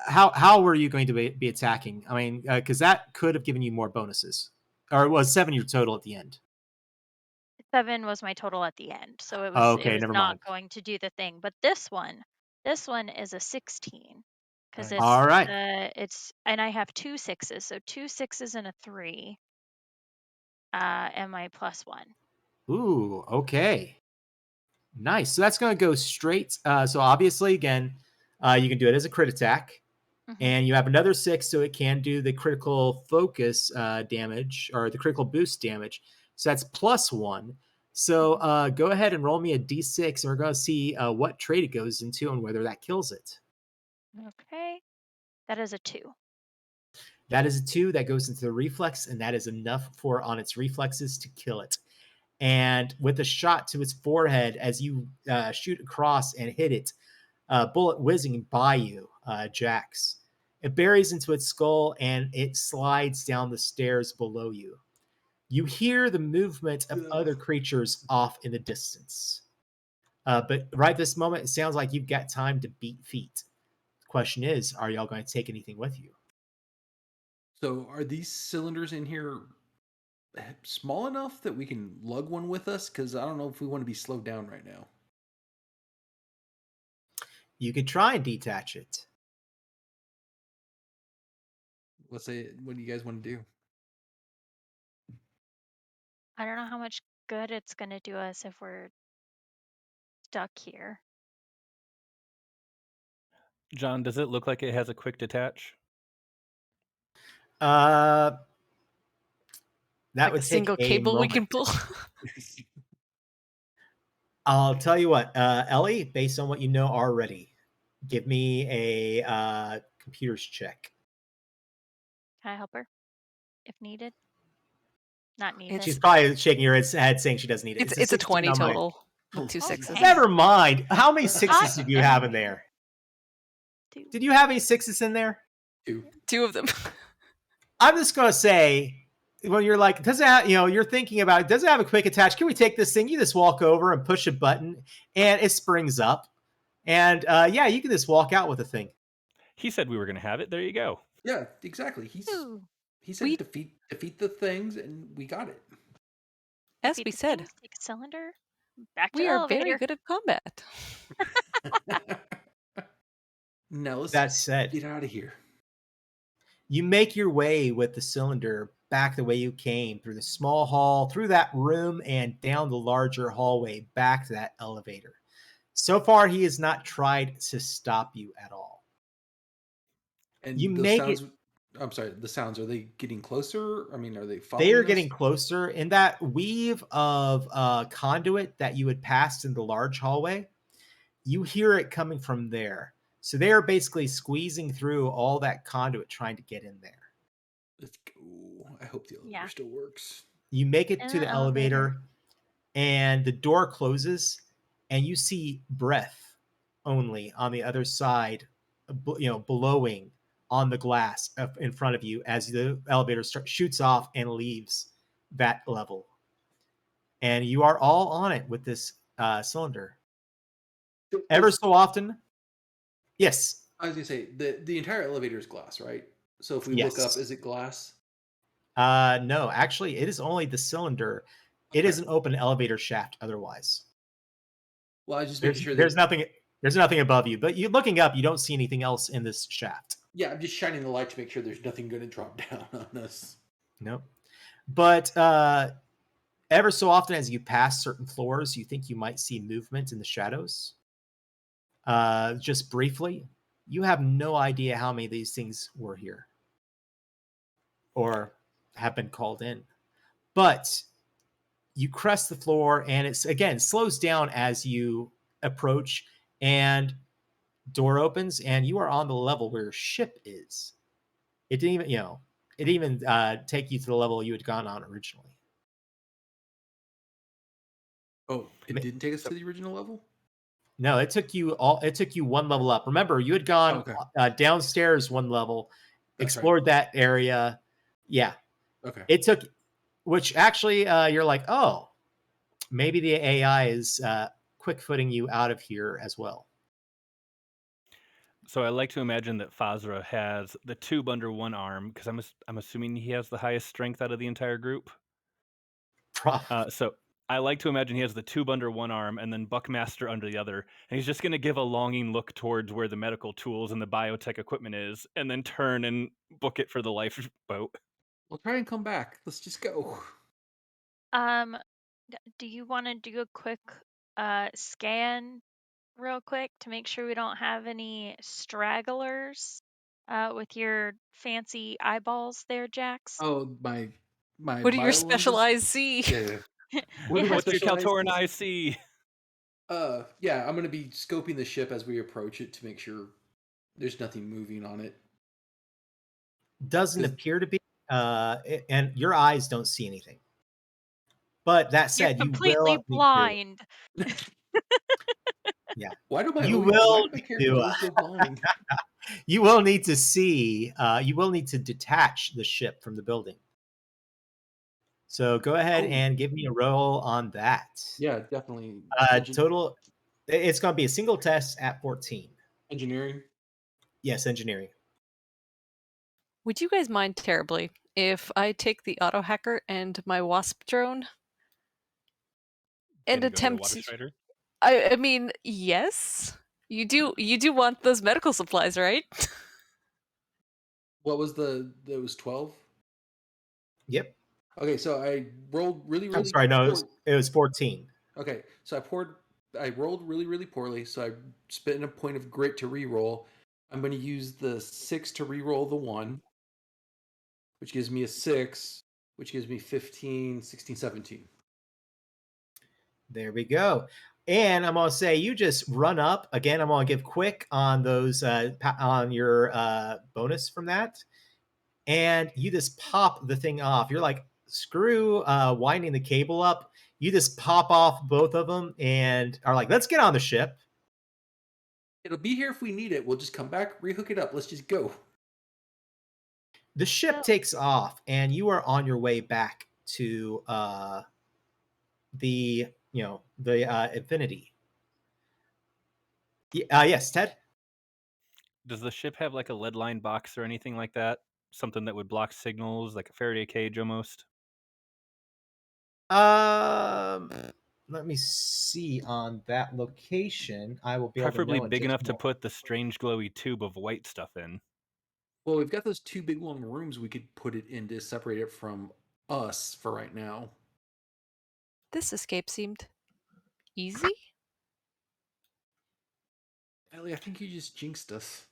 [SPEAKER 1] how were you going to be attacking? I mean, because that could have given you more bonuses, or it was 7 your total at the end.
[SPEAKER 4] 7 was my total at the end, so it was
[SPEAKER 1] Oh, okay,
[SPEAKER 4] it was
[SPEAKER 1] never
[SPEAKER 4] not
[SPEAKER 1] mind.
[SPEAKER 4] going to do the thing. But this one is a 16 because
[SPEAKER 2] Nice.
[SPEAKER 1] All right.
[SPEAKER 4] and I have 2 6s, so 2 6s and a 3, and my +1.
[SPEAKER 1] Ooh, okay. Nice. So that's going to go straight. So obviously, again, You can do it as a crit attack,
[SPEAKER 4] Mhm.
[SPEAKER 1] and you have another 6, so it can do the critical focus damage or the critical boost damage. So that's +1. So go ahead and roll me a d6, and we're going to see what trait it goes into and whether that kills it.
[SPEAKER 4] Okay. That is a 2.
[SPEAKER 1] That is a 2 that goes into the reflex, and that is enough for on its reflexes to kill it. And with a shot to its forehead, as you shoot across and hit it, bullet whizzing by you, Jax. It buries into its skull and it slides down the stairs below you. You hear the movement of other creatures off in the distance. But right this moment, it sounds like you've got time to beat feet. The question is, are y'all going to take anything with you?
[SPEAKER 5] So are these cylinders in here small enough that we can lug one with us? Because I don't know if we want to be slowed down right now.
[SPEAKER 1] You could try and detach it.
[SPEAKER 5] Let's say, what do you guys want to do?
[SPEAKER 4] I don't know how much good it's going to do us if we're stuck here.
[SPEAKER 2] John, does it look like it has a quick detach?
[SPEAKER 1] That
[SPEAKER 3] Like
[SPEAKER 1] would
[SPEAKER 3] a
[SPEAKER 1] take
[SPEAKER 3] single
[SPEAKER 1] a
[SPEAKER 3] cable we
[SPEAKER 1] moment.
[SPEAKER 3] can pull.
[SPEAKER 1] I'll tell you what, Ellie, based on what you know already, give me a computers check.
[SPEAKER 4] Can I help her if needed? Not needed.
[SPEAKER 1] She's probably shaking her head saying she doesn't need it.
[SPEAKER 3] It's
[SPEAKER 1] a
[SPEAKER 3] a
[SPEAKER 1] 16
[SPEAKER 3] 20
[SPEAKER 1] on my-
[SPEAKER 3] total with 2
[SPEAKER 5] Okay.
[SPEAKER 3] 6s.
[SPEAKER 1] Never mind. How many 6s did you
[SPEAKER 4] and-
[SPEAKER 1] have in there?
[SPEAKER 4] 2.
[SPEAKER 1] Did you have any 6s in there?
[SPEAKER 5] 2.
[SPEAKER 3] 2 of them.
[SPEAKER 1] I'm just gonna say, when you're like, does it have, you're thinking about, does it have a quick attach? Can we take this thing? You just walk over and push a button, and it springs up. And yeah, you can just walk out with the thing.
[SPEAKER 2] He said we were going to have it. There you go.
[SPEAKER 5] Yeah, exactly.
[SPEAKER 4] Ooh.
[SPEAKER 5] He said defeat the things, and we got it.
[SPEAKER 3] As
[SPEAKER 4] Defeat
[SPEAKER 3] we
[SPEAKER 4] the
[SPEAKER 3] said,
[SPEAKER 4] things, take a cylinder. Back to
[SPEAKER 3] we
[SPEAKER 4] the
[SPEAKER 3] are
[SPEAKER 4] elevator.
[SPEAKER 3] very good at combat.
[SPEAKER 5] Now let's
[SPEAKER 1] That said,
[SPEAKER 5] get out of here.
[SPEAKER 1] you make your way with the cylinder back the way you came, through the small hall, through that room, and down the larger hallway back to that elevator. So far, he has not tried to stop you at all.
[SPEAKER 5] And
[SPEAKER 1] You
[SPEAKER 5] those
[SPEAKER 1] make
[SPEAKER 5] sounds.
[SPEAKER 1] it.
[SPEAKER 5] I'm sorry. The sounds, are they getting closer? I mean, are they following
[SPEAKER 1] They are
[SPEAKER 5] us?
[SPEAKER 1] getting closer in that weave of conduit that you had passed in the large hallway. You hear it coming from there. So they are basically squeezing through all that conduit trying to get in there.
[SPEAKER 5] Let's go. I hope the elevator
[SPEAKER 4] Yeah.
[SPEAKER 5] still works.
[SPEAKER 1] You make it
[SPEAKER 4] In
[SPEAKER 1] to
[SPEAKER 4] the
[SPEAKER 1] the elevator, and the door closes, and you see breath only on the other side, blowing on the glass in front of you as the elevator shoots off and leaves that level. And you are all on it with this cylinder. Ever so often, yes,
[SPEAKER 5] I was gonna say the entire elevator is glass, right? So if we look
[SPEAKER 1] Yes.
[SPEAKER 5] up, is it glass?
[SPEAKER 1] No, actually, it is only the cylinder. It
[SPEAKER 5] Okay.
[SPEAKER 1] is an open elevator shaft. Otherwise,
[SPEAKER 5] Well, I was just making sure
[SPEAKER 1] there's
[SPEAKER 5] that.
[SPEAKER 1] nothing above you. But you looking up, you don't see anything else in this shaft.
[SPEAKER 5] Yeah, I'm just shining the light to make sure there's nothing going to drop down on us.
[SPEAKER 1] Nope. But ever so often, as you pass certain floors, you think you might see movement in the shadows. Just briefly, you have no idea how many of these things were here or have been called in. But you crest the floor, and it's again slows down as you approach, and door opens, and you are on the level where your ship is. It didn't even take you to the level you had gone on originally.
[SPEAKER 5] Oh, it didn't take us
[SPEAKER 2] So-
[SPEAKER 5] to the original level?
[SPEAKER 1] No, it took you one level up. Remember, you had gone downstairs one level,
[SPEAKER 5] That's right.
[SPEAKER 1] explored that area. Yeah,
[SPEAKER 5] Okay.
[SPEAKER 1] it took, which actually you're like, oh, maybe the AI is quick footing you out of here as well.
[SPEAKER 2] So I like to imagine that Fazra has the tube under one arm because I'm assuming he has the highest strength out of the entire group. So I like to imagine he has the tube under one arm and then Buckmaster under the other, and he's just going to give a longing look towards where the medical tools and the biotech equipment is, and then turn and book it for the lifeboat.
[SPEAKER 5] We'll try and come back. Let's just go.
[SPEAKER 4] Do you want to do a quick scan real quick to make sure we don't have any stragglers with your fancy eyeballs there, Jax.
[SPEAKER 5] Oh, my
[SPEAKER 3] What do your
[SPEAKER 5] bio lenses.
[SPEAKER 3] specialized see?
[SPEAKER 5] Yeah. What do my
[SPEAKER 2] What's your
[SPEAKER 5] specialized?
[SPEAKER 2] Kaltoran eye see?
[SPEAKER 5] Yeah, I'm gonna be scoping the ship as we approach it to make sure there's nothing moving on it.
[SPEAKER 1] Doesn't
[SPEAKER 5] 'Cause-
[SPEAKER 1] appear to be, and your eyes don't see anything. But that
[SPEAKER 4] You're
[SPEAKER 1] said, you
[SPEAKER 4] completely
[SPEAKER 1] will need to,
[SPEAKER 4] blind.
[SPEAKER 1] yeah,
[SPEAKER 5] Why do
[SPEAKER 1] you
[SPEAKER 5] my characters always go blind?
[SPEAKER 1] will need to see, you will need to detach the ship from the building. So go ahead
[SPEAKER 5] Oh,
[SPEAKER 1] and give me a roll on that.
[SPEAKER 5] yeah, definitely.
[SPEAKER 1] Total, it's going to be a single test at 14.
[SPEAKER 5] Engineering.
[SPEAKER 1] Yes, engineering.
[SPEAKER 3] Would you guys mind terribly if I take the auto hacker and my wasp drone and
[SPEAKER 2] Gonna go get a
[SPEAKER 3] attempt
[SPEAKER 2] water
[SPEAKER 3] to?
[SPEAKER 2] strider.
[SPEAKER 3] I mean, yes. You do want those medical supplies, right?
[SPEAKER 5] What was that was 12?
[SPEAKER 1] Yep.
[SPEAKER 5] Okay, so I rolled really,
[SPEAKER 1] I'm
[SPEAKER 5] really
[SPEAKER 1] sorry, no,
[SPEAKER 5] poor.
[SPEAKER 1] it was 14.
[SPEAKER 5] Okay, so I rolled really, really poorly, so I spent a point of grit to re-roll. I'm going to use the 6 to re-roll the 1, which gives me a 6, which gives me 15, 16, 17.
[SPEAKER 1] There we go. And I'm gonna say you just run up again. I'm gonna give quick on those on your bonus from that, and you just pop the thing off. You're like, screw winding the cable up. You just pop off both of them and are like, let's get on the ship.
[SPEAKER 5] It'll be here if we need it. We'll just come back, rehook it up. Let's just go.
[SPEAKER 1] The ship
[SPEAKER 4] So-
[SPEAKER 1] takes off, and you are on your way back to the Infinity. Yes, Ted.
[SPEAKER 2] Does the ship have like a lead line box or anything like that? Something that would block signals, like a Faraday cage almost?
[SPEAKER 1] Um, let me see on that location. I will be able to
[SPEAKER 2] Preferably
[SPEAKER 1] know in
[SPEAKER 2] big
[SPEAKER 1] just
[SPEAKER 2] enough
[SPEAKER 1] a
[SPEAKER 2] to
[SPEAKER 1] moment.
[SPEAKER 2] put the strange glowy tube of white stuff in.
[SPEAKER 5] Well, we've got those 2 big long rooms we could put it in to separate it from us for right now.
[SPEAKER 3] This escape seemed easy.
[SPEAKER 5] Ellie, I think you just jinxed us.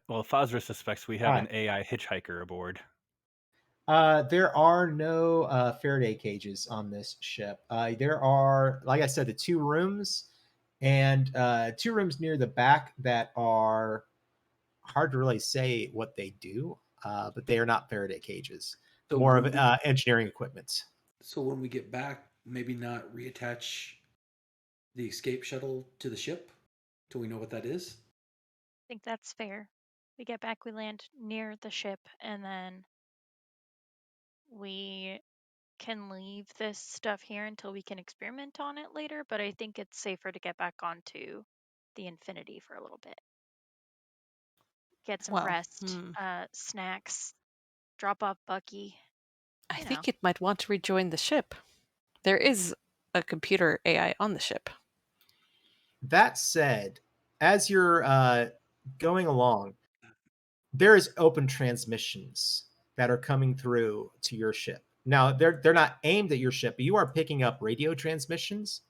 [SPEAKER 2] Well, Fazra suspects we have
[SPEAKER 1] All
[SPEAKER 2] an
[SPEAKER 1] right.
[SPEAKER 2] AI hitchhiker aboard.
[SPEAKER 1] There are no Faraday cages on this ship. There are, like I said, the 2 rooms and 2 rooms near the back that are hard to really say what they do, but they are not Faraday cages.
[SPEAKER 5] So
[SPEAKER 1] More of
[SPEAKER 5] when we,
[SPEAKER 1] engineering equipment.
[SPEAKER 5] so when we get back, maybe not reattach the escape shuttle to the ship till we know what that is.
[SPEAKER 4] I think that's fair. We get back, we land near the ship, and then we can leave this stuff here until we can experiment on it later. But I think it's safer to get back onto the Infinity for a little bit. Get some
[SPEAKER 3] Well,
[SPEAKER 4] rest, snacks, drop off Bucky.
[SPEAKER 3] I
[SPEAKER 4] You know.
[SPEAKER 3] think it might want to rejoin the ship. There is a computer AI on the ship.
[SPEAKER 1] That said, as you're going along, there is open transmissions that are coming through to your ship. Now they're not aimed at your ship, but you are picking up radio transmissions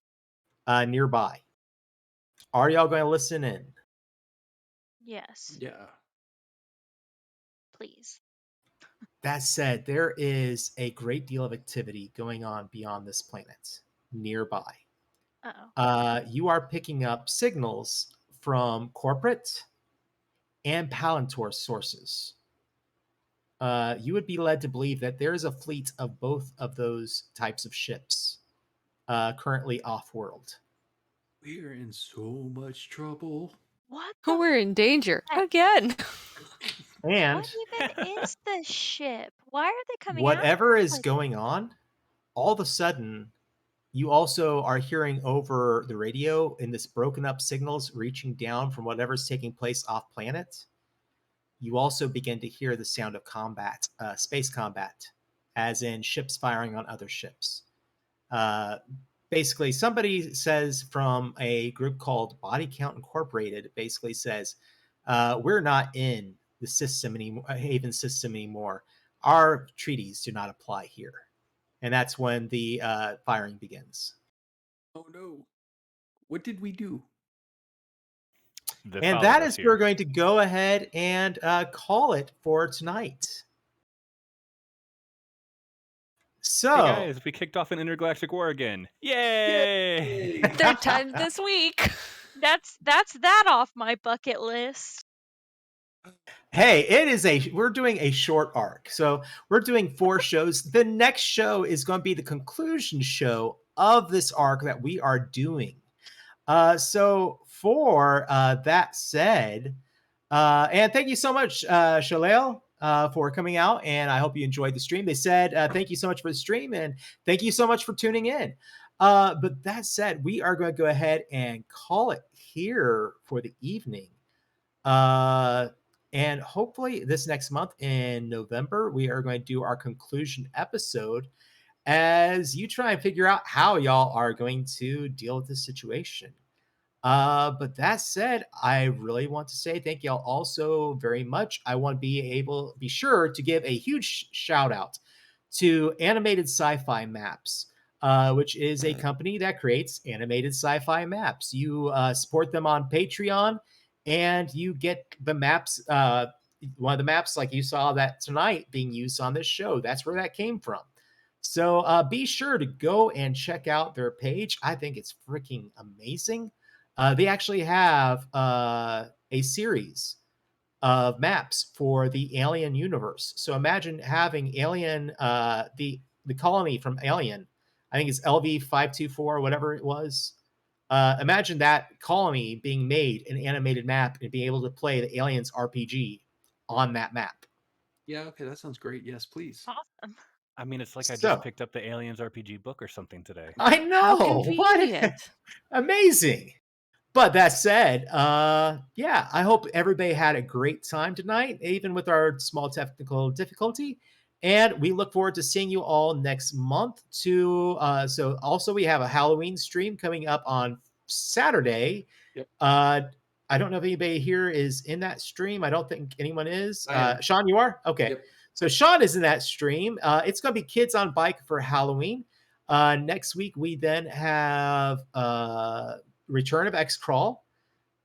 [SPEAKER 1] nearby. Are y'all going to listen in?
[SPEAKER 4] Yes,
[SPEAKER 5] Yeah.
[SPEAKER 4] please.
[SPEAKER 1] That said, there is a great deal of activity going on beyond this planet nearby.
[SPEAKER 4] Uh-oh.
[SPEAKER 1] You are picking up signals from corporate and Palantir sources. You would be led to believe that there is a fleet of both of those types of ships currently off-world.
[SPEAKER 5] We're in so much trouble.
[SPEAKER 4] What the
[SPEAKER 3] We're in danger
[SPEAKER 4] heck?
[SPEAKER 3] again.
[SPEAKER 1] And
[SPEAKER 4] What even is the ship? Why are they coming
[SPEAKER 1] whatever
[SPEAKER 4] after
[SPEAKER 1] is
[SPEAKER 4] us?
[SPEAKER 1] going on, all of a sudden, you also are hearing over the radio in this broken up signals reaching down from whatever's taking place off planet. You also begin to hear the sound of combat, space combat, as in ships firing on other ships. Uh, Basically, somebody says from a group called Body Count Incorporated, basically says, we're not in the system anymore, Haven system anymore. Our treaties do not apply here. And that's when the firing begins.
[SPEAKER 5] Oh no. What did we do?
[SPEAKER 2] that
[SPEAKER 1] And
[SPEAKER 2] followed
[SPEAKER 1] that
[SPEAKER 2] us
[SPEAKER 1] is we're
[SPEAKER 2] here.
[SPEAKER 1] going to go ahead and call it for tonight.
[SPEAKER 2] Hey
[SPEAKER 1] So,
[SPEAKER 2] guys, we kicked off an intergalactic war again. Yay!
[SPEAKER 5] Yay!
[SPEAKER 3] Third time this week.
[SPEAKER 4] That's that off my bucket list.
[SPEAKER 1] hey, we're doing a short arc. So we're doing 4 shows. The next show is going to be the conclusion show of this arc that we are doing. So for that said, and thank you so much, Shalale, for coming out, and I hope you enjoyed the stream. They said thank you so much for the stream, and thank you so much for tuning in. But that said, we are going to go ahead and call it here for the evening. And hopefully this next month in November, we are going to do our conclusion episode as you try and figure out how y'all are going to deal with this situation. But that said, I really want to say thank y'all also very much. I want to be sure to give a huge shout out to Animated Sci-Fi Maps, which is a company that creates animated sci-fi maps. You support them on Patreon, and you get the maps. One of the maps, like you saw that tonight, being used on this show. That's where that came from. So be sure to go and check out their page. I think it's freaking amazing. They actually have a series of maps for the Alien universe. So imagine having Alien, the colony from Alien. I think it's LV524, whatever it was. Imagine that colony being made an animated map and being able to play the Aliens RPG on that map.
[SPEAKER 5] Yeah, okay, that sounds great. Yes, please.
[SPEAKER 4] Awesome.
[SPEAKER 2] I mean, it's like I just
[SPEAKER 1] So
[SPEAKER 2] picked up the Aliens RPG book or something today.
[SPEAKER 1] I
[SPEAKER 3] How
[SPEAKER 1] know
[SPEAKER 3] convenient.
[SPEAKER 1] amazing. But that said, yeah, I hope everybody had a great time tonight, even with our small technical difficulty. And we look forward to seeing you all next month. So also we have a Halloween stream coming up on Saturday.
[SPEAKER 5] Yep.
[SPEAKER 1] I don't know if anybody here is in that stream. I don't think anyone is.
[SPEAKER 5] I am.
[SPEAKER 1] Shawn, you are? Okay.
[SPEAKER 5] Yep.
[SPEAKER 1] So Shawn is in that stream. It's going to be Kids on Bike for Halloween. Next week we then have Return of X Crawl.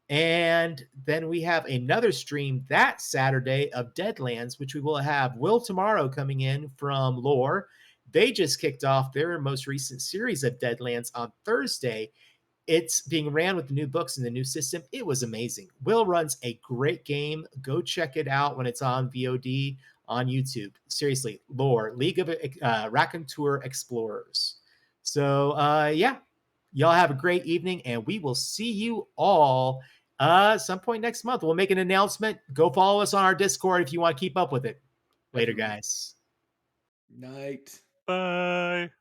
[SPEAKER 1] And then we have another stream that Saturday of Deadlands, which we will have Will Tomorrow coming in from Lore. They just kicked off their most recent series of Deadlands on Thursday. It's being ran with the new books and the new system. It was amazing. Will runs a great game. Go check it out when it's on VOD on YouTube. Seriously, Lore, League of Raconteur Explorers. So, yeah, y'all have a great evening, and we will see you all some point next month. We'll make an announcement. Go follow us on our Discord if you want to keep up with it. Later,
[SPEAKER 5] Definitely.
[SPEAKER 1] guys.
[SPEAKER 5] Night.
[SPEAKER 2] Bye.